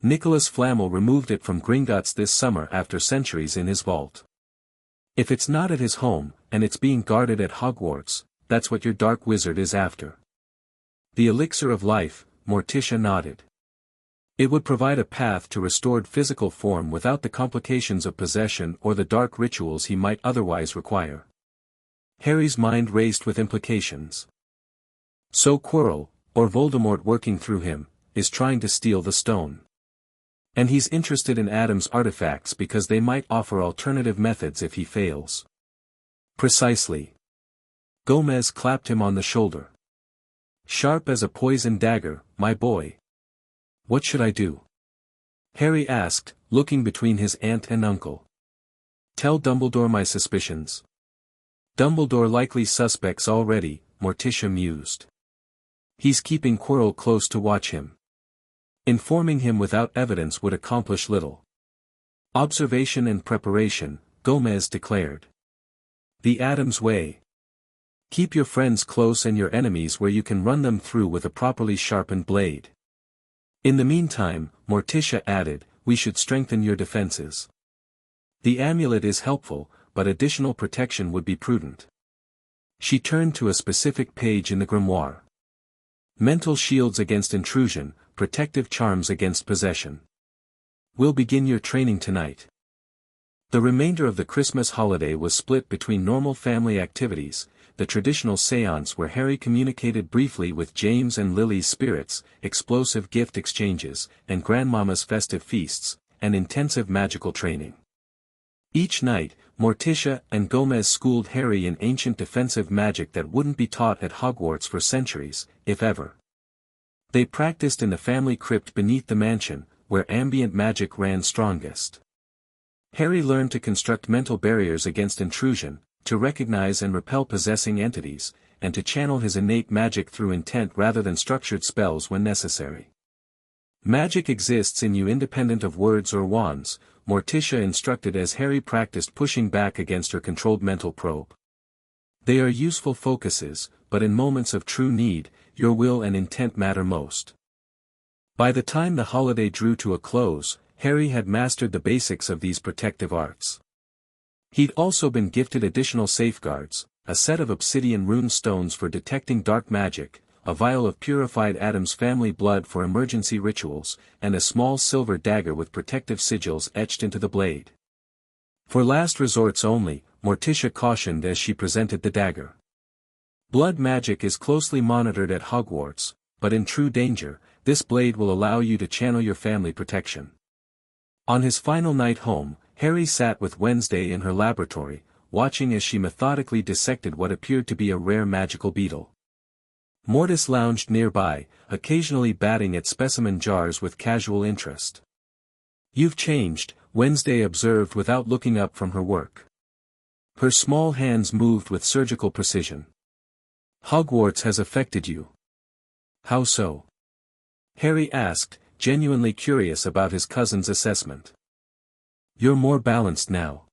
Nicholas Flamel removed it from Gringotts this summer after centuries in his vault. If it's not at his home, and it's being guarded at Hogwarts, that's what your dark wizard is after. The elixir of life, Morticia nodded. It would provide a path to restored physical form without the complications of possession or the dark rituals he might otherwise require. Harry's mind raced with implications. So Quirrell, or Voldemort working through him, is trying to steal the stone. And he's interested in Addams' artifacts because they might offer alternative methods if he fails. Precisely. Gomez clapped him on the shoulder. Sharp as a poisoned dagger, my boy. What should I do? Harry asked, looking between his aunt and uncle. Tell Dumbledore my suspicions. Dumbledore likely suspects already, Morticia mused. He's keeping Quirrell close to watch him. Informing him without evidence would accomplish little. Observation and preparation, Gomez declared. The Addams way. Keep your friends close and your enemies where you can run them through with a properly sharpened blade. In the meantime, Morticia added, we should strengthen your defenses. The amulet is helpful, but additional protection would be prudent. She turned to a specific page in the grimoire. Mental shields against intrusion, protective charms against possession. We'll begin your training tonight. The remainder of the Christmas holiday was split between normal family activities, the traditional séance where Harry communicated briefly with James and Lily's spirits, explosive gift exchanges, and Grandmama's festive feasts, and intensive magical training. Each night, Morticia and Gomez schooled Harry in ancient defensive magic that wouldn't be taught at Hogwarts for centuries, if ever. They practiced in the family crypt beneath the mansion, where ambient magic ran strongest. Harry learned to construct mental barriers against intrusion, to recognize and repel possessing entities, and to channel his innate magic through intent rather than structured spells when necessary. Magic exists in you independent of words or wands, Morticia instructed as Harry practiced pushing back against her controlled mental probe. They are useful focuses, but in moments of true need, your will and intent matter most. By the time the holiday drew to a close, Harry had mastered the basics of these protective arts. He'd also been gifted additional safeguards, a set of obsidian rune stones for detecting dark magic, a vial of purified Addams family blood for emergency rituals, and a small silver dagger with protective sigils etched into the blade. For last resorts only, Morticia cautioned as she presented the dagger. Blood magic is closely monitored at Hogwarts, but in true danger, this blade will allow you to channel your family protection. On his final night home, Harry sat with Wednesday in her laboratory, watching as she methodically dissected what appeared to be a rare magical beetle. Mortis lounged nearby, occasionally batting at specimen jars with casual interest. You've changed, Wednesday observed without looking up from her work. Her small hands moved with surgical precision. Hogwarts has affected you. How so? Harry asked, genuinely curious about his cousin's assessment. You're more balanced now.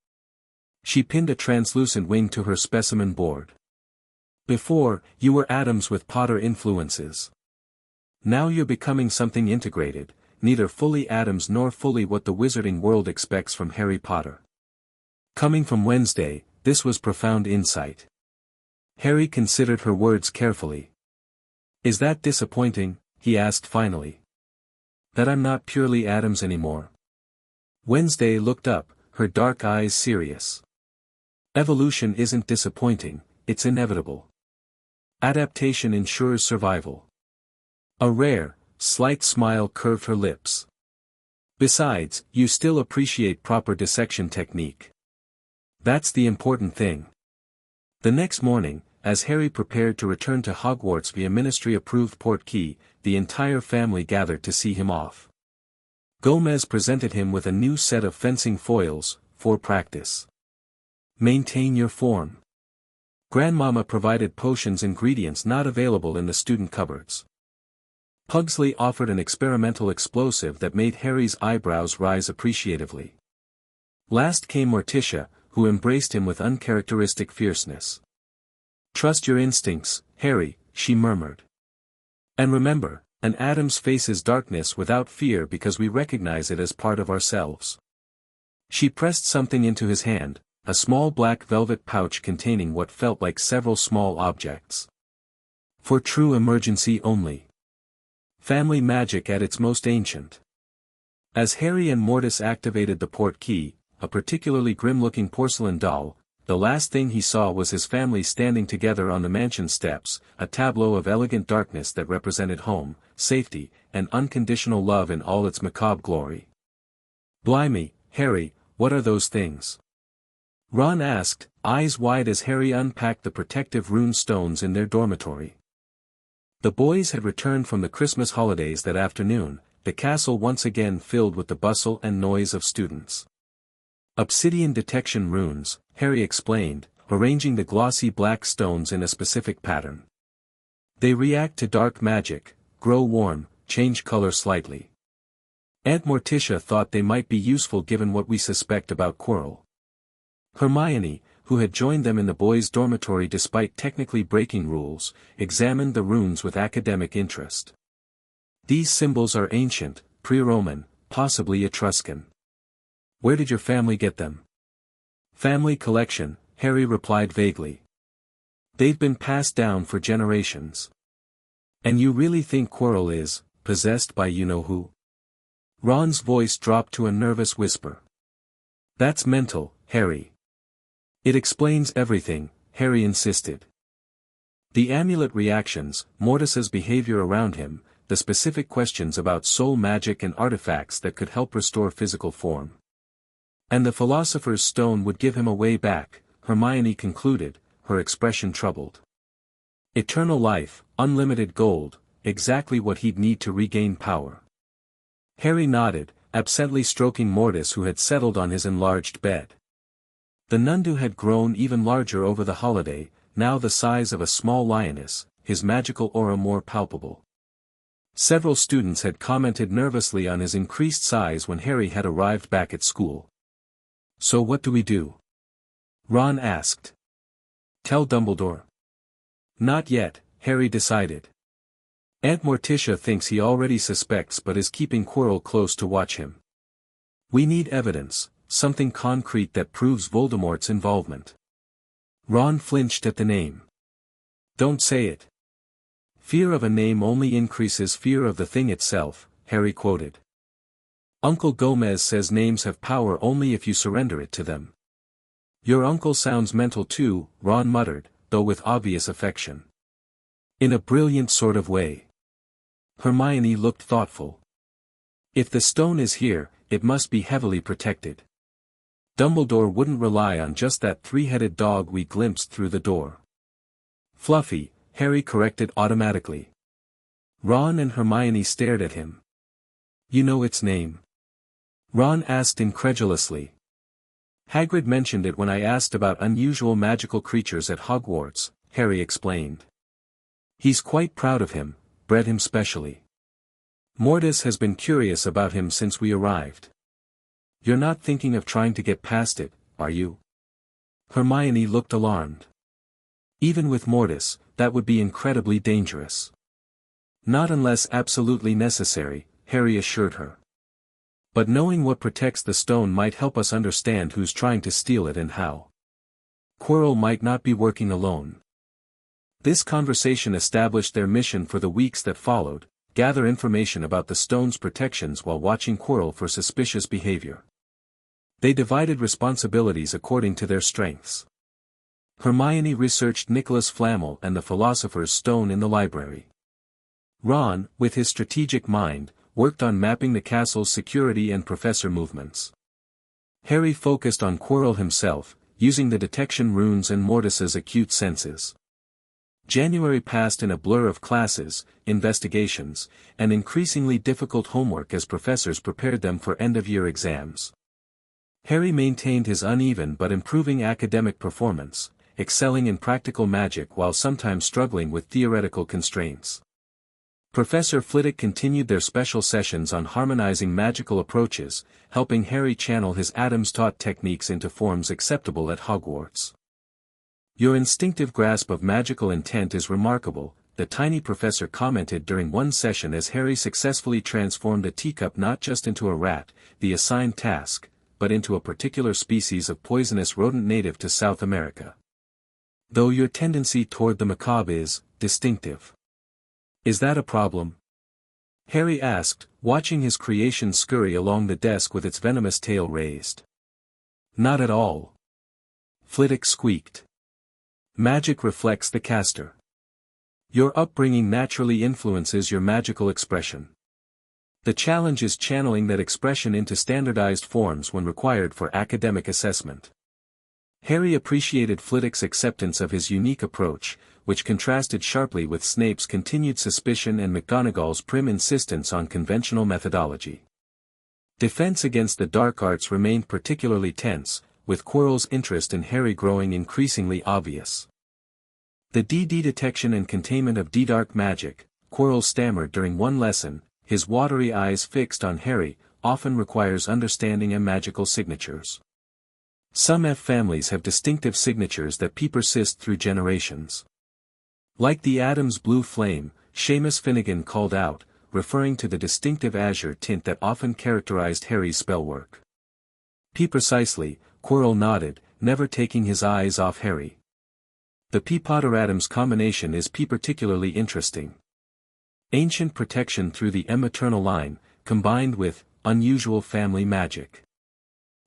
She pinned a translucent wing to her specimen board. Before, you were Addams with Potter influences. Now you're becoming something integrated, neither fully Addams nor fully what the wizarding world expects from Harry Potter. Coming from Wednesday, this was profound insight. Harry considered her words carefully. Is that disappointing? He asked finally. That I'm not purely Addams anymore? Wednesday looked up, her dark eyes serious. Evolution isn't disappointing, it's inevitable. Adaptation ensures survival. A rare, slight smile curved her lips. Besides, you still appreciate proper dissection technique. That's the important thing. The next morning, as Harry prepared to return to Hogwarts via ministry-approved portkey, the entire family gathered to see him off. Gomez presented him with a new set of fencing foils, for practice. Maintain your form. Grandmama provided potions ingredients not available in the student cupboards. Pugsley offered an experimental explosive that made Harry's eyebrows rise appreciatively. Last came Morticia, who embraced him with uncharacteristic fierceness. Trust your instincts, Harry, she murmured. And remember, an Addams faces darkness without fear because we recognize it as part of ourselves. She pressed something into his hand, a small black velvet pouch containing what felt like several small objects. For true emergency only. Family magic at its most ancient. As Harry and Mortis activated the port key, a particularly grim-looking porcelain doll, the last thing he saw was his family standing together on the mansion steps, a tableau of elegant darkness that represented home, safety, and unconditional love in all its macabre glory. "Blimey, Harry, what are those things?" Ron asked, eyes wide as Harry unpacked the protective rune stones in their dormitory. The boys had returned from the Christmas holidays that afternoon, the castle once again filled with the bustle and noise of students. "Obsidian detection runes," Harry explained, arranging the glossy black stones in a specific pattern. "They react to dark magic, grow warm, change color slightly. Aunt Morticia thought they might be useful given what we suspect about Quirrell." Hermione, who had joined them in the boys' dormitory despite technically breaking rules, examined the runes with academic interest. "These symbols are ancient, pre-Roman, possibly Etruscan. Where did your family get them?" "Family collection," Harry replied vaguely. "They've been passed down for generations." "And you really think Quirrell is possessed by you-know-who?" Ron's voice dropped to a nervous whisper. "That's mental, Harry." "It explains everything," Harry insisted. "The amulet reactions, Mortis's behavior around him, the specific questions about soul magic and artifacts that could help restore physical form. And the Philosopher's Stone would give him a way back," Hermione concluded, her expression troubled. "Eternal life, unlimited gold, exactly what he'd need to regain power." Harry nodded, absently stroking Mortis who had settled on his enlarged bed. The Nundu had grown even larger over the holiday, now the size of a small lioness, his magical aura more palpable. Several students had commented nervously on his increased size when Harry had arrived back at school. "So what do we do?" Ron asked. "Tell Dumbledore?" "Not yet," Harry decided. "Aunt Morticia thinks he already suspects but is keeping Quirrell close to watch him. We need evidence, something concrete that proves Voldemort's involvement." Ron flinched at the name. "Don't say it." "Fear of a name only increases fear of the thing itself," Harry quoted. "Uncle Gomez says names have power only if you surrender it to them." "Your uncle sounds mental too," Ron muttered, though with obvious affection. "In a brilliant sort of way." Hermione looked thoughtful. "If the stone is here, it must be heavily protected. Dumbledore wouldn't rely on just that three-headed dog we glimpsed through the door." "Fluffy," Harry corrected automatically. Ron and Hermione stared at him. "You know its name?" Ron asked incredulously. "Hagrid mentioned it when I asked about unusual magical creatures at Hogwarts," Harry explained. "He's quite proud of him, bred him specially. Mortis has been curious about him since we arrived." "You're not thinking of trying to get past it, are you?" Hermione looked alarmed. "Even with Mortis, that would be incredibly dangerous." "Not unless absolutely necessary," Harry assured her. "But knowing what protects the stone might help us understand who's trying to steal it and how. Quirrell might not be working alone." This conversation established their mission for the weeks that followed: gather information about the stone's protections while watching Quirrell for suspicious behavior. They divided responsibilities according to their strengths. Hermione researched Nicholas Flamel and the Philosopher's Stone in the library. Ron, with his strategic mind, worked on mapping the castle's security and professor movements. Harry focused on Quirrell himself, using the detection runes and Mortis's acute senses. January passed in a blur of classes, investigations, and increasingly difficult homework as professors prepared them for end-of-year exams. Harry maintained his uneven but improving academic performance, excelling in practical magic while sometimes struggling with theoretical constraints. Professor Flitwick continued their special sessions on harmonizing magical approaches, helping Harry channel his Addams-taught techniques into forms acceptable at Hogwarts. "Your instinctive grasp of magical intent is remarkable," the tiny professor commented during one session as Harry successfully transformed a teacup not just into a rat, the assigned task, but into a particular species of poisonous rodent native to South America. Though your tendency toward the macabre is distinctive. Is that a problem? Harry asked, watching his creation scurry along the desk with its venomous tail raised. Not at all. Flitwick squeaked. Magic reflects the caster. Your upbringing naturally influences your magical expression. The challenge is channeling that expression into standardized forms when required for academic assessment. Harry appreciated Flitwick's acceptance of his unique approach, which contrasted sharply with Snape's continued suspicion and McGonagall's prim insistence on conventional methodology. Defense against the dark arts remained particularly tense, with Quirrell's interest in Harry growing increasingly obvious. The DD detection and containment of D-dark magic, Quirrell stammered during one lesson, his watery eyes fixed on Harry, often requires understanding and magical signatures. Some F families have distinctive signatures that persist through generations. Like the Addams blue flame, Seamus Finnegan called out, referring to the distinctive azure tint that often characterized Harry's spellwork. Precisely, Quirrell nodded, never taking his eyes off Harry. The Potter-Addams combination is particularly interesting. Ancient protection through the maternal line, combined with unusual family magic.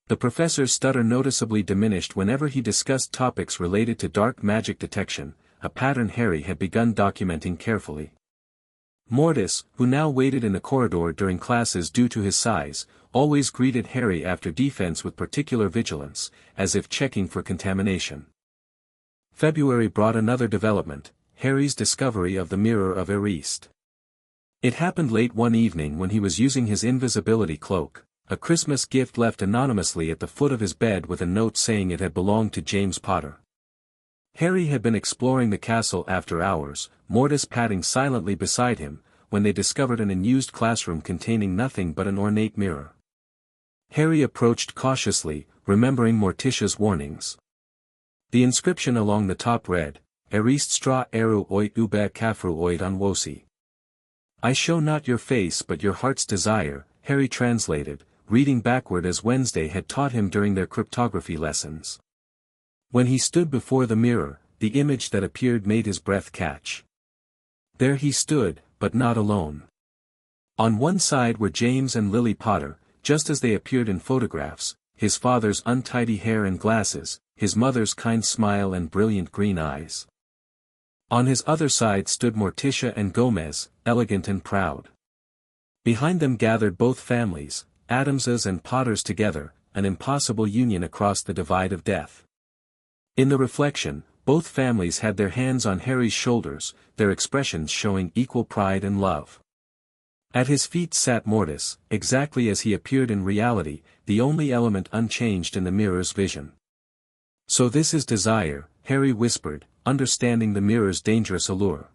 The professor's stutter noticeably diminished whenever he discussed topics related to dark magic detection, a pattern Harry had begun documenting carefully. Mortis, who now waited in the corridor during classes due to his size, always greeted Harry after defense with particular vigilance, as if checking for contamination. February brought another development, Harry's discovery of the Mirror of Erist. It happened late one evening when he was using his invisibility cloak, a Christmas gift left anonymously at the foot of his bed with a note saying it had belonged to James Potter. Harry had been exploring the castle after hours, Mortis padding silently beside him, when they discovered an unused classroom containing nothing but an ornate mirror. Harry approached cautiously, remembering Morticia's warnings. The inscription along the top read, Erist stra eru oit ube kafru oit anwosi. I show not your face but your heart's desire, Harry translated, reading backward as Wednesday had taught him during their cryptography lessons. When he stood before the mirror, the image that appeared made his breath catch. There he stood, but not alone. On one side were James and Lily Potter, just as they appeared in photographs, his father's untidy hair and glasses, his mother's kind smile and brilliant green eyes. On his other side stood Morticia and Gomez, elegant and proud. Behind them gathered both families, Addamses and Potters together, an impossible union across the divide of death. In the reflection, both families had their hands on Harry's shoulders, their expressions showing equal pride and love. At his feet sat Mortis, exactly as he appeared in reality, the only element unchanged in the mirror's vision. So this is desire, Harry whispered, understanding the mirror's dangerous allure.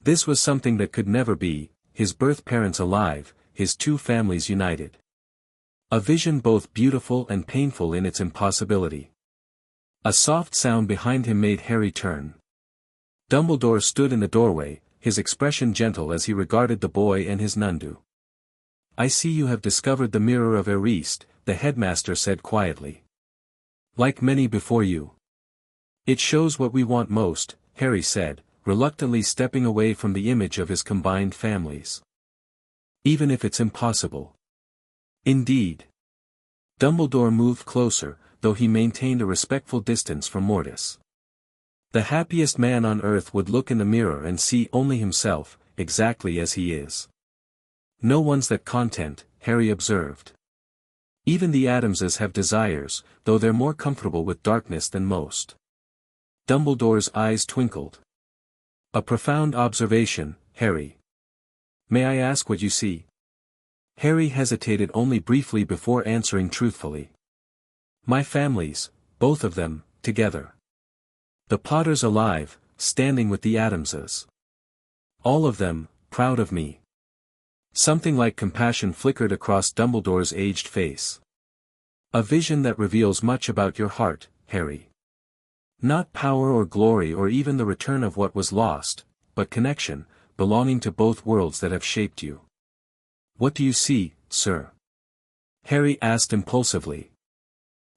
This was something that could never be, his birth parents alive, his two families united. A vision both beautiful and painful in its impossibility. A soft sound behind him made Harry turn. Dumbledore stood in the doorway, his expression gentle as he regarded the boy and his Nundu. I see you have discovered the Mirror of Erist, the headmaster said quietly. Like many before you. It shows what we want most, Harry said, reluctantly stepping away from the image of his combined families. Even if it's impossible. Indeed. Dumbledore moved closer, though he maintained a respectful distance from Mortis. The happiest man on earth would look in the mirror and see only himself, exactly as he is. No one's that content, Harry observed. Even the Addamses have desires, though they're more comfortable with darkness than most. Dumbledore's eyes twinkled. A profound observation, Harry. May I ask what you see? Harry hesitated only briefly before answering truthfully. My families, both of them, together. The Potters alive, standing with the Addamses. All of them, proud of me. Something like compassion flickered across Dumbledore's aged face. A vision that reveals much about your heart, Harry. Not power or glory or even the return of what was lost, but connection, belonging to both worlds that have shaped you. What do you see, sir? Harry asked impulsively.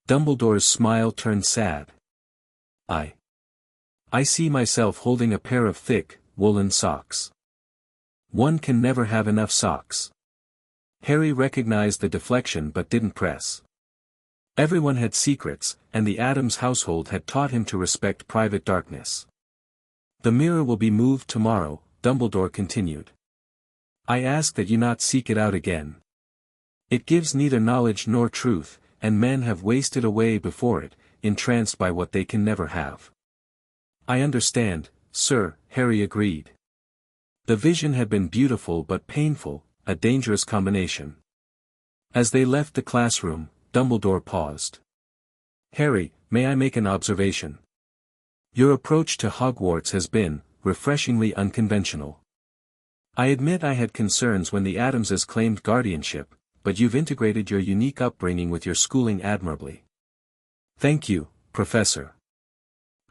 Dumbledore's smile turned sad. I see myself holding a pair of thick, woolen socks. One can never have enough socks. Harry recognized the deflection but didn't press. Everyone had secrets, and the Addams household had taught him to respect private darkness. The mirror will be moved tomorrow, Dumbledore continued. I ask that you not seek it out again. It gives neither knowledge nor truth, and men have wasted away before it, entranced by what they can never have. I understand, sir, Harry agreed. The vision had been beautiful but painful, a dangerous combination. As they left the classroom, Dumbledore paused. Harry, may I make an observation? Your approach to Hogwarts has been, refreshingly unconventional. I admit I had concerns when the Addamses claimed guardianship, but you've integrated your unique upbringing with your schooling admirably. Thank you, Professor.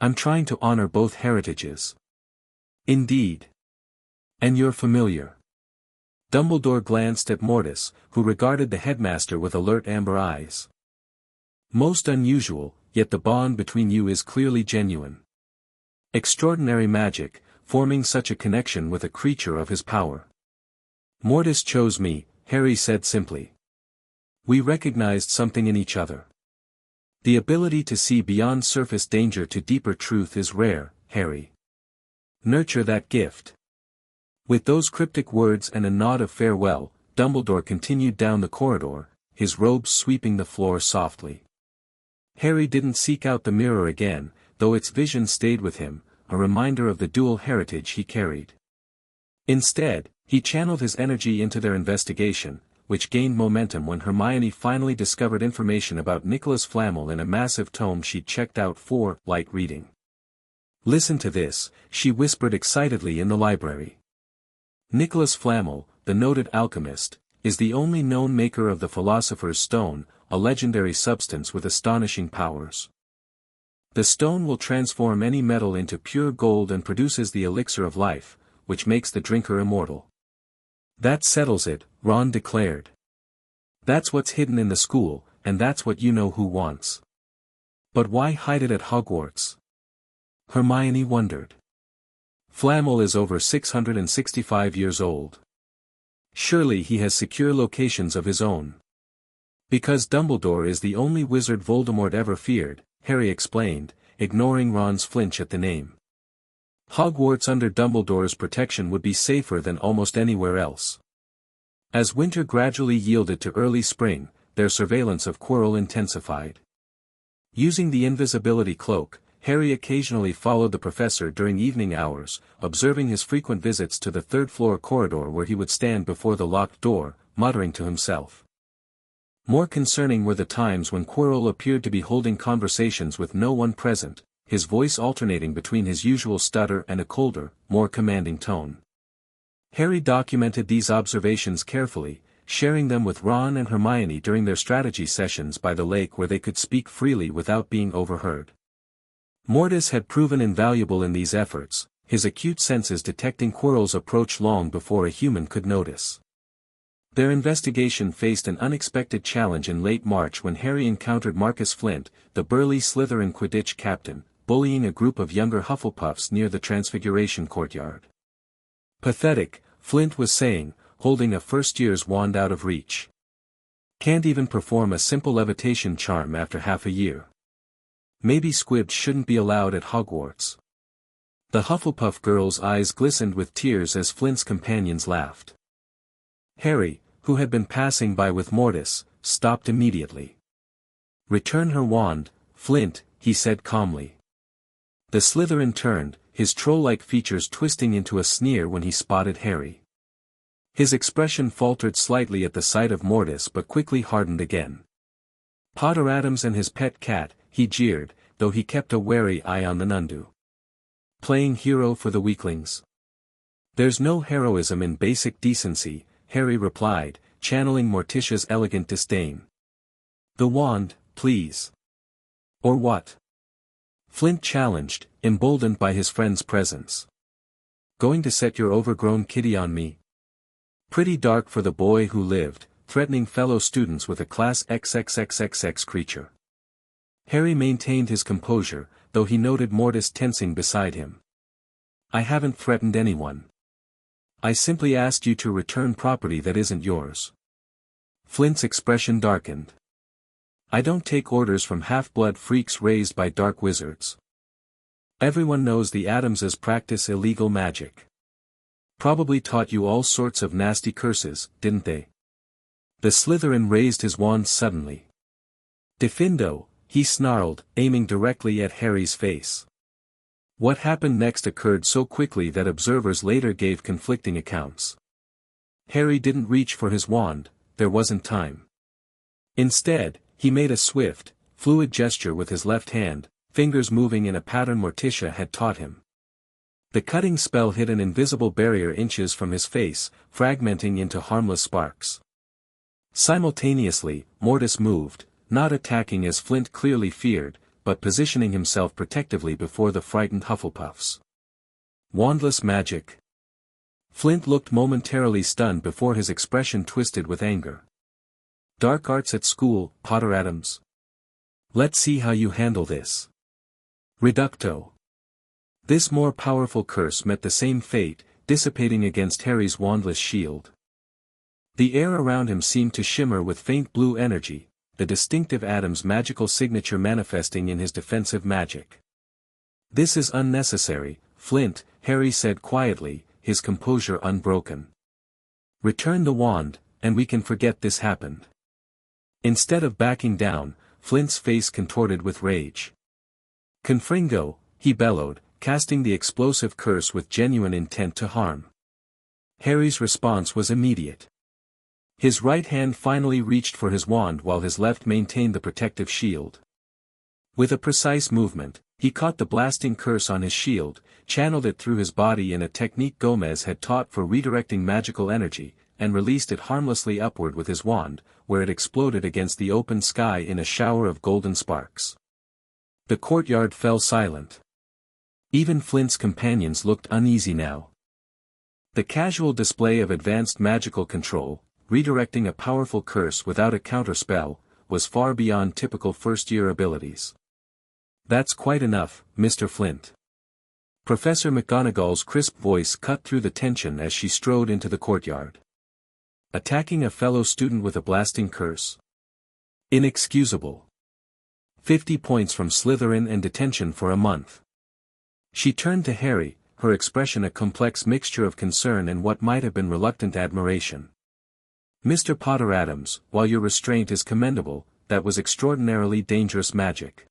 I'm trying to honor both heritages. Indeed. And you're familiar. Dumbledore glanced at Mortis, who regarded the headmaster with alert amber eyes. Most unusual, yet the bond between you is clearly genuine. Extraordinary magic, forming such a connection with a creature of his power. Mortis chose me, Harry said simply. We recognized something in each other. The ability to see beyond surface danger to deeper truth is rare, Harry. Nurture that gift. With those cryptic words and a nod of farewell, Dumbledore continued down the corridor, his robes sweeping the floor softly. Harry didn't seek out the mirror again, though its vision stayed with him, a reminder of the dual heritage he carried. Instead, he channeled his energy into their investigation, which gained momentum when Hermione finally discovered information about Nicholas Flamel in a massive tome she'd checked out for light reading. Listen to this, she whispered excitedly in the library. Nicholas Flamel, the noted alchemist, is the only known maker of the Philosopher's Stone, a legendary substance with astonishing powers. The stone will transform any metal into pure gold and produces the elixir of life, which makes the drinker immortal. That settles it, Ron declared. That's what's hidden in the school, and that's what you know who wants. But why hide it at Hogwarts? Hermione wondered. Flamel is over 665 years old. Surely he has secure locations of his own. Because Dumbledore is the only wizard Voldemort ever feared, Harry explained, ignoring Ron's flinch at the name. Hogwarts under Dumbledore's protection would be safer than almost anywhere else. As winter gradually yielded to early spring, their surveillance of Quirrell intensified. Using the invisibility cloak, Harry occasionally followed the professor during evening hours, observing his frequent visits to the third-floor corridor where he would stand before the locked door, muttering to himself. More concerning were the times when Quirrell appeared to be holding conversations with no one present, his voice alternating between his usual stutter and a colder, more commanding tone. Harry documented these observations carefully, sharing them with Ron and Hermione during their strategy sessions by the lake where they could speak freely without being overheard. Mortis had proven invaluable in these efforts, his acute senses detecting Quirrell's approach long before a human could notice. Their investigation faced an unexpected challenge in late March when Harry encountered Marcus Flint, the burly Slytherin Quidditch captain, bullying a group of younger Hufflepuffs near the Transfiguration courtyard. Pathetic, Flint was saying, holding a first-year's wand out of reach. Can't even perform a simple levitation charm after half a year. Maybe squibs shouldn't be allowed at Hogwarts. The Hufflepuff girl's eyes glistened with tears as Flint's companions laughed. Harry, who had been passing by with Mortis, stopped immediately. Return her wand, Flint, he said calmly. The Slytherin turned, his troll-like features twisting into a sneer when he spotted Harry. His expression faltered slightly at the sight of Mortis but quickly hardened again. Potter Addams and his pet cat, he jeered, though he kept a wary eye on the Nundu. Playing hero for the weaklings? There's no heroism in basic decency, Harry replied, channeling Morticia's elegant disdain. The wand, please. Or what? Flint challenged, emboldened by his friend's presence. Going to set your overgrown kitty on me? Pretty dark for the boy who lived, threatening fellow students with a Class XXXXX creature. Harry maintained his composure, though he noted Mortis tensing beside him. I haven't threatened anyone. I simply asked you to return property that isn't yours. Flint's expression darkened. I don't take orders from half-blood freaks raised by dark wizards. Everyone knows the Addamses practice illegal magic. Probably taught you all sorts of nasty curses, didn't they? The Slytherin raised his wand suddenly. Defendo, he snarled, aiming directly at Harry's face. What happened next occurred so quickly that observers later gave conflicting accounts. Harry didn't reach for his wand, there wasn't time. Instead, he made a swift, fluid gesture with his left hand, fingers moving in a pattern Morticia had taught him. The cutting spell hit an invisible barrier inches from his face, fragmenting into harmless sparks. Simultaneously, Mortis moved, not attacking as Flint clearly feared, but positioning himself protectively before the frightened Hufflepuffs. Wandless magic. Flint looked momentarily stunned before his expression twisted with anger. Dark arts at school, Potter Addams. Let's see how you handle this. Reducto. This more powerful curse met the same fate, dissipating against Harry's wandless shield. The air around him seemed to shimmer with faint blue energy, the distinctive Addams magical signature manifesting in his defensive magic. This is unnecessary, Flint, Harry said quietly, his composure unbroken. Return the wand, and we can forget this happened. Instead of backing down, Flint's face contorted with rage. Confringo, he bellowed, casting the explosive curse with genuine intent to harm. Harry's response was immediate. His right hand finally reached for his wand while his left maintained the protective shield. With a precise movement, he caught the blasting curse on his shield, channeled it through his body in a technique Gomez had taught for redirecting magical energy, and released it harmlessly upward with his wand, where it exploded against the open sky in a shower of golden sparks. The courtyard fell silent. Even Flint's companions looked uneasy now. The casual display of advanced magical control, redirecting a powerful curse without a counterspell, was far beyond typical first-year abilities. That's quite enough, Mr. Flint. Professor McGonagall's crisp voice cut through the tension as she strode into the courtyard. Attacking a fellow student with a blasting curse? Inexcusable. 50 points from Slytherin and detention for a month. She turned to Harry, her expression a complex mixture of concern and what might have been reluctant admiration. Mr. Potter Addams, while your restraint is commendable, that was extraordinarily dangerous magic.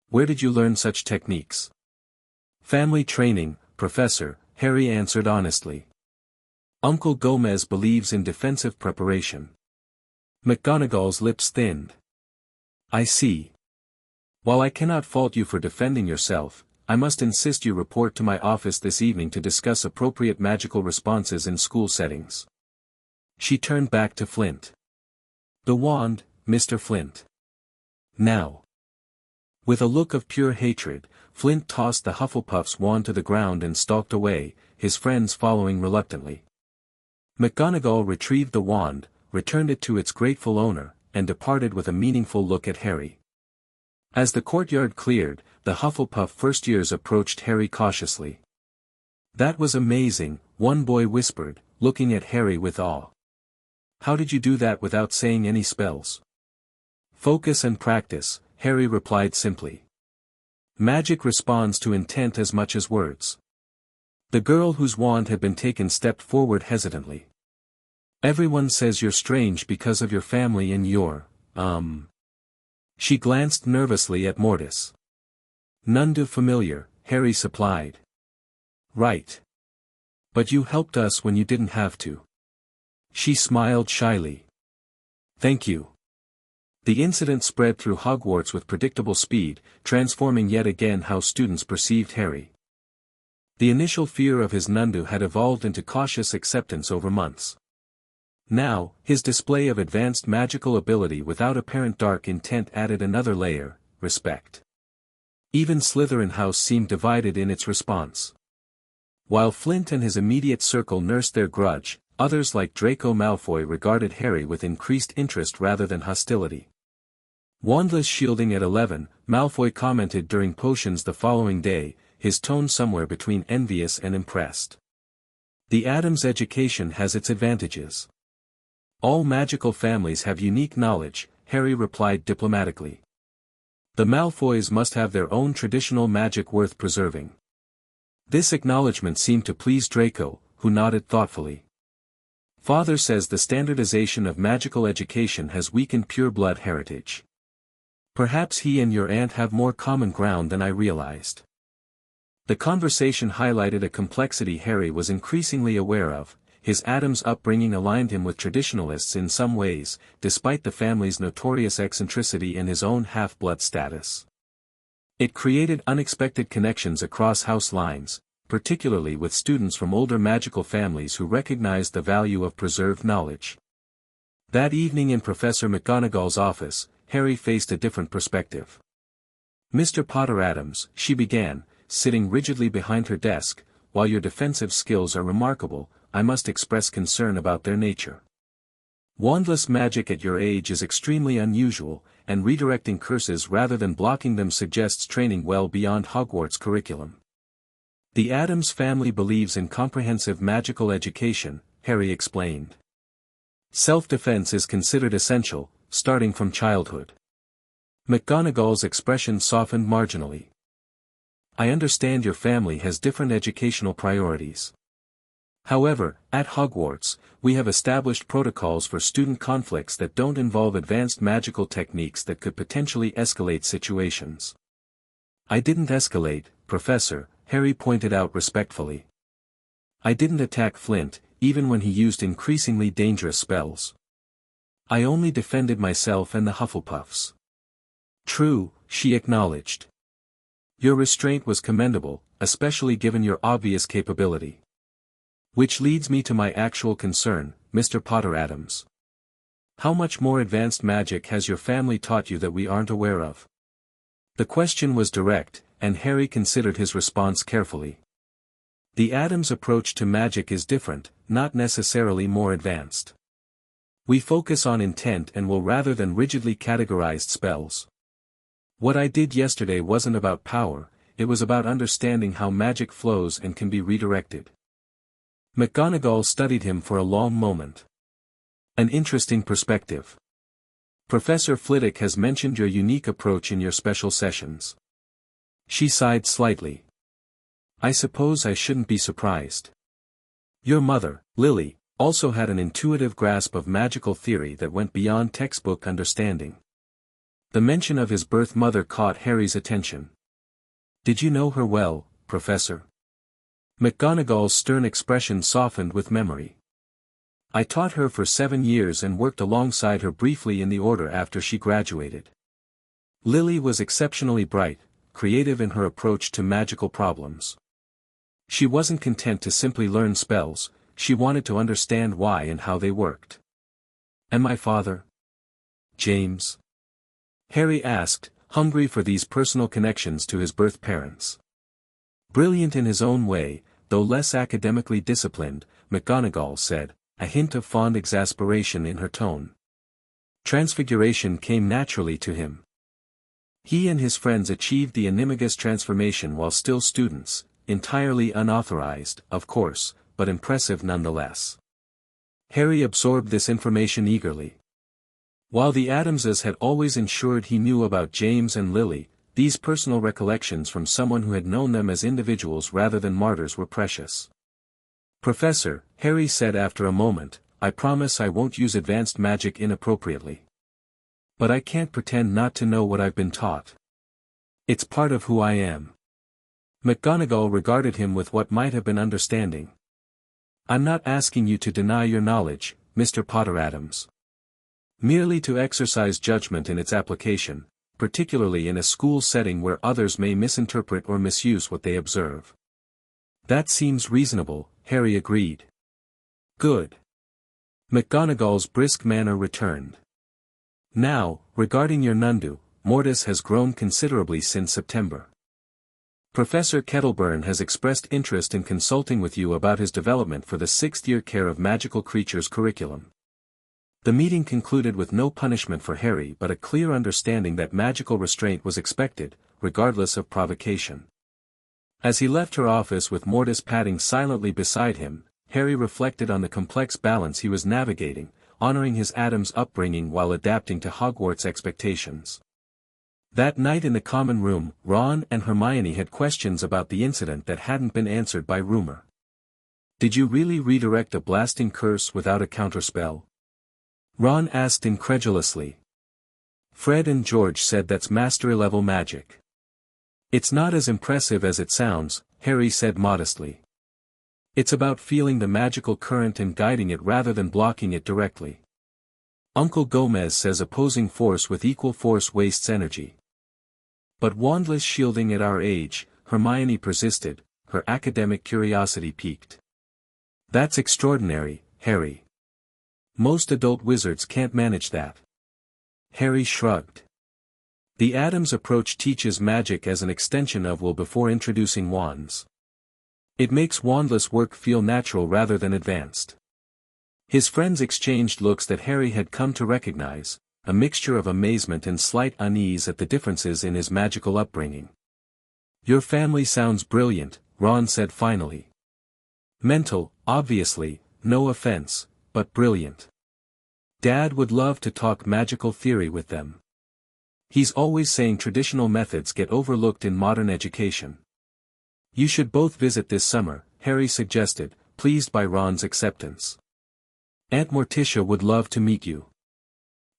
Where did you learn such techniques? Family training, Professor, Harry answered honestly. Uncle Gomez believes in defensive preparation. McGonagall's lips thinned. I see. While I cannot fault you for defending yourself, I must insist you report to my office this evening to discuss appropriate magical responses in school settings. She turned back to Flint. The wand, Mr. Flint. Now. With a look of pure hatred, Flint tossed the Hufflepuff's wand to the ground and stalked away, his friends following reluctantly. McGonagall retrieved the wand, returned it to its grateful owner, and departed with a meaningful look at Harry. As the courtyard cleared, the Hufflepuff first-years approached Harry cautiously. That was amazing, one boy whispered, looking at Harry with awe. How did you do that without saying any spells? Focus and practice, Harry replied simply. Magic responds to intent as much as words. The girl whose wand had been taken stepped forward hesitantly. Everyone says you're strange because of your family and your, She glanced nervously at Mortis. Nundu familiar, Harry supplied. Right. But you helped us when you didn't have to. She smiled shyly. Thank you. The incident spread through Hogwarts with predictable speed, transforming yet again how students perceived Harry. The initial fear of his Nundu had evolved into cautious acceptance over months. Now, his display of advanced magical ability without apparent dark intent added another layer, respect. Even Slytherin House seemed divided in its response. While Flint and his immediate circle nursed their grudge, others like Draco Malfoy regarded Harry with increased interest rather than hostility. Wandless shielding at 11, Malfoy commented during potions the following day, his tone somewhere between envious and impressed. The Addams education has its advantages. All magical families have unique knowledge, Harry replied diplomatically. The Malfoys must have their own traditional magic worth preserving. This acknowledgement seemed to please Draco, who nodded thoughtfully. Father says the standardization of magical education has weakened pure-blood heritage. Perhaps he and your aunt have more common ground than I realized. The conversation highlighted a complexity Harry was increasingly aware of. His Addams upbringing aligned him with traditionalists in some ways, despite the family's notorious eccentricity and his own half-blood status. It created unexpected connections across house lines, particularly with students from older magical families who recognized the value of preserved knowledge. That evening in Professor McGonagall's office, Harry faced a different perspective. "Mr. Potter Addams," she began, sitting rigidly behind her desk, "while your defensive skills are remarkable, I must express concern about their nature. Wandless magic at your age is extremely unusual, and redirecting curses rather than blocking them suggests training well beyond Hogwarts curriculum. The Addams family believes in comprehensive magical education," Harry explained. "Self-defense is considered essential, starting from childhood." McGonagall's expression softened marginally. "I understand your family has different educational priorities. However, at Hogwarts, we have established protocols for student conflicts that don't involve advanced magical techniques that could potentially escalate situations." "I didn't escalate, Professor," Harry pointed out respectfully. "I didn't attack Flint, even when he used increasingly dangerous spells. I only defended myself and the Hufflepuffs." "True," she acknowledged. "Your restraint was commendable, especially given your obvious capability. Which leads me to my actual concern, Mr. Potter Addams. How much more advanced magic has your family taught you that we aren't aware of?" The question was direct, and Harry considered his response carefully. The Addams' approach to magic is different, not necessarily more advanced. We focus on intent and will rather than rigidly categorized spells. What I did yesterday wasn't about power, it was about understanding how magic flows and can be redirected. McGonagall studied him for a long moment. "An interesting perspective. Professor Flitwick has mentioned your unique approach in your special sessions." She sighed slightly. "I suppose I shouldn't be surprised. Your mother, Lily, also had an intuitive grasp of magical theory that went beyond textbook understanding." The mention of his birth mother caught Harry's attention. "Did you know her well, Professor?" McGonagall's stern expression softened with memory. "I taught her for 7 years and worked alongside her briefly in the Order after she graduated. Lily was exceptionally bright, creative in her approach to magical problems. She wasn't content to simply learn spells, she wanted to understand why and how they worked." "And my father? James?" Harry asked, hungry for these personal connections to his birth parents. "Brilliant in his own way, though less academically disciplined," McGonagall said, a hint of fond exasperation in her tone. "Transfiguration came naturally to him. He and his friends achieved the animagus transformation while still students, entirely unauthorized, of course, but impressive nonetheless." Harry absorbed this information eagerly. While the Addamses had always ensured he knew about James and Lily, these personal recollections from someone who had known them as individuals rather than martyrs were precious. "Professor," Harry said after a moment, "I promise I won't use advanced magic inappropriately. But I can't pretend not to know what I've been taught. It's part of who I am." McGonagall regarded him with what might have been understanding. "I'm not asking you to deny your knowledge, Mr. Potter Addams. Merely to exercise judgment in its application, particularly in a school setting where others may misinterpret or misuse what they observe." "That seems reasonable," Harry agreed. "Good." McGonagall's brisk manner returned. "Now, regarding your Nundu, Mortis has grown considerably since September. Professor Kettleburn has expressed interest in consulting with you about his development for the sixth-year Care of Magical Creatures curriculum. The meeting concluded with no punishment for Harry but a clear understanding that magical restraint was expected, regardless of provocation. As he left her office with Mortis padding silently beside him, Harry reflected on the complex balance he was navigating, honoring his Addams upbringing while adapting to Hogwarts expectations. That night in the common room, Ron and Hermione had questions about the incident that hadn't been answered by rumor. "Did you really redirect a blasting curse without a counterspell?" Ron asked incredulously. "Fred and George said that's mastery-level magic." "It's not as impressive as it sounds," Harry said modestly. "It's about feeling the magical current and guiding it rather than blocking it directly. Uncle Gomez says opposing force with equal force wastes energy." "But wandless shielding at our age," Hermione persisted, her academic curiosity piqued. "That's extraordinary, Harry. Most adult wizards can't manage that." Harry shrugged. "The Addams approach teaches magic as an extension of will before introducing wands. It makes wandless work feel natural rather than advanced." His friends exchanged looks that Harry had come to recognize, a mixture of amazement and slight unease at the differences in his magical upbringing. "Your family sounds brilliant," Ron said finally. "Mental, obviously, no offense, but brilliant. Dad would love to talk magical theory with them. He's always saying traditional methods get overlooked in modern education." "You should both visit this summer," Harry suggested, pleased by Ron's acceptance. "Aunt Morticia would love to meet you.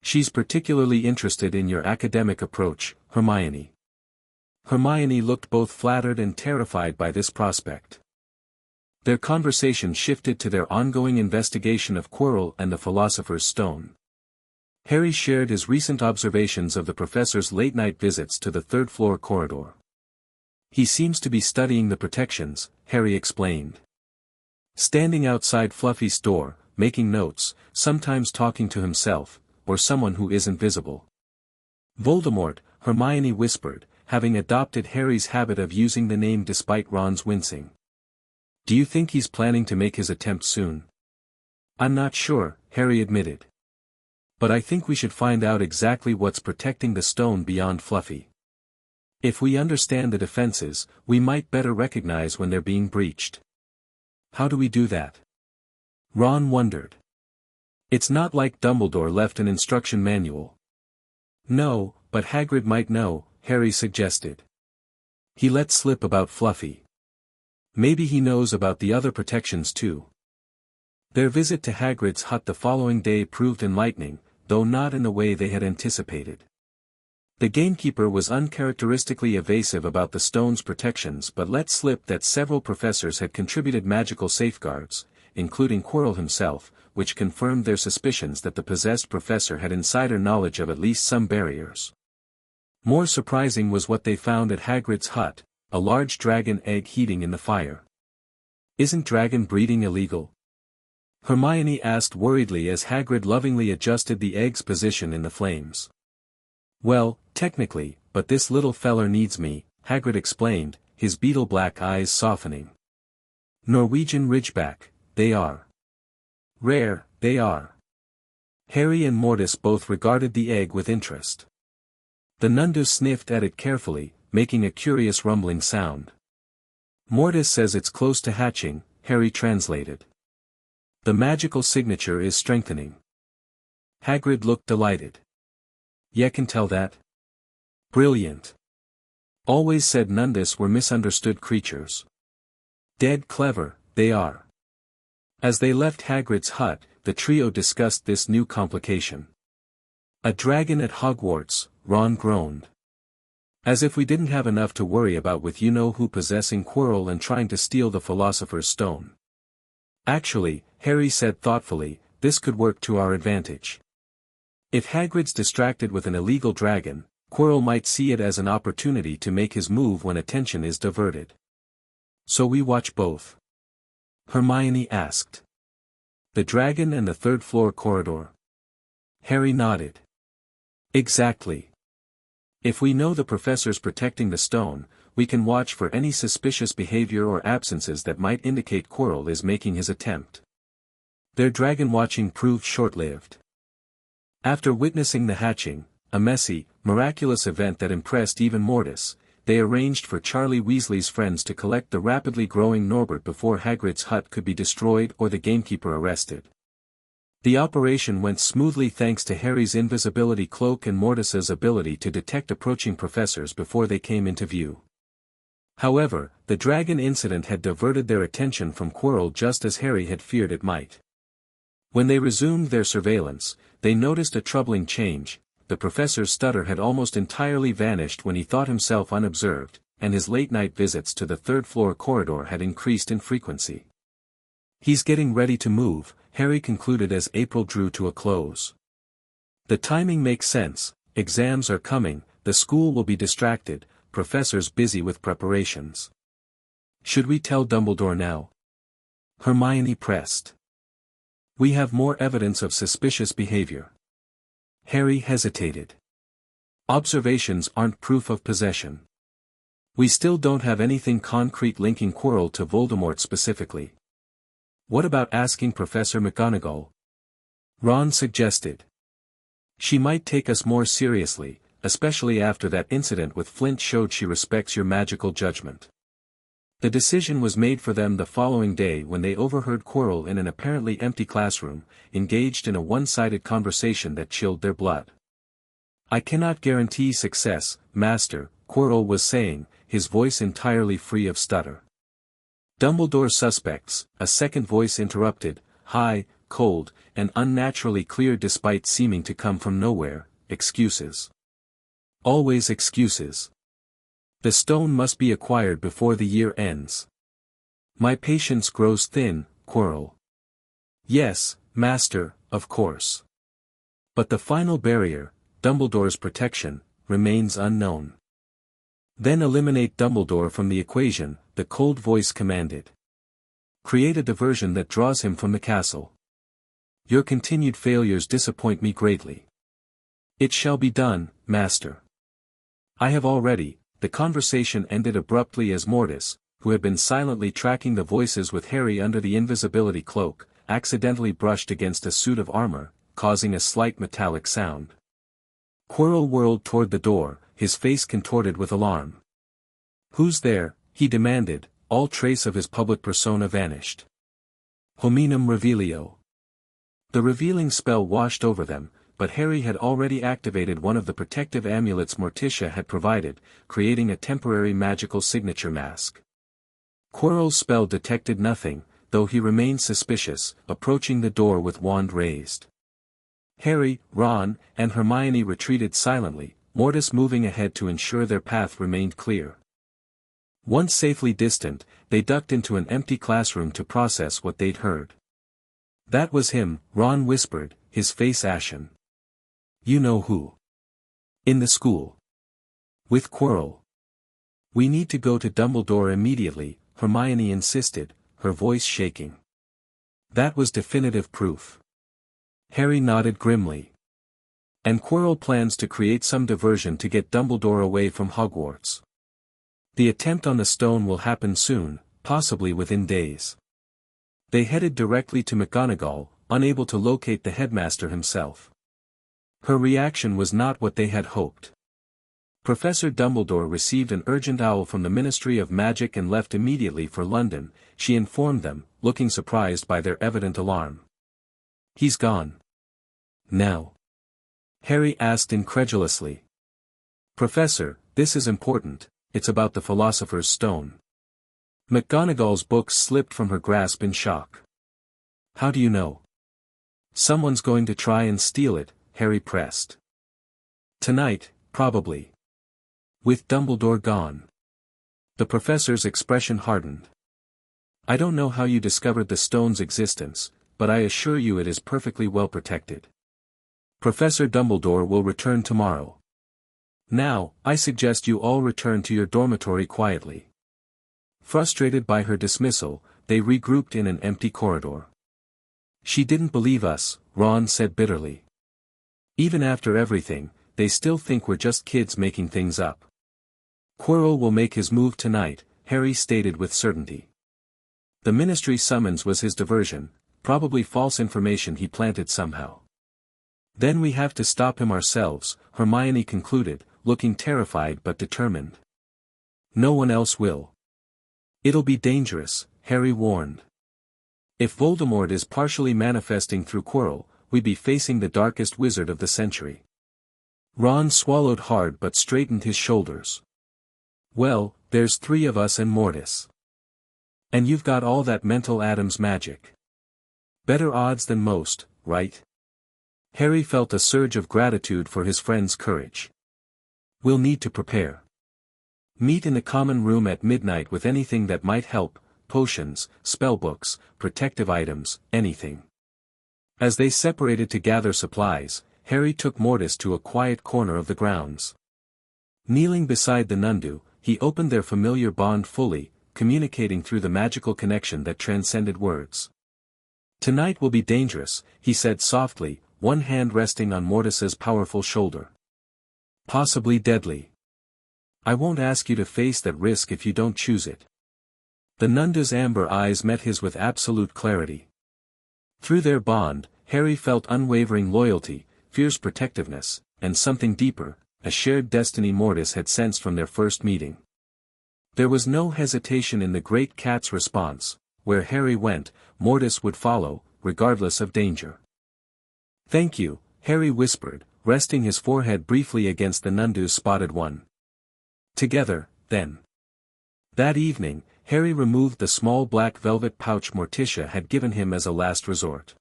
She's particularly interested in your academic approach, Hermione." Hermione looked both flattered and terrified by this prospect. Their conversation shifted to their ongoing investigation of Quirrell and the Philosopher's Stone. Harry shared his recent observations of the professor's late-night visits to the third-floor corridor. "He seems to be studying the protections," Harry explained. "Standing outside Fluffy's door, making notes, sometimes talking to himself, or someone who isn't visible." "Voldemort," Hermione whispered, having adopted Harry's habit of using the name despite Ron's wincing. "Do you think he's planning to make his attempt soon?" "I'm not sure," Harry admitted. "But I think we should find out exactly what's protecting the stone beyond Fluffy. If we understand the defenses, we might better recognize when they're being breached." "How do we do that?" Ron wondered. "It's not like Dumbledore left an instruction manual." "No, but Hagrid might know," Harry suggested. "He let slip about Fluffy. Maybe he knows about the other protections too." Their visit to Hagrid's hut the following day proved enlightening, though not in the way they had anticipated. The gamekeeper was uncharacteristically evasive about the stone's protections but let slip that several professors had contributed magical safeguards, including Quirrell himself, which confirmed their suspicions that the possessed professor had insider knowledge of at least some barriers. More surprising was what they found at Hagrid's hut, a large dragon egg heating in the fire. "Isn't dragon breeding illegal?" Hermione asked worriedly as Hagrid lovingly adjusted the egg's position in the flames. "Well, technically, but this little feller needs me," Hagrid explained, his beetle-black eyes softening. "Norwegian Ridgeback, they are. Rare, they are." Harry and Mortis both regarded the egg with interest. The Nundu sniffed at it carefully, making a curious rumbling sound. "Mortis says it's close to hatching," Harry translated. "The magical signature is strengthening." Hagrid looked delighted. "Ya can tell that?" "Brilliant. Always said Nundus were misunderstood creatures. Dead clever, they are." As they left Hagrid's hut, the trio discussed this new complication. "A dragon at Hogwarts," Ron groaned. "As if we didn't have enough to worry about with you-know-who possessing Quirrell and trying to steal the Philosopher's Stone." "Actually," Harry said thoughtfully, "this could work to our advantage. If Hagrid's distracted with an illegal dragon, Quirrell might see it as an opportunity to make his move when attention is diverted." "So we watch both?" Hermione asked. "The dragon and the third-floor corridor?" Harry nodded. "Exactly. If we know the professor's protecting the stone, we can watch for any suspicious behavior or absences that might indicate Quirrell is making his attempt. Their dragon watching proved short-lived. After witnessing the hatching, a messy, miraculous event that impressed even Mortis, they arranged for Charlie Weasley's friends to collect the rapidly growing Norbert before Hagrid's hut could be destroyed or the gamekeeper arrested. The operation went smoothly thanks to Harry's invisibility cloak and Mortis's ability to detect approaching professors before they came into view. However, the dragon incident had diverted their attention from Quirrell just as Harry had feared it might. When they resumed their surveillance, they noticed a troubling change. The professor's stutter had almost entirely vanished when he thought himself unobserved, and his late-night visits to the third-floor corridor had increased in frequency. "He's getting ready to move," Harry concluded as April drew to a close. "The timing makes sense, exams are coming, the school will be distracted, professors busy with preparations. Should we tell Dumbledore now?" Hermione pressed. "We have more evidence of suspicious behavior." Harry hesitated. "Observations aren't proof of possession. We still don't have anything concrete linking Quirrell to Voldemort specifically." "What about asking Professor McGonagall?" Ron suggested. "She might take us more seriously, especially after that incident with Flint showed she respects your magical judgment." The decision was made for them the following day when they overheard Quirrell in an apparently empty classroom, engaged in a one-sided conversation that chilled their blood. "I cannot guarantee success, Master," Quirrell was saying, his voice entirely free of stutter. "Dumbledore suspects," a second voice interrupted, high, cold, and unnaturally clear despite seeming to come from nowhere, "excuses. Always excuses. The stone must be acquired before the year ends. My patience grows thin, Quirrell." "Yes, Master, of course. But the final barrier, Dumbledore's protection, remains unknown." "Then eliminate Dumbledore from the equation," the cold voice commanded. "Create a diversion that draws him from the castle. Your continued failures disappoint me greatly." "It shall be done, Master." "I have already." The conversation ended abruptly as Mortis, who had been silently tracking the voices with Harry under the invisibility cloak, accidentally brushed against a suit of armor, causing a slight metallic sound. Quirrell whirled toward the door, his face contorted with alarm. "Who's there?" he demanded, all trace of his public persona vanished. "Hominum revelio." The revealing spell washed over them, but Harry had already activated one of the protective amulets Morticia had provided, creating a temporary magical signature mask. Quirrell's spell detected nothing, though he remained suspicious, approaching the door with wand raised. Harry, Ron, and Hermione retreated silently, Mortis moving ahead to ensure their path remained clear. Once safely distant, they ducked into an empty classroom to process what they'd heard. "That was him," Ron whispered, his face ashen. "You know who?" "In the school. With Quirrell." "We need to go to Dumbledore immediately," Hermione insisted, her voice shaking. That was definitive proof. Harry nodded grimly. "And Quirrell plans to create some diversion to get Dumbledore away from Hogwarts. The attempt on the stone will happen soon, possibly within days." They headed directly to McGonagall, unable to locate the headmaster himself. Her reaction was not what they had hoped. Professor Dumbledore received an urgent owl from the Ministry of Magic and left immediately for London, she informed them, looking surprised by their evident alarm. "He's gone." "Now?" Harry asked incredulously. "Professor, this is important, it's about the Philosopher's Stone." McGonagall's books slipped from her grasp in shock. "How do you know?" "Someone's going to try and steal it," Harry pressed. "Tonight, probably. With Dumbledore gone." The professor's expression hardened. "I don't know how you discovered the stone's existence, but I assure you it is perfectly well protected. Professor Dumbledore will return tomorrow. Now, I suggest you all return to your dormitory quietly." Frustrated by her dismissal, they regrouped in an empty corridor. "She didn't believe us," Ron said bitterly. "Even after everything, they still think we're just kids making things up." Quirrell will make his move tonight, Harry stated with certainty. The Ministry summons was his diversion, probably false information he planted somehow. Then we have to stop him ourselves, Hermione concluded, looking terrified but determined. No one else will. It'll be dangerous, Harry warned. If Voldemort is partially manifesting through Quirrell, we'd be facing the darkest wizard of the century. Ron swallowed hard but straightened his shoulders. Well, there's 3 of us and Mortis. And you've got all that mental Addams magic. Better odds than most, right? Harry felt a surge of gratitude for his friend's courage. We'll need to prepare. Meet in the common room at midnight with anything that might help, potions, spellbooks, protective items, anything. As they separated to gather supplies, Harry took Mortis to a quiet corner of the grounds. Kneeling beside the Nundu, he opened their familiar bond fully, communicating through the magical connection that transcended words. Tonight will be dangerous, he said softly, one hand resting on Mortis's powerful shoulder. Possibly deadly. I won't ask you to face that risk if you don't choose it. The Nundu's amber eyes met his with absolute clarity. Through their bond, Harry felt unwavering loyalty, fierce protectiveness, and something deeper, a shared destiny Mortis had sensed from their first meeting. There was no hesitation in the great cat's response. Where Harry went, Mortis would follow, regardless of danger. Thank you, Harry whispered, resting his forehead briefly against the Nundu's spotted one. Together, then. That evening, Harry removed the small black velvet pouch Morticia had given him as a last resort.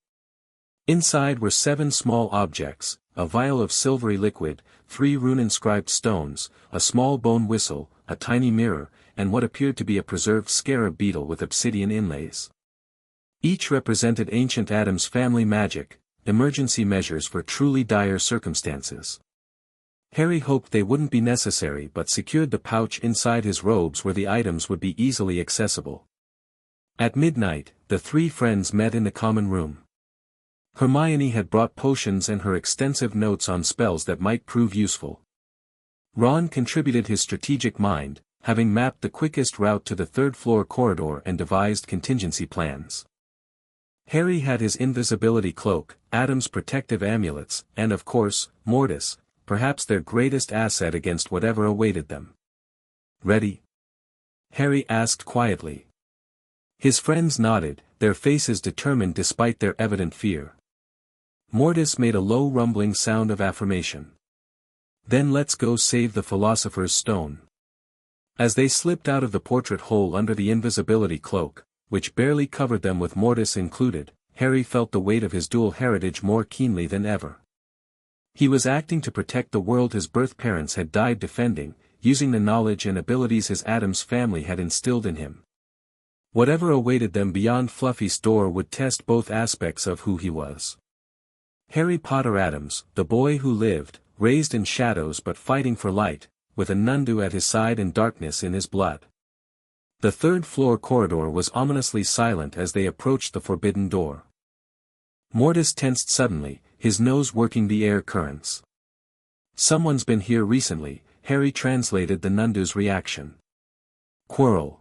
Inside were 7 small objects, a vial of silvery liquid, 3 rune-inscribed stones, a small bone whistle, a tiny mirror, and what appeared to be a preserved scarab beetle with obsidian inlays. Each represented ancient Addams Family magic, emergency measures for truly dire circumstances. Harry hoped they wouldn't be necessary but secured the pouch inside his robes where the items would be easily accessible. At midnight, the 3 friends met in the common room. Hermione had brought potions and her extensive notes on spells that might prove useful. Ron contributed his strategic mind, having mapped the quickest route to the 3rd-floor corridor and devised contingency plans. Harry had his invisibility cloak, Addams' protective amulets, and of course, Mortis, perhaps their greatest asset against whatever awaited them. Ready? Harry asked quietly. His friends nodded, their faces determined despite their evident fear. Mortis made a low rumbling sound of affirmation. Then let's go save the Philosopher's Stone. As they slipped out of the portrait hole under the invisibility cloak, which barely covered them with Mortis included, Harry felt the weight of his dual heritage more keenly than ever. He was acting to protect the world his birth parents had died defending, using the knowledge and abilities his Addams family had instilled in him. Whatever awaited them beyond Fluffy's door would test both aspects of who he was. Harry Potter Addams, the boy who lived, raised in shadows but fighting for light, with a Nundu at his side and darkness in his blood. The 3rd-floor corridor was ominously silent as they approached the forbidden door. Mortis tensed suddenly, his nose working the air currents. Someone's been here recently, Harry translated the Nundu's reaction. Quirrell.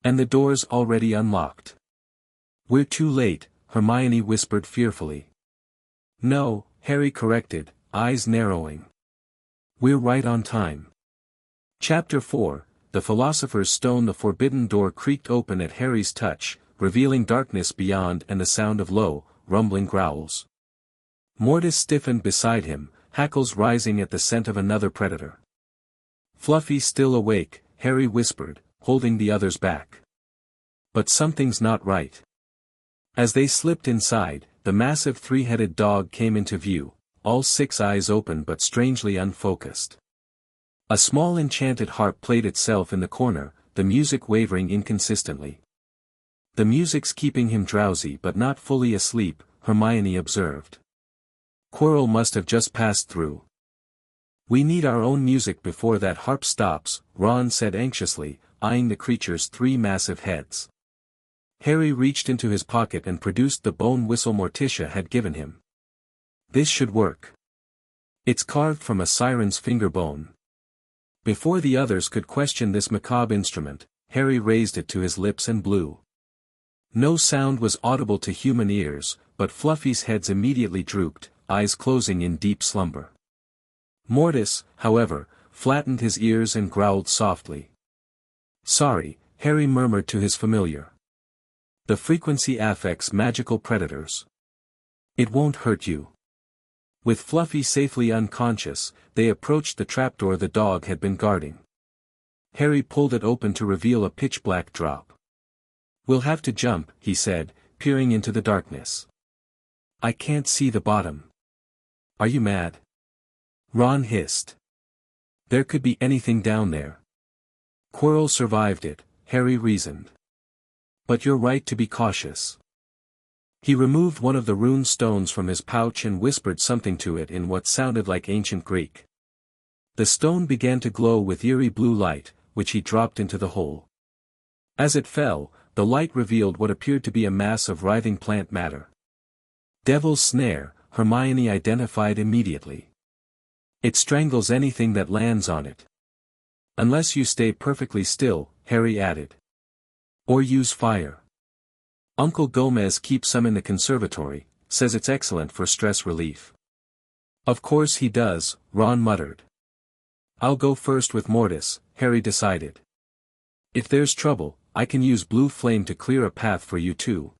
And the door's already unlocked. We're too late, Hermione whispered fearfully. No, Harry corrected, eyes narrowing. We're right on time. Chapter 4, The Philosopher's Stone. The forbidden door creaked open at Harry's touch, revealing darkness beyond and the sound of low, rumbling growls. Mortis stiffened beside him, hackles rising at the scent of another predator. Fluffy still awake, Harry whispered, holding the others back. But something's not right. As they slipped inside, the massive 3-headed dog came into view, all 6 eyes open but strangely unfocused. A small enchanted harp played itself in the corner, the music wavering inconsistently. The music's keeping him drowsy but not fully asleep, Hermione observed. Quirrell must have just passed through. We need our own music before that harp stops, Ron said anxiously, eyeing the creature's 3 massive heads. Harry reached into his pocket and produced the bone whistle Morticia had given him. This should work. It's carved from a siren's finger bone. Before the others could question this macabre instrument, Harry raised it to his lips and blew. No sound was audible to human ears, but Fluffy's heads immediately drooped, eyes closing in deep slumber. Mortis, however, flattened his ears and growled softly. "Sorry," Harry murmured to his familiar. "The frequency affects magical predators. It won't hurt you." With Fluffy safely unconscious, they approached the trapdoor the dog had been guarding. Harry pulled it open to reveal a pitch-black drop. "We'll have to jump," he said, peering into the darkness. "I can't see the bottom." "Are you mad?" Ron hissed. "There could be anything down there." "Quirrell survived it," Harry reasoned. "But you're right to be cautious." He removed one of the rune stones from his pouch and whispered something to it in what sounded like ancient Greek. The stone began to glow with eerie blue light, which he dropped into the hole. As it fell, the light revealed what appeared to be a mass of writhing plant matter. "Devil's snare," Hermione identified immediately. "It strangles anything that lands on it." "Unless you stay perfectly still," Harry added. "Or use fire. Uncle Gomez keeps some in the conservatory, says it's excellent for stress relief." "Of course he does," Ron muttered. "I'll go first with Mortis," Harry decided. "If there's trouble, I can use blue flame to clear a path for you too."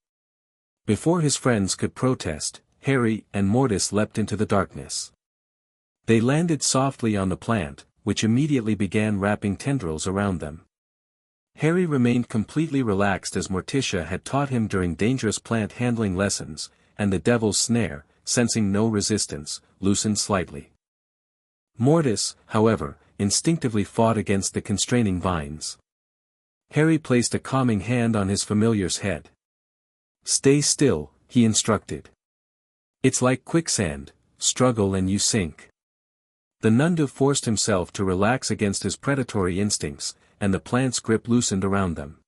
Before his friends could protest, Harry and Mortis leapt into the darkness. They landed softly on the plant, which immediately began wrapping tendrils around them. Harry remained completely relaxed as Morticia had taught him during dangerous plant handling lessons, and the devil's snare, sensing no resistance, loosened slightly. Mortis, however, instinctively fought against the constraining vines. Harry placed a calming hand on his familiar's head. "Stay still," he instructed. "It's like quicksand, struggle and you sink." The Nundu forced himself to relax against his predatory instincts, and the plant's grip loosened around them.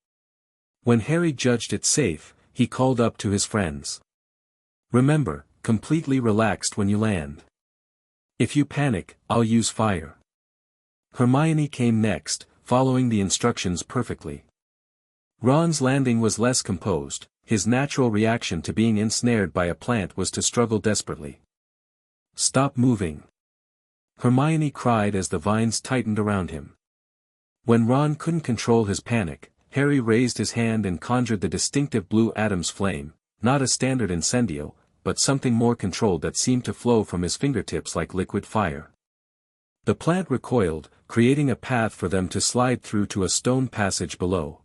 When Harry judged it safe, he called up to his friends. "Remember, completely relaxed when you land. If you panic, I'll use fire." Hermione came next, following the instructions perfectly. Ron's landing was less composed. His natural reaction to being ensnared by a plant was to struggle desperately. "Stop moving!" Hermione cried as the vines tightened around him. When Ron couldn't control his panic, Harry raised his hand and conjured the distinctive blue Addams flame, not a standard incendio, but something more controlled that seemed to flow from his fingertips like liquid fire. The plant recoiled, creating a path for them to slide through to a stone passage below.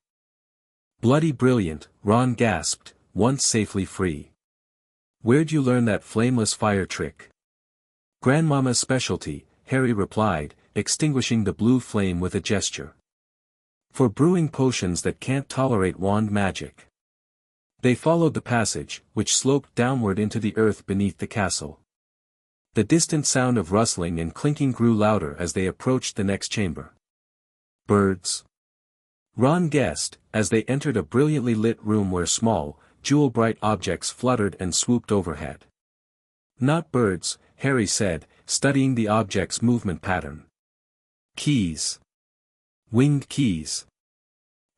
"Bloody brilliant," Ron gasped, once safely free. "Where'd you learn that flameless fire trick?" "Grandmama's specialty," Harry replied, extinguishing the blue flame with a gesture. "For brewing potions that can't tolerate wand magic." They followed the passage, which sloped downward into the earth beneath the castle. The distant sound of rustling and clinking grew louder as they approached the next chamber. "Birds?" Ron guessed, as they entered a brilliantly lit room where small, jewel-bright objects fluttered and swooped overhead. "Not birds," Harry said, studying the object's movement pattern. "Keys. Winged keys.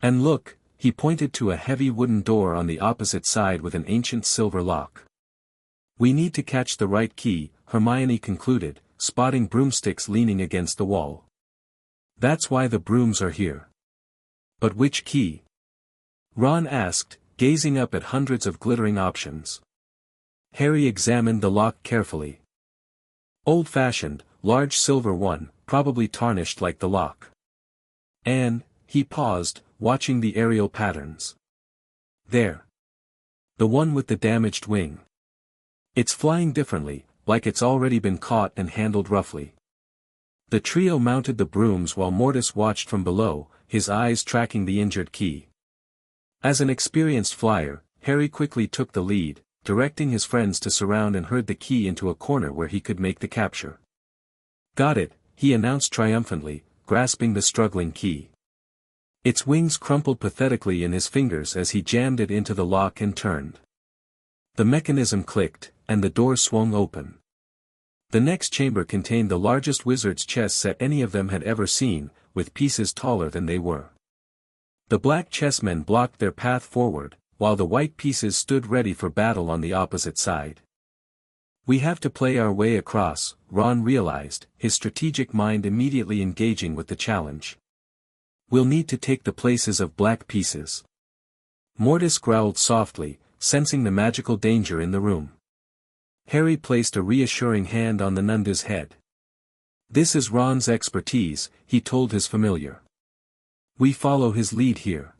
And look," he pointed to a heavy wooden door on the opposite side with an ancient silver lock. "We need to catch the right key," Hermione concluded, spotting broomsticks leaning against the wall. "That's why the brooms are here." "But which key?" Ron asked, gazing up at hundreds of glittering options. Harry examined the lock carefully. "Old-fashioned, large silver one, probably tarnished like the lock." "And," he paused, watching the aerial patterns. "There. The one with the damaged wing. It's flying differently, like it's already been caught and handled roughly." The trio mounted the brooms while Mortis watched from below, his eyes tracking the injured key. As an experienced flyer, Harry quickly took the lead, directing his friends to surround and herd the key into a corner where he could make the capture. "Got it," he announced triumphantly, grasping the struggling key. Its wings crumpled pathetically in his fingers as he jammed it into the lock and turned. The mechanism clicked, and the door swung open. The next chamber contained the largest wizard's chess set any of them had ever seen, with pieces taller than they were. The black chessmen blocked their path forward, while the white pieces stood ready for battle on the opposite side. We have to play our way across, Ron realized, his strategic mind immediately engaging with the challenge. We'll need to take the places of black pieces. Mortis growled softly, sensing the magical danger in the room. Harry placed a reassuring hand on the Nundu's head. This is Ron's expertise, he told his familiar. We follow his lead here.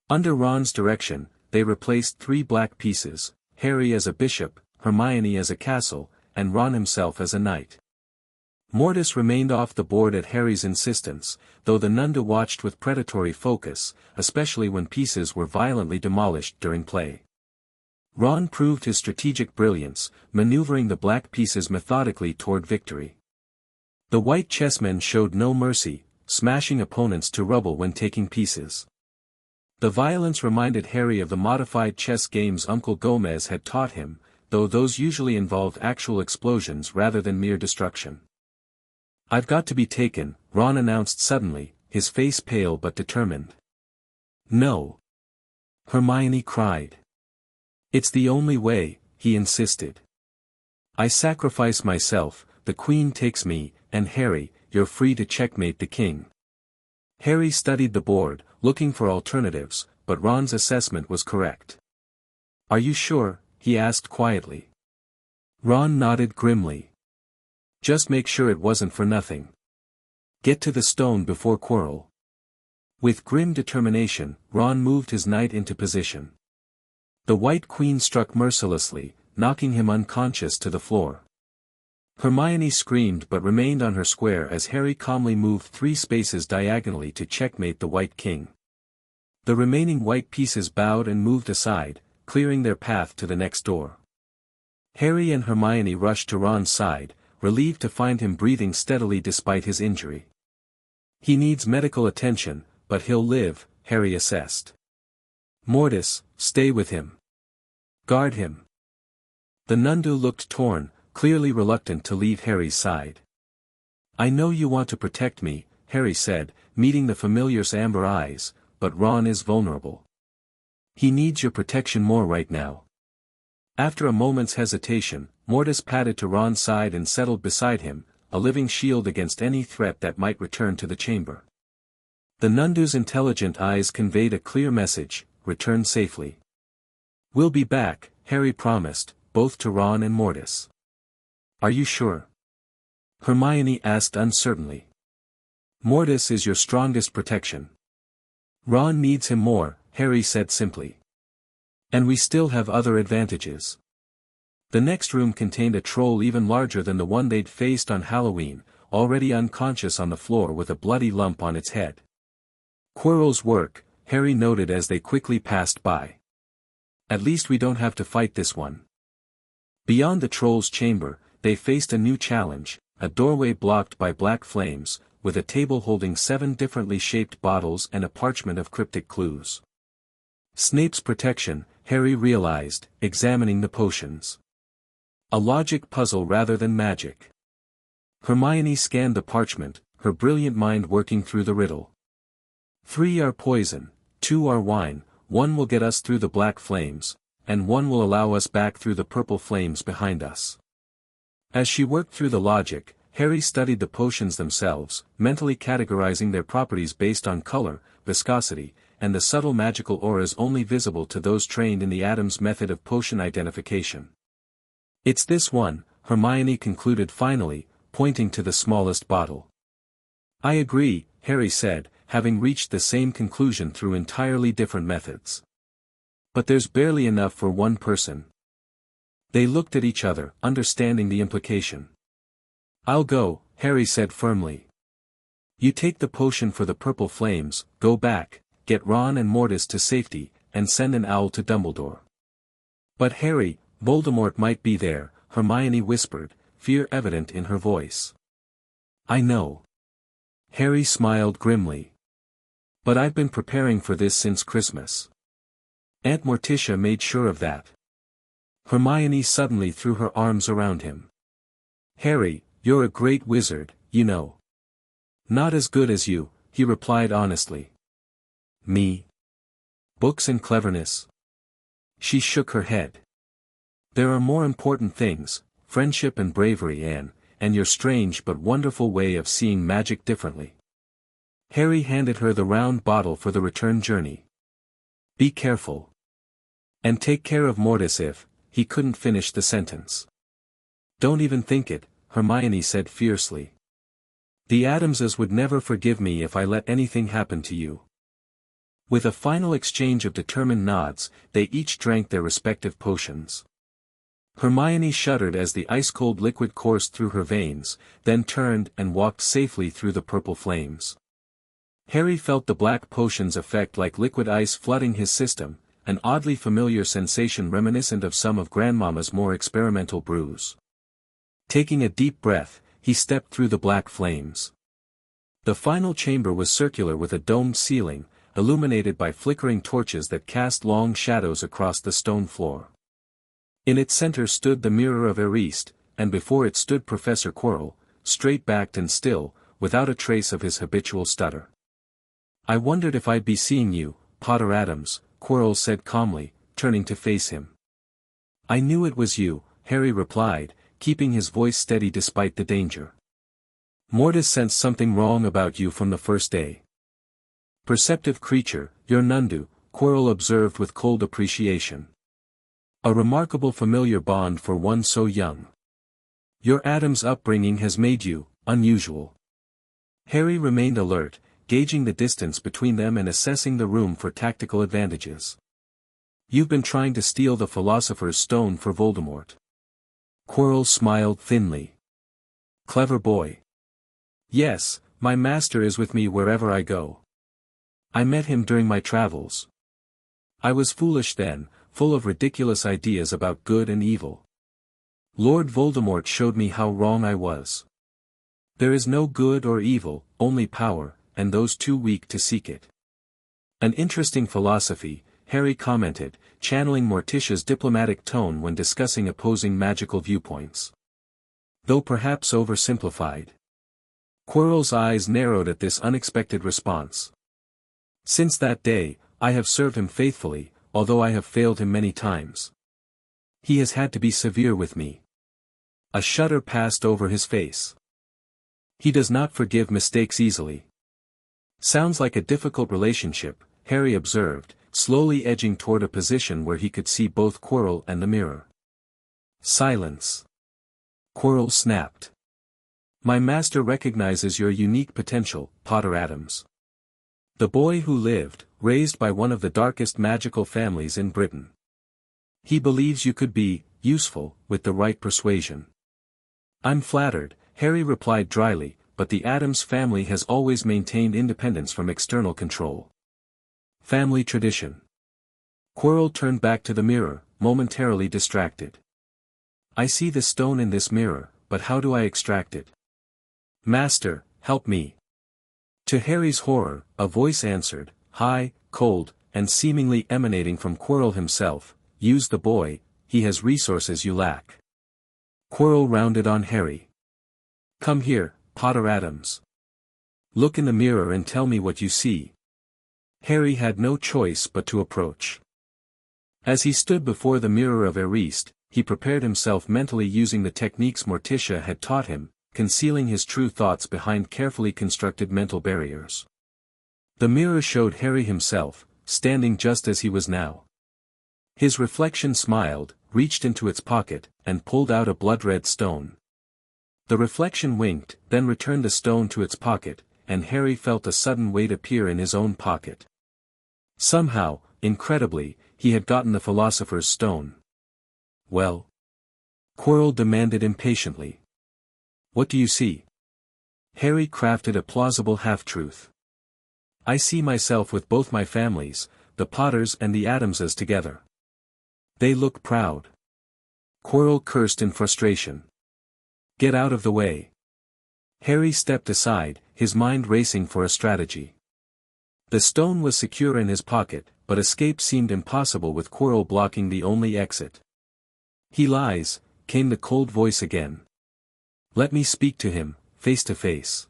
Under Ron's direction, they replaced 3 black pieces, Harry as a bishop, Hermione as a castle, and Ron himself as a knight. Mortis remained off the board at Harry's insistence, though the Nundu watched with predatory focus, especially when pieces were violently demolished during play. Ron proved his strategic brilliance, maneuvering the black pieces methodically toward victory. The white chessmen showed no mercy, smashing opponents to rubble when taking pieces. The violence reminded Harry of the modified chess games Uncle Gomez had taught him, though those usually involved actual explosions rather than mere destruction. I've got to be taken, Ron announced suddenly, his face pale but determined. No. Hermione cried. It's the only way, he insisted. I sacrifice myself, the Queen takes me, and Harry, you're free to checkmate the king. Harry studied the board, looking for alternatives, but Ron's assessment was correct. Are you sure? He asked quietly. Ron nodded grimly. Just make sure it wasn't for nothing. Get to the stone before quarrel. With grim determination, Ron moved his knight into position. The White Queen struck mercilessly, knocking him unconscious to the floor. Hermione screamed but remained on her square as Harry calmly moved 3 spaces diagonally to checkmate the White King. The remaining white pieces bowed and moved aside, clearing their path to the next door. Harry and Hermione rushed to Ron's side, relieved to find him breathing steadily despite his injury. He needs medical attention, but he'll live, Harry assessed. Mortis, stay with him. Guard him. The Nundu looked torn, clearly reluctant to leave Harry's side. I know you want to protect me, Harry said, meeting the familiar's amber eyes, but Ron is vulnerable. He needs your protection more right now. After a moment's hesitation, Mortis padded to Ron's side and settled beside him, a living shield against any threat that might return to the chamber. The Nundu's intelligent eyes conveyed a clear message: return safely. We'll be back, Harry promised, both to Ron and Mortis. Are you sure? Hermione asked uncertainly. Mortis is your strongest protection. Ron needs him more, Harry said simply. And we still have other advantages. The next room contained a troll even larger than the one they'd faced on Halloween, already unconscious on the floor with a bloody lump on its head. Quirrell's work, Harry noted as they quickly passed by. At least we don't have to fight this one. Beyond the troll's chamber, they faced a new challenge, a doorway blocked by black flames, with a table holding 7 differently shaped bottles and a parchment of cryptic clues. Snape's protection, Harry realized, examining the potions. A logic puzzle rather than magic. Hermione scanned the parchment, her brilliant mind working through the riddle. 3 are poison, 2 are wine, 1 will get us through the black flames, and 1 will allow us back through the purple flames behind us. As she worked through the logic, Harry studied the potions themselves, mentally categorizing their properties based on color, viscosity, and the subtle magical auras only visible to those trained in the Addams method of potion identification. It's this one, Hermione concluded finally, pointing to the smallest bottle. I agree, Harry said, having reached the same conclusion through entirely different methods. But there's barely enough for 1 person. They looked at each other, understanding the implication. I'll go, Harry said firmly. You take the potion for the purple flames, go back, get Ron and Mortis to safety, and send an owl to Dumbledore. But Harry, Voldemort might be there, Hermione whispered, fear evident in her voice. I know. Harry smiled grimly. But I've been preparing for this since Christmas. Aunt Morticia made sure of that. Hermione suddenly threw her arms around him. Harry, you're a great wizard, you know. Not as good as you, he replied honestly. Me? Books and cleverness? She shook her head. There are more important things, friendship and bravery and your strange but wonderful way of seeing magic differently. Harry handed her the round bottle for the return journey. Be careful. And take care of Mortis if, he couldn't finish the sentence. Don't even think it, Hermione said fiercely. The Addamses would never forgive me if I let anything happen to you. With a final exchange of determined nods, they each drank their respective potions. Hermione shuddered as the ice-cold liquid coursed through her veins, then turned and walked safely through the purple flames. Harry felt the black potion's effect like liquid ice flooding his system, an oddly familiar sensation reminiscent of some of Grandmama's more experimental brews. Taking a deep breath, he stepped through the black flames. The final chamber was circular with a domed ceiling, illuminated by flickering torches that cast long shadows across the stone floor. In its center stood the mirror of Ariste, and before it stood Professor Quirrell, straight-backed and still, without a trace of his habitual stutter. I wondered if I'd be seeing you, Potter Addams, Quirrell said calmly, turning to face him. I knew it was you, Harry replied, keeping his voice steady despite the danger. Mortis sensed something wrong about you from the first day. Perceptive creature, you're Nundu, Quirrell observed with cold appreciation. A remarkable familiar bond for one so young. Your Addams upbringing has made you unusual. Harry remained alert, gauging the distance between them and assessing the room for tactical advantages. You've been trying to steal the Philosopher's Stone for Voldemort. Quirrell smiled thinly. Clever boy. Yes, my master is with me wherever I go. I met him during my travels. I was foolish then, full of ridiculous ideas about good and evil. Lord Voldemort showed me how wrong I was. There is no good or evil, only power, and those too weak to seek it. An interesting philosophy, Harry commented, channeling Morticia's diplomatic tone when discussing opposing magical viewpoints. Though perhaps oversimplified. Quirrell's eyes narrowed at this unexpected response. Since that day, I have served him faithfully, although I have failed him many times. He has had to be severe with me. A shudder passed over his face. He does not forgive mistakes easily. Sounds like a difficult relationship, Harry observed, slowly edging toward a position where he could see both Quirrell and the mirror. Silence. Quirrell snapped. My master recognizes your unique potential, Potter Addams. The boy who lived, raised by one of the darkest magical families in Britain. He believes you could be useful, with the right persuasion. I'm flattered, Harry replied dryly, but the Addams family has always maintained independence from external control. Family tradition. Quirrell turned back to the mirror, momentarily distracted. I see the stone in this mirror, but how do I extract it? Master, help me. To Harry's horror, a voice answered, high, cold, and seemingly emanating from Quirrell himself, use the boy, he has resources you lack. Quirrell rounded on Harry. Come here, Potter Addams. Look in the mirror and tell me what you see. Harry had no choice but to approach. As he stood before the mirror of Ariste, he prepared himself mentally using the techniques Morticia had taught him, concealing his true thoughts behind carefully constructed mental barriers. The mirror showed Harry himself, standing just as he was now. His reflection smiled, reached into its pocket, and pulled out a blood-red stone. The reflection winked, then returned the stone to its pocket, and Harry felt a sudden weight appear in his own pocket. Somehow, incredibly, he had gotten the Philosopher's Stone. Well? Quirrell demanded impatiently. What do you see? Harry crafted a plausible half-truth. I see myself with both my families, the Potters and the Addamses together. They look proud. Quirrell cursed in frustration. Get out of the way. Harry stepped aside, his mind racing for a strategy. The stone was secure in his pocket, but escape seemed impossible with Quirrell blocking the only exit. He lies, came the cold voice again. Let me speak to him, face to face.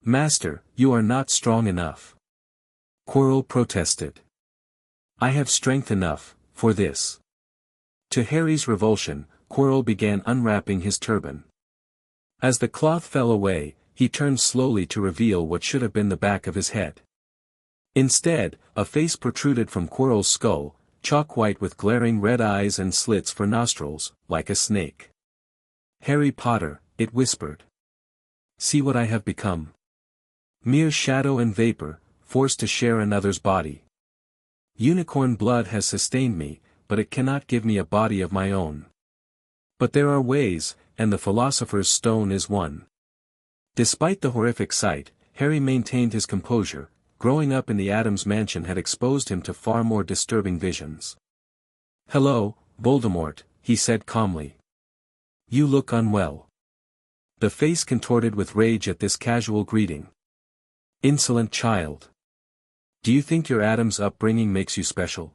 Master, you are not strong enough. Quirrell protested. I have strength enough, for this. To Harry's revulsion, Quirrell began unwrapping his turban. As the cloth fell away, he turned slowly to reveal what should have been the back of his head. Instead, a face protruded from Quirrell's skull, chalk-white with glaring red eyes and slits for nostrils, like a snake. Harry Potter, it whispered. See what I have become. Mere shadow and vapor, forced to share another's body. Unicorn blood has sustained me, but it cannot give me a body of my own. But there are ways, and the Philosopher's Stone is one. Despite the horrific sight, Harry maintained his composure. Growing up in the Addams mansion had exposed him to far more disturbing visions. Hello, Voldemort, he said calmly. You look unwell. The face contorted with rage at this casual greeting. Insolent child. Do you think your Addams upbringing makes you special?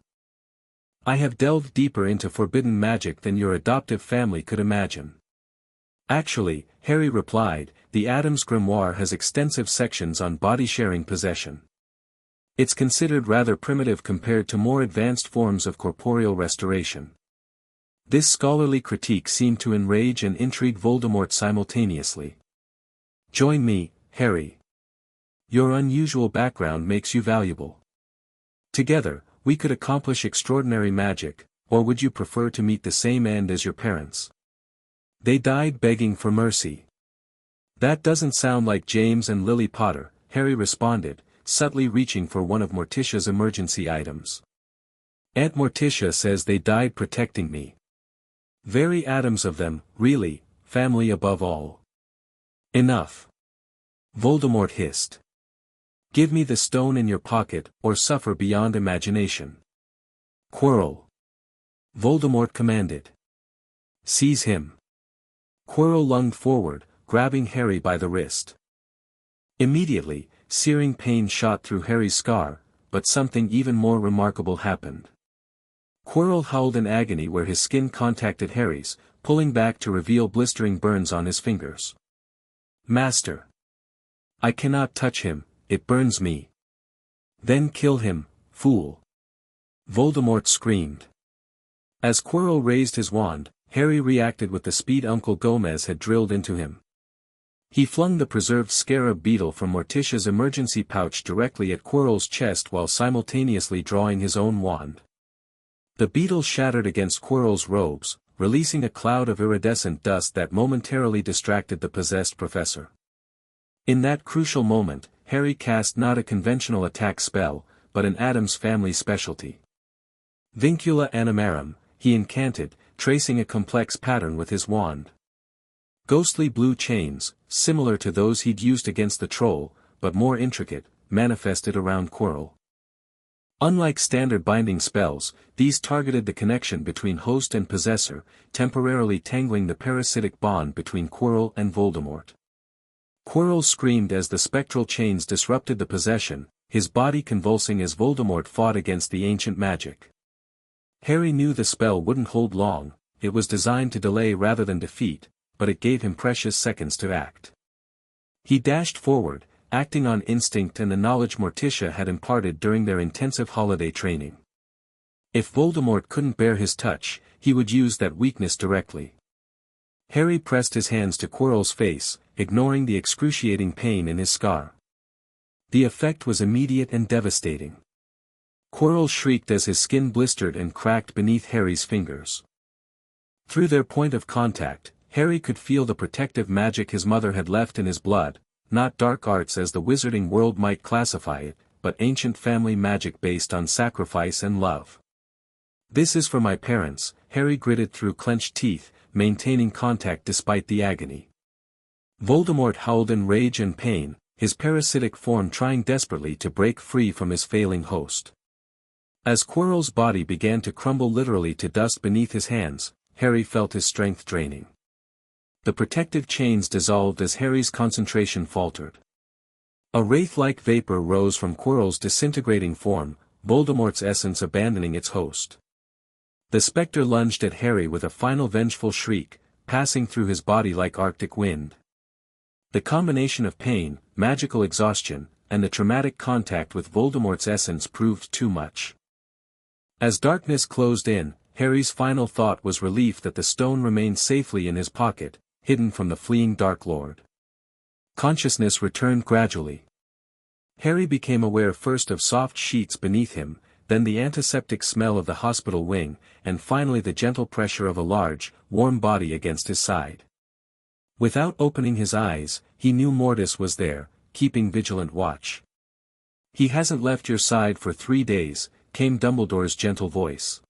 I have delved deeper into forbidden magic than your adoptive family could imagine. Actually, Harry replied, the Addams grimoire has extensive sections on body-sharing possession. It's considered rather primitive compared to more advanced forms of corporeal restoration. This scholarly critique seemed to enrage and intrigue Voldemort simultaneously. Join me, Harry. Your unusual background makes you valuable. Together, we could accomplish extraordinary magic, or would you prefer to meet the same end as your parents? They died begging for mercy. That doesn't sound like James and Lily Potter, Harry responded, subtly reaching for one of Morticia's emergency items. Aunt Morticia says they died protecting me. Very Addams of them, really, family above all. Enough. Voldemort hissed. Give me the stone in your pocket, or suffer beyond imagination. Quirrell. Voldemort commanded. Seize him. Quirrell lunged forward, grabbing Harry by the wrist. Immediately, searing pain shot through Harry's scar, but something even more remarkable happened. Quirrell howled in agony where his skin contacted Harry's, pulling back to reveal blistering burns on his fingers. Master! I cannot touch him, it burns me. Then kill him, fool! Voldemort screamed. As Quirrell raised his wand, Harry reacted with the speed Uncle Gomez had drilled into him. He flung the preserved scarab beetle from Morticia's emergency pouch directly at Quirrell's chest while simultaneously drawing his own wand. The beetle shattered against Quirrell's robes, releasing a cloud of iridescent dust that momentarily distracted the possessed professor. In that crucial moment, Harry cast not a conventional attack spell, but an Addams Family specialty. Vincula Animarum, he incanted, tracing a complex pattern with his wand. Ghostly blue chains, similar to those he'd used against the troll, but more intricate, manifested around Quirrell. Unlike standard binding spells, these targeted the connection between host and possessor, temporarily tangling the parasitic bond between Quirrell and Voldemort. Quirrell screamed as the spectral chains disrupted the possession, his body convulsing as Voldemort fought against the ancient magic. Harry knew the spell wouldn't hold long, it was designed to delay rather than defeat, but it gave him precious seconds to act. He dashed forward, acting on instinct and the knowledge Morticia had imparted during their intensive holiday training. If Voldemort couldn't bear his touch, he would use that weakness directly. Harry pressed his hands to Quirrell's face, ignoring the excruciating pain in his scar. The effect was immediate and devastating. Quirrell shrieked as his skin blistered and cracked beneath Harry's fingers. Through their point of contact, Harry could feel the protective magic his mother had left in his blood, not dark arts as the wizarding world might classify it, but ancient family magic based on sacrifice and love. This is for my parents, Harry gritted through clenched teeth, maintaining contact despite the agony. Voldemort howled in rage and pain, his parasitic form trying desperately to break free from his failing host. As Quirrell's body began to crumble literally to dust beneath his hands, Harry felt his strength draining. The protective chains dissolved as Harry's concentration faltered. A wraith-like vapor rose from Quirrell's disintegrating form, Voldemort's essence abandoning its host. The spectre lunged at Harry with a final vengeful shriek, passing through his body like Arctic wind. The combination of pain, magical exhaustion, and the traumatic contact with Voldemort's essence proved too much. As darkness closed in, Harry's final thought was relief that the stone remained safely in his pocket, hidden from the fleeing Dark Lord. Consciousness returned gradually. Harry became aware first of soft sheets beneath him, then the antiseptic smell of the hospital wing, and finally the gentle pressure of a large, warm body against his side. Without opening his eyes, he knew Mortis was there, keeping vigilant watch. "He hasn't left your side for 3 days," came Dumbledore's gentle voice.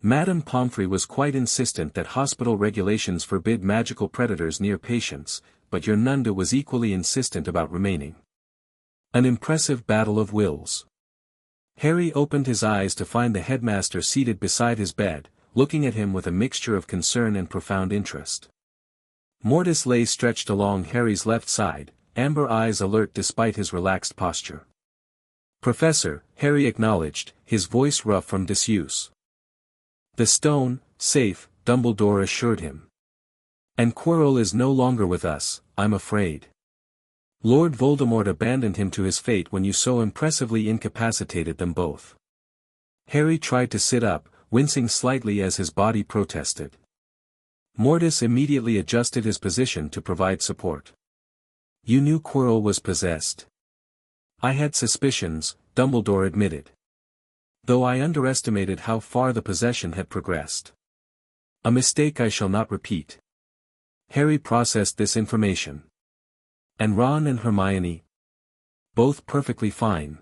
Madame Pomfrey was quite insistent that hospital regulations forbid magical predators near patients, but your Nundu was equally insistent about remaining. An impressive battle of wills. Harry opened his eyes to find the headmaster seated beside his bed, looking at him with a mixture of concern and profound interest. Mortis lay stretched along Harry's left side, amber eyes alert despite his relaxed posture. "Professor," Harry acknowledged, his voice rough from disuse. "The stone, safe," Dumbledore assured him. "And Quirrell is no longer with us, I'm afraid. Lord Voldemort abandoned him to his fate when you so impressively incapacitated them both." Harry tried to sit up, wincing slightly as his body protested. Mortis immediately adjusted his position to provide support. "You knew Quirrell was possessed." "I had suspicions," Dumbledore admitted. "Though I underestimated how far the possession had progressed. A mistake I shall not repeat." Harry processed this information. "And Ron and Hermione?" "Both perfectly fine.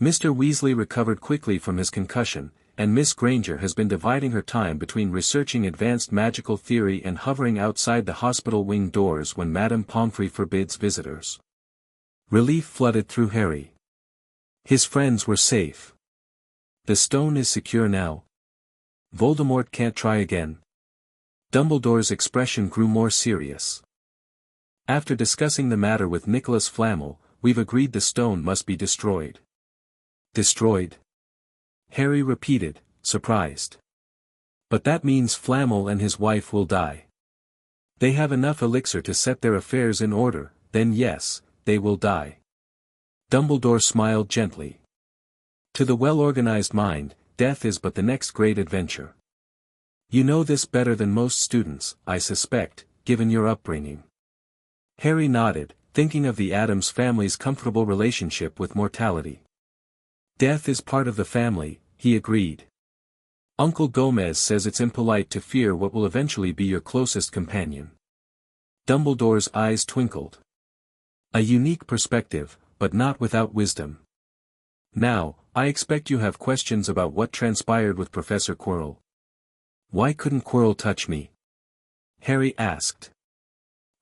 Mr. Weasley recovered quickly from his concussion, and Miss Granger has been dividing her time between researching advanced magical theory and hovering outside the hospital wing doors when Madame Pomfrey forbids visitors." Relief flooded through Harry. His friends were safe. The stone is secure now. Voldemort can't try again. Dumbledore's expression grew more serious. "After discussing the matter with Nicholas Flamel, we've agreed the stone must be destroyed." "Destroyed?" Harry repeated, surprised. "But that means Flamel and his wife will die. They have enough elixir to set their affairs in order, then yes, they will die." Dumbledore smiled gently. "To the well-organized mind, death is but the next great adventure. You know this better than most students, I suspect, given your upbringing." Harry nodded, thinking of the Addams family's comfortable relationship with mortality. "Death is part of the family," he agreed. "Uncle Gomez says it's impolite to fear what will eventually be your closest companion." Dumbledore's eyes twinkled. "A unique perspective, but not without wisdom. Now, I expect you have questions about what transpired with Professor Quirrell." "Why couldn't Quirrell touch me?" Harry asked.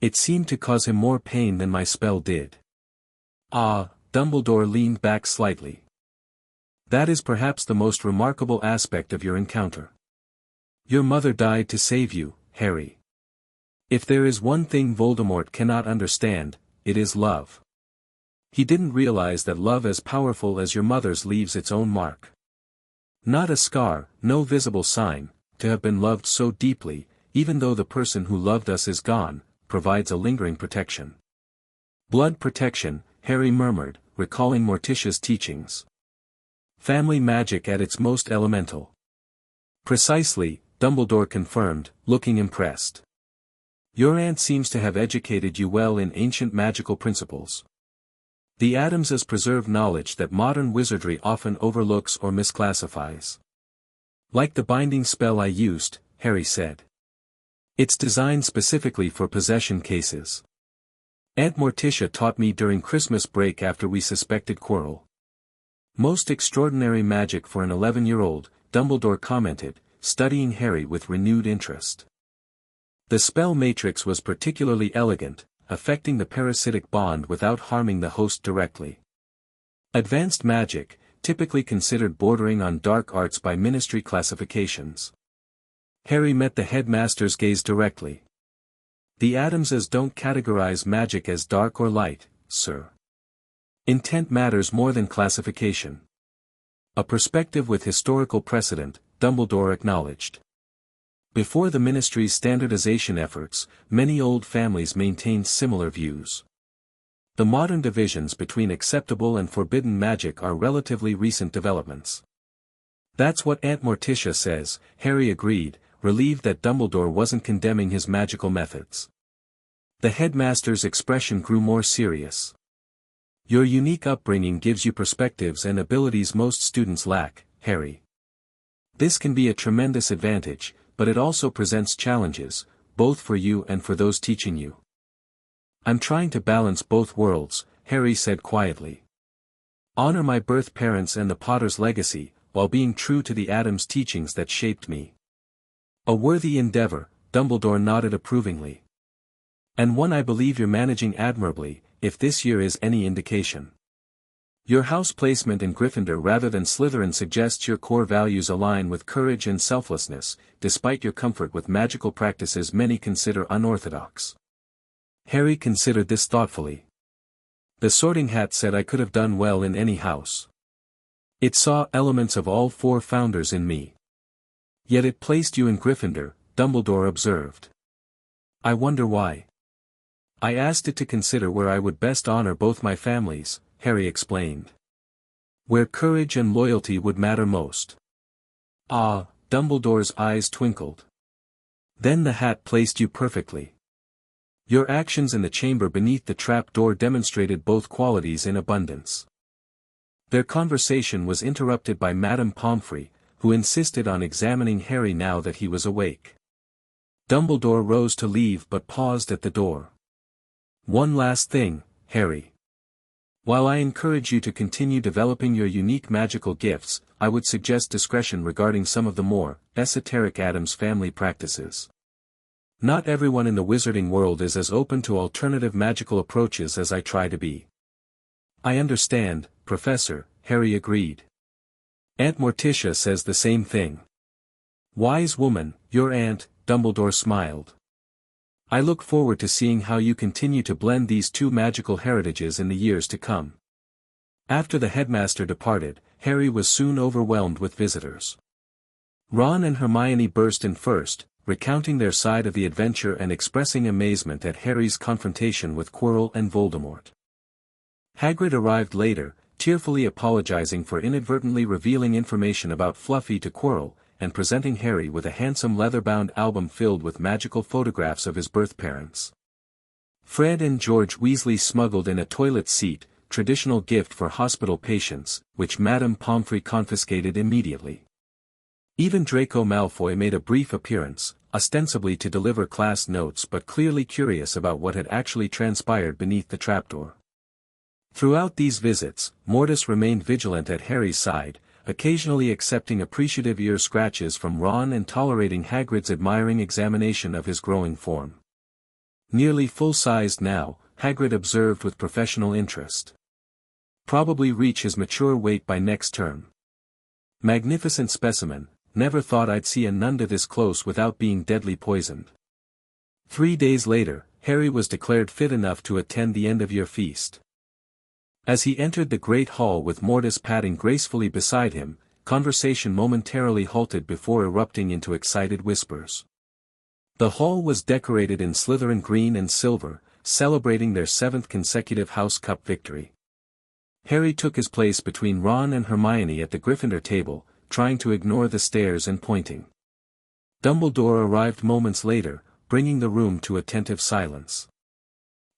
"It seemed to cause him more pain than my spell did." "Ah," Dumbledore leaned back slightly. "That is perhaps the most remarkable aspect of your encounter. Your mother died to save you, Harry. If there is one thing Voldemort cannot understand, it is love. He didn't realize that love as powerful as your mother's leaves its own mark. Not a scar, no visible sign, to have been loved so deeply, even though the person who loved us is gone, provides a lingering protection." "Blood protection," Harry murmured, recalling Morticia's teachings. "Family magic at its most elemental." "Precisely," Dumbledore confirmed, looking impressed. "Your aunt seems to have educated you well in ancient magical principles. The Addamses preserve knowledge that modern wizardry often overlooks or misclassifies." "Like the binding spell I used," Harry said. "It's designed specifically for possession cases. Aunt Morticia taught me during Christmas break after we suspected Quirrell." "Most extraordinary magic for an 11-year-old, Dumbledore commented, studying Harry with renewed interest. The spell matrix was particularly elegant, affecting the parasitic bond without harming the host directly. Advanced magic, typically considered bordering on dark arts by ministry classifications." Harry met the headmaster's gaze directly. "The Addamses don't categorize magic as dark or light, sir. Intent matters more than classification." "A perspective with historical precedent," Dumbledore acknowledged. Before the ministry's standardization efforts, many old families maintained similar views. The modern divisions between acceptable and forbidden magic are relatively recent developments. That's what Aunt Morticia says, Harry agreed, relieved that Dumbledore wasn't condemning his magical methods. The headmaster's expression grew more serious. Your unique upbringing gives you perspectives and abilities most students lack, Harry. This can be a tremendous advantage, but it also presents challenges, both for you and for those teaching you. I'm trying to balance both worlds, Harry said quietly. Honor my birth parents and the Potter's legacy, while being true to the Addams teachings that shaped me. A worthy endeavor, Dumbledore nodded approvingly. And one I believe you're managing admirably, if this year is any indication. Your house placement in Gryffindor rather than Slytherin suggests your core values align with courage and selflessness, despite your comfort with magical practices many consider unorthodox. Harry considered this thoughtfully. The Sorting Hat said I could have done well in any house. It saw elements of all four founders in me. Yet it placed you in Gryffindor, Dumbledore observed. I wonder why. I asked it to consider where I would best honor both my families, Harry explained. Where courage and loyalty would matter most. Ah, Dumbledore's eyes twinkled. Then the hat placed you perfectly. Your actions in the chamber beneath the trap-door demonstrated both qualities in abundance. Their conversation was interrupted by Madame Pomfrey, who insisted on examining Harry now that he was awake. Dumbledore rose to leave but paused at the door. One last thing, Harry. While I encourage you to continue developing your unique magical gifts, I would suggest discretion regarding some of the more esoteric Addams Family practices. Not everyone in the wizarding world is as open to alternative magical approaches as I try to be. I understand, Professor, Harry agreed. Aunt Morticia says the same thing. Wise woman, your aunt, Dumbledore smiled. I look forward to seeing how you continue to blend these two magical heritages in the years to come. After the headmaster departed, Harry was soon overwhelmed with visitors. Ron and Hermione burst in first, recounting their side of the adventure and expressing amazement at Harry's confrontation with Quirrell and Voldemort. Hagrid arrived later, tearfully apologizing for inadvertently revealing information about Fluffy to Quirrell, and presenting Harry with a handsome leather-bound album filled with magical photographs of his birth parents. Fred and George Weasley smuggled in a toilet seat, traditional gift for hospital patients, which Madame Pomfrey confiscated immediately. Even Draco Malfoy made a brief appearance, ostensibly to deliver class notes but clearly curious about what had actually transpired beneath the trapdoor. Throughout these visits, Mortis remained vigilant at Harry's side, occasionally accepting appreciative ear scratches from Ron and tolerating Hagrid's admiring examination of his growing form. Nearly full-sized now, Hagrid observed with professional interest. Probably reach his mature weight by next term. Magnificent specimen, never thought I'd see a Nunda this close without being deadly poisoned. 3 days later, Harry was declared fit enough to attend the end-of-year feast. As he entered the great hall with Mortis padding gracefully beside him, conversation momentarily halted before erupting into excited whispers. The hall was decorated in Slytherin green and silver, celebrating their 7th consecutive House Cup victory. Harry took his place between Ron and Hermione at the Gryffindor table, trying to ignore the stares and pointing. Dumbledore arrived moments later, bringing the room to attentive silence.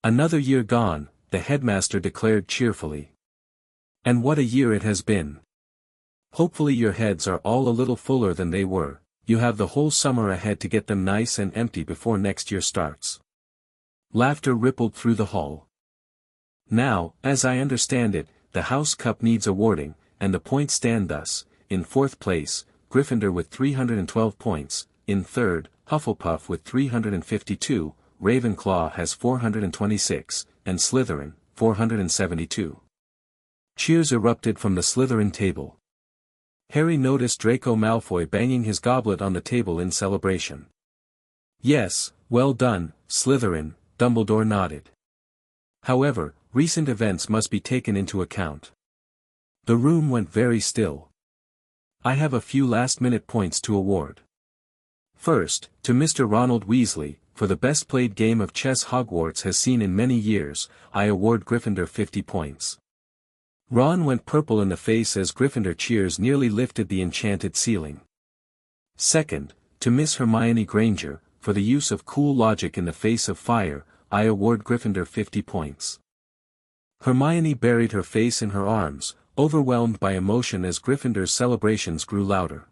Another year gone, the headmaster declared cheerfully. And what a year it has been. Hopefully your heads are all a little fuller than they were, you have the whole summer ahead to get them nice and empty before next year starts. Laughter rippled through the hall. Now, as I understand it, the House Cup needs awarding, and the points stand thus: in 4th place, Gryffindor with 312 points, in 3rd, Hufflepuff with 352, Ravenclaw has 426, and Slytherin, 472. Cheers erupted from the Slytherin table. Harry noticed Draco Malfoy banging his goblet on the table in celebration. Yes, well done, Slytherin, Dumbledore nodded. However, recent events must be taken into account. The room went very still. I have a few last-minute points to award. First, to Mr. Ronald Weasley, for the best played game of chess Hogwarts has seen in many years, I award Gryffindor 50 points. Ron went purple in the face as Gryffindor cheers nearly lifted the enchanted ceiling. Second, to Miss Hermione Granger, for the use of cool logic in the face of fire, I award Gryffindor 50 points. Hermione buried her face in her arms, overwhelmed by emotion as Gryffindor's celebrations grew louder.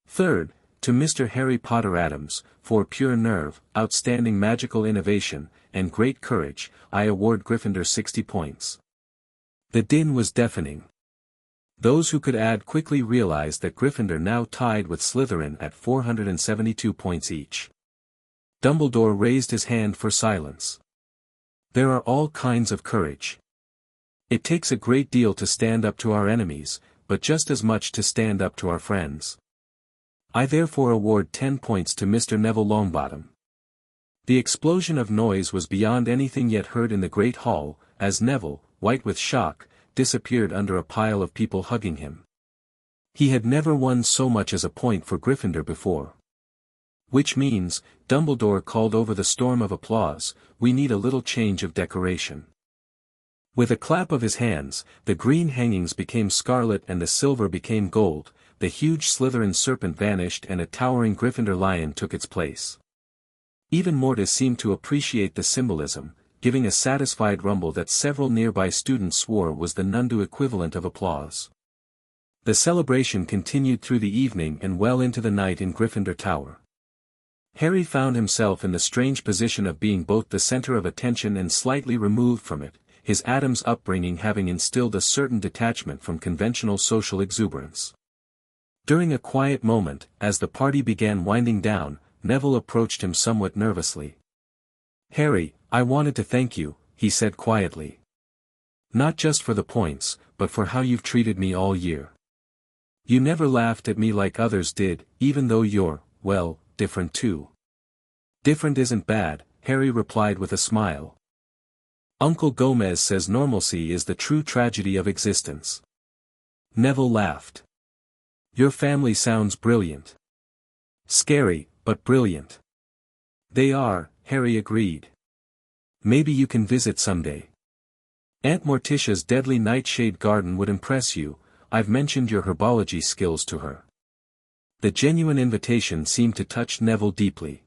Third, to Mr. Harry Potter Addams, for pure nerve, outstanding magical innovation, and great courage, I award Gryffindor 60 points. The din was deafening. Those who could add quickly realized that Gryffindor now tied with Slytherin at 472 points each. Dumbledore raised his hand for silence. There are all kinds of courage. It takes a great deal to stand up to our enemies, but just as much to stand up to our friends. I therefore award 10 points to Mr. Neville Longbottom. The explosion of noise was beyond anything yet heard in the great hall, as Neville, white with shock, disappeared under a pile of people hugging him. He had never won so much as a point for Gryffindor before. Which means, Dumbledore called over the storm of applause, we need a little change of decoration. With a clap of his hands, the green hangings became scarlet and the silver became gold, the huge Slytherin serpent vanished and a towering Gryffindor lion took its place. Even Mortis seemed to appreciate the symbolism, giving a satisfied rumble that several nearby students swore was the Nundu equivalent of applause. The celebration continued through the evening and well into the night in Gryffindor Tower. Harry found himself in the strange position of being both the center of attention and slightly removed from it, his Addams upbringing having instilled a certain detachment from conventional social exuberance. During a quiet moment, as the party began winding down, Neville approached him somewhat nervously. "Harry, I wanted to thank you," he said quietly. "Not just for the points, but for how you've treated me all year. You never laughed at me like others did, even though you're, well, different too." "Different isn't bad," Harry replied with a smile. "Uncle Gomez says normalcy is the true tragedy of existence." Neville laughed. "Your family sounds brilliant." "Scary, but brilliant." "They are," Harry agreed. "Maybe you can visit someday. Aunt Morticia's deadly nightshade garden would impress you, I've mentioned your herbology skills to her." The genuine invitation seemed to touch Neville deeply.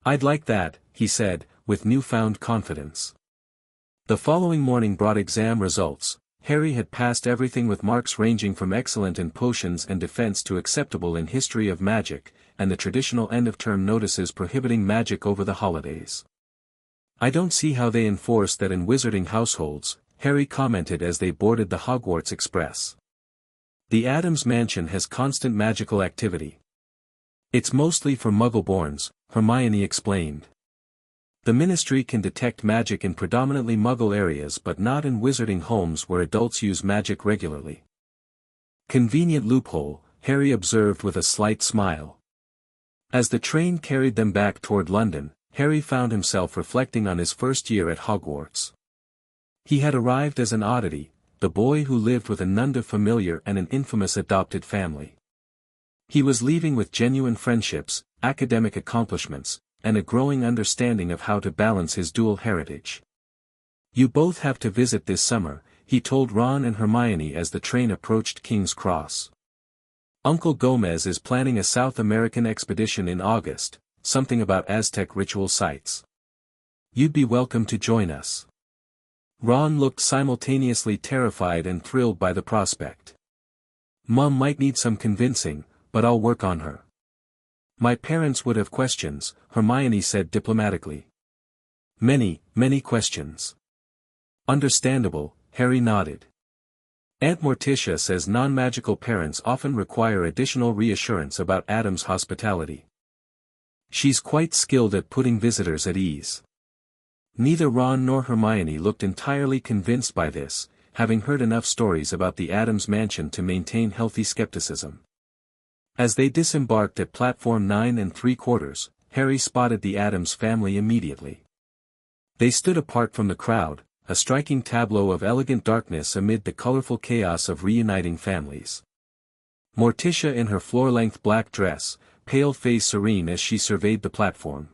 "I'd like that," he said, with newfound confidence. The following morning brought exam results. Harry had passed everything with marks ranging from excellent in potions and defense to acceptable in history of magic, and the traditional end-of-term notices prohibiting magic over the holidays. "I don't see how they enforce that in wizarding households," Harry commented as they boarded the Hogwarts Express. "The Addams mansion has constant magical activity. It's mostly for Muggle-borns," Hermione explained. "The Ministry can detect magic in predominantly Muggle areas but not in wizarding homes where adults use magic regularly." "Convenient loophole," Harry observed with a slight smile. As the train carried them back toward London, Harry found himself reflecting on his first year at Hogwarts. He had arrived as an oddity, the boy who lived with a Nundu familiar and an infamous adopted family. He was leaving with genuine friendships, academic accomplishments, and a growing understanding of how to balance his dual heritage. "You both have to visit this summer," he told Ron and Hermione as the train approached King's Cross. "Uncle Gomez is planning a South American expedition in August, something about Aztec ritual sites. You'd be welcome to join us." Ron looked simultaneously terrified and thrilled by the prospect. "Mom might need some convincing, but I'll work on her." "My parents would have questions," Hermione said diplomatically. "Many, many questions." "Understandable," Harry nodded. "Aunt Morticia says non-magical parents often require additional reassurance about Addams' hospitality. She's quite skilled at putting visitors at ease." Neither Ron nor Hermione looked entirely convinced by this, having heard enough stories about the Addams mansion to maintain healthy skepticism. As they disembarked at platform 9 3/4, Harry spotted the Addams family immediately. They stood apart from the crowd, a striking tableau of elegant darkness amid the colorful chaos of reuniting families. Morticia in her floor-length black dress, pale face serene as she surveyed the platform.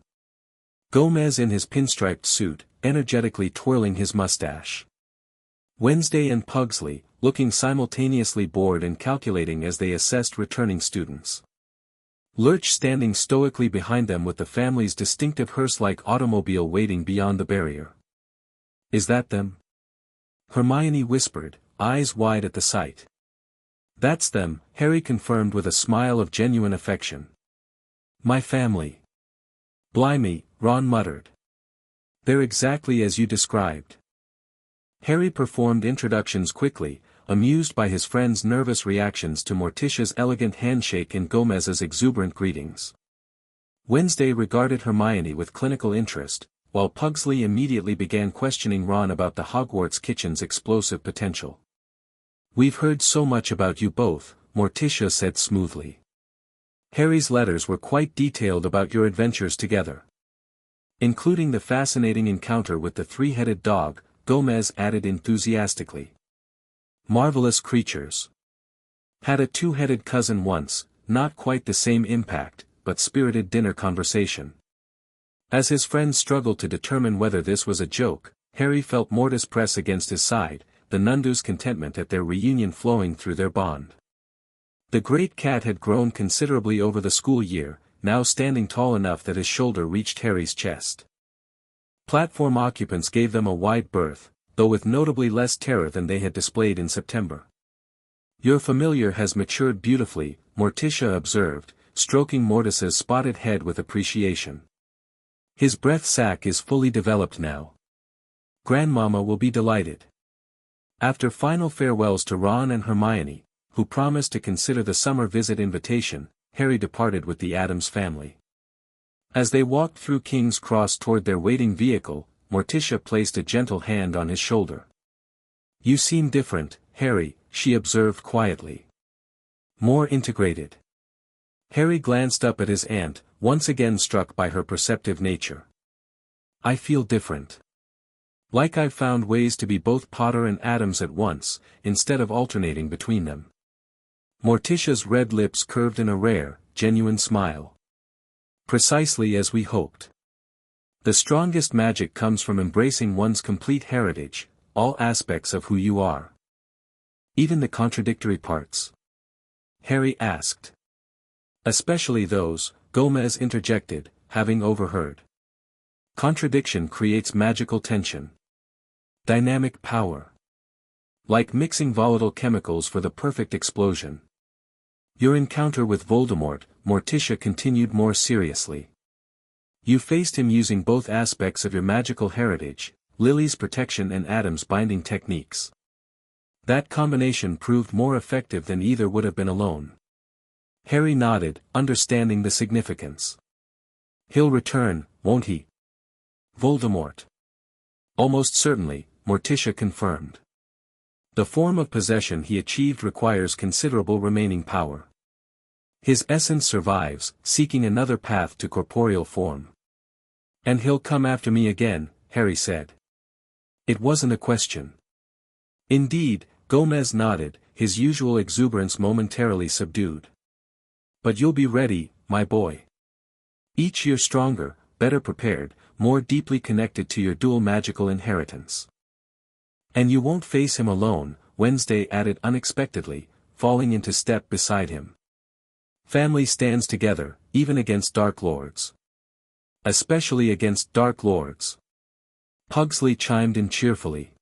Gomez in his pinstriped suit, energetically twirling his mustache. Wednesday and Pugsley, looking simultaneously bored and calculating as they assessed returning students. Lurch standing stoically behind them with the family's distinctive hearse-like automobile waiting beyond the barrier. "Is that them?" Hermione whispered, eyes wide at the sight. "That's them," Harry confirmed with a smile of genuine affection. "My family." "Blimey," Ron muttered. "They're exactly as you described." Harry performed introductions quickly, amused by his friend's nervous reactions to Morticia's elegant handshake and Gomez's exuberant greetings. Wednesday regarded Hermione with clinical interest, while Pugsley immediately began questioning Ron about the Hogwarts kitchen's explosive potential. "We've heard so much about you both," Morticia said smoothly. "Harry's letters were quite detailed about your adventures together. Including the fascinating encounter with the three-headed dog," Gomez added enthusiastically. "Marvelous creatures. Had a two-headed cousin once, not quite the same impact, but spirited dinner conversation." As his friends struggled to determine whether this was a joke, Harry felt Mortis press against his side, the Nundu's contentment at their reunion flowing through their bond. The great cat had grown considerably over the school year, now standing tall enough that his shoulder reached Harry's chest. Platform occupants gave them a wide berth, though with notably less terror than they had displayed in September. "Your familiar has matured beautifully," Morticia observed, stroking Mortis's spotted head with appreciation. "His breath sac is fully developed now. Grandmama will be delighted." After final farewells to Ron and Hermione, who promised to consider the summer visit invitation, Harry departed with the Addams family. As they walked through King's Cross toward their waiting vehicle, Morticia placed a gentle hand on his shoulder. "You seem different, Harry," she observed quietly. "More integrated." Harry glanced up at his aunt, once again struck by her perceptive nature. "I feel different. Like I've found ways to be both Potter and Addams at once, instead of alternating between them." Morticia's red lips curved in a rare, genuine smile. "Precisely as we hoped. The strongest magic comes from embracing one's complete heritage, all aspects of who you are." "Even the contradictory parts?" Harry asked. "Especially those," Gomez interjected, having overheard. "Contradiction creates magical tension. Dynamic power. Like mixing volatile chemicals for the perfect explosion." "Your encounter with Voldemort," Morticia continued more seriously. "You faced him using both aspects of your magical heritage, Lily's protection and Addams' binding techniques. That combination proved more effective than either would have been alone." Harry nodded, understanding the significance. "He'll return, won't he?" "Voldemort?" "Almost certainly," Morticia confirmed. "The form of possession he achieved requires considerable remaining power. His essence survives, seeking another path to corporeal form." "And he'll come after me again," Harry said. It wasn't a question. "Indeed," Gomez nodded, his usual exuberance momentarily subdued. "But you'll be ready, my boy. Each year stronger, better prepared, more deeply connected to your dual magical inheritance. And you won't face him alone," Wednesday added unexpectedly, falling into step beside him. "Family stands together, even against Dark Lords. Especially against Dark Lords." Pugsley chimed in cheerfully.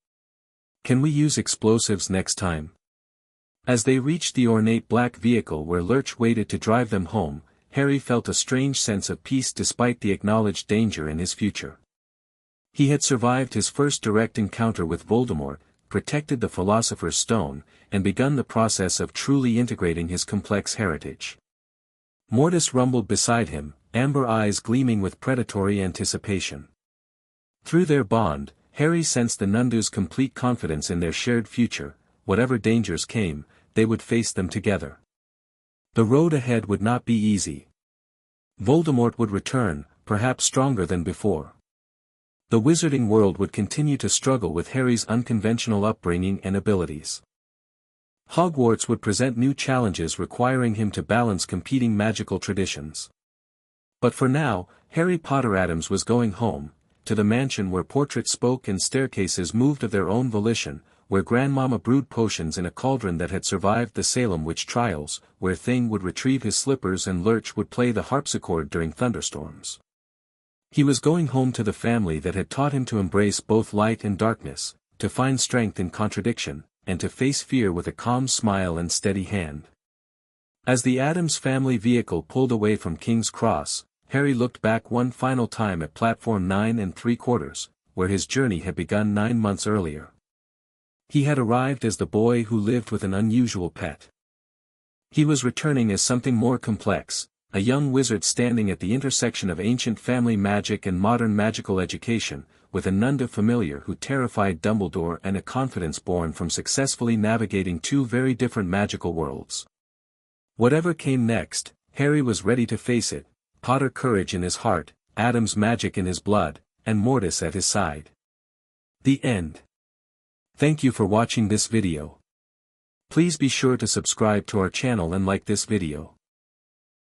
"Can we use explosives next time?" As they reached the ornate black vehicle where Lurch waited to drive them home, Harry felt a strange sense of peace despite the acknowledged danger in his future. He had survived his first direct encounter with Voldemort, protected the Philosopher's Stone, and begun the process of truly integrating his complex heritage. Mortis rumbled beside him, amber eyes gleaming with predatory anticipation. Through their bond, Harry sensed the Nundu's complete confidence in their shared future. Whatever dangers came, they would face them together. The road ahead would not be easy. Voldemort would return, perhaps stronger than before. The wizarding world would continue to struggle with Harry's unconventional upbringing and abilities. Hogwarts would present new challenges requiring him to balance competing magical traditions. But for now, Harry Potter Addams was going home, to the mansion where portraits spoke and staircases moved of their own volition, where Grandmama brewed potions in a cauldron that had survived the Salem witch trials, where Thing would retrieve his slippers and Lurch would play the harpsichord during thunderstorms. He was going home to the family that had taught him to embrace both light and darkness, to find strength in contradiction, and to face fear with a calm smile and steady hand. As the Addams Family vehicle pulled away from King's Cross, Harry looked back one final time at platform 9 3/4, where his journey had begun 9 months earlier. He had arrived as the boy who lived with an unusual pet. He was returning as something more complex, a young wizard standing at the intersection of ancient family magic and modern magical education, with a Nundu familiar who terrified Dumbledore and a confidence born from successfully navigating 2 very different magical worlds. Whatever came next, Harry was ready to face it, Potter courage in his heart, Addams magic in his blood, and Mortis at his side. The end. Thank you for watching this video. Please be sure to subscribe to our channel and like this video.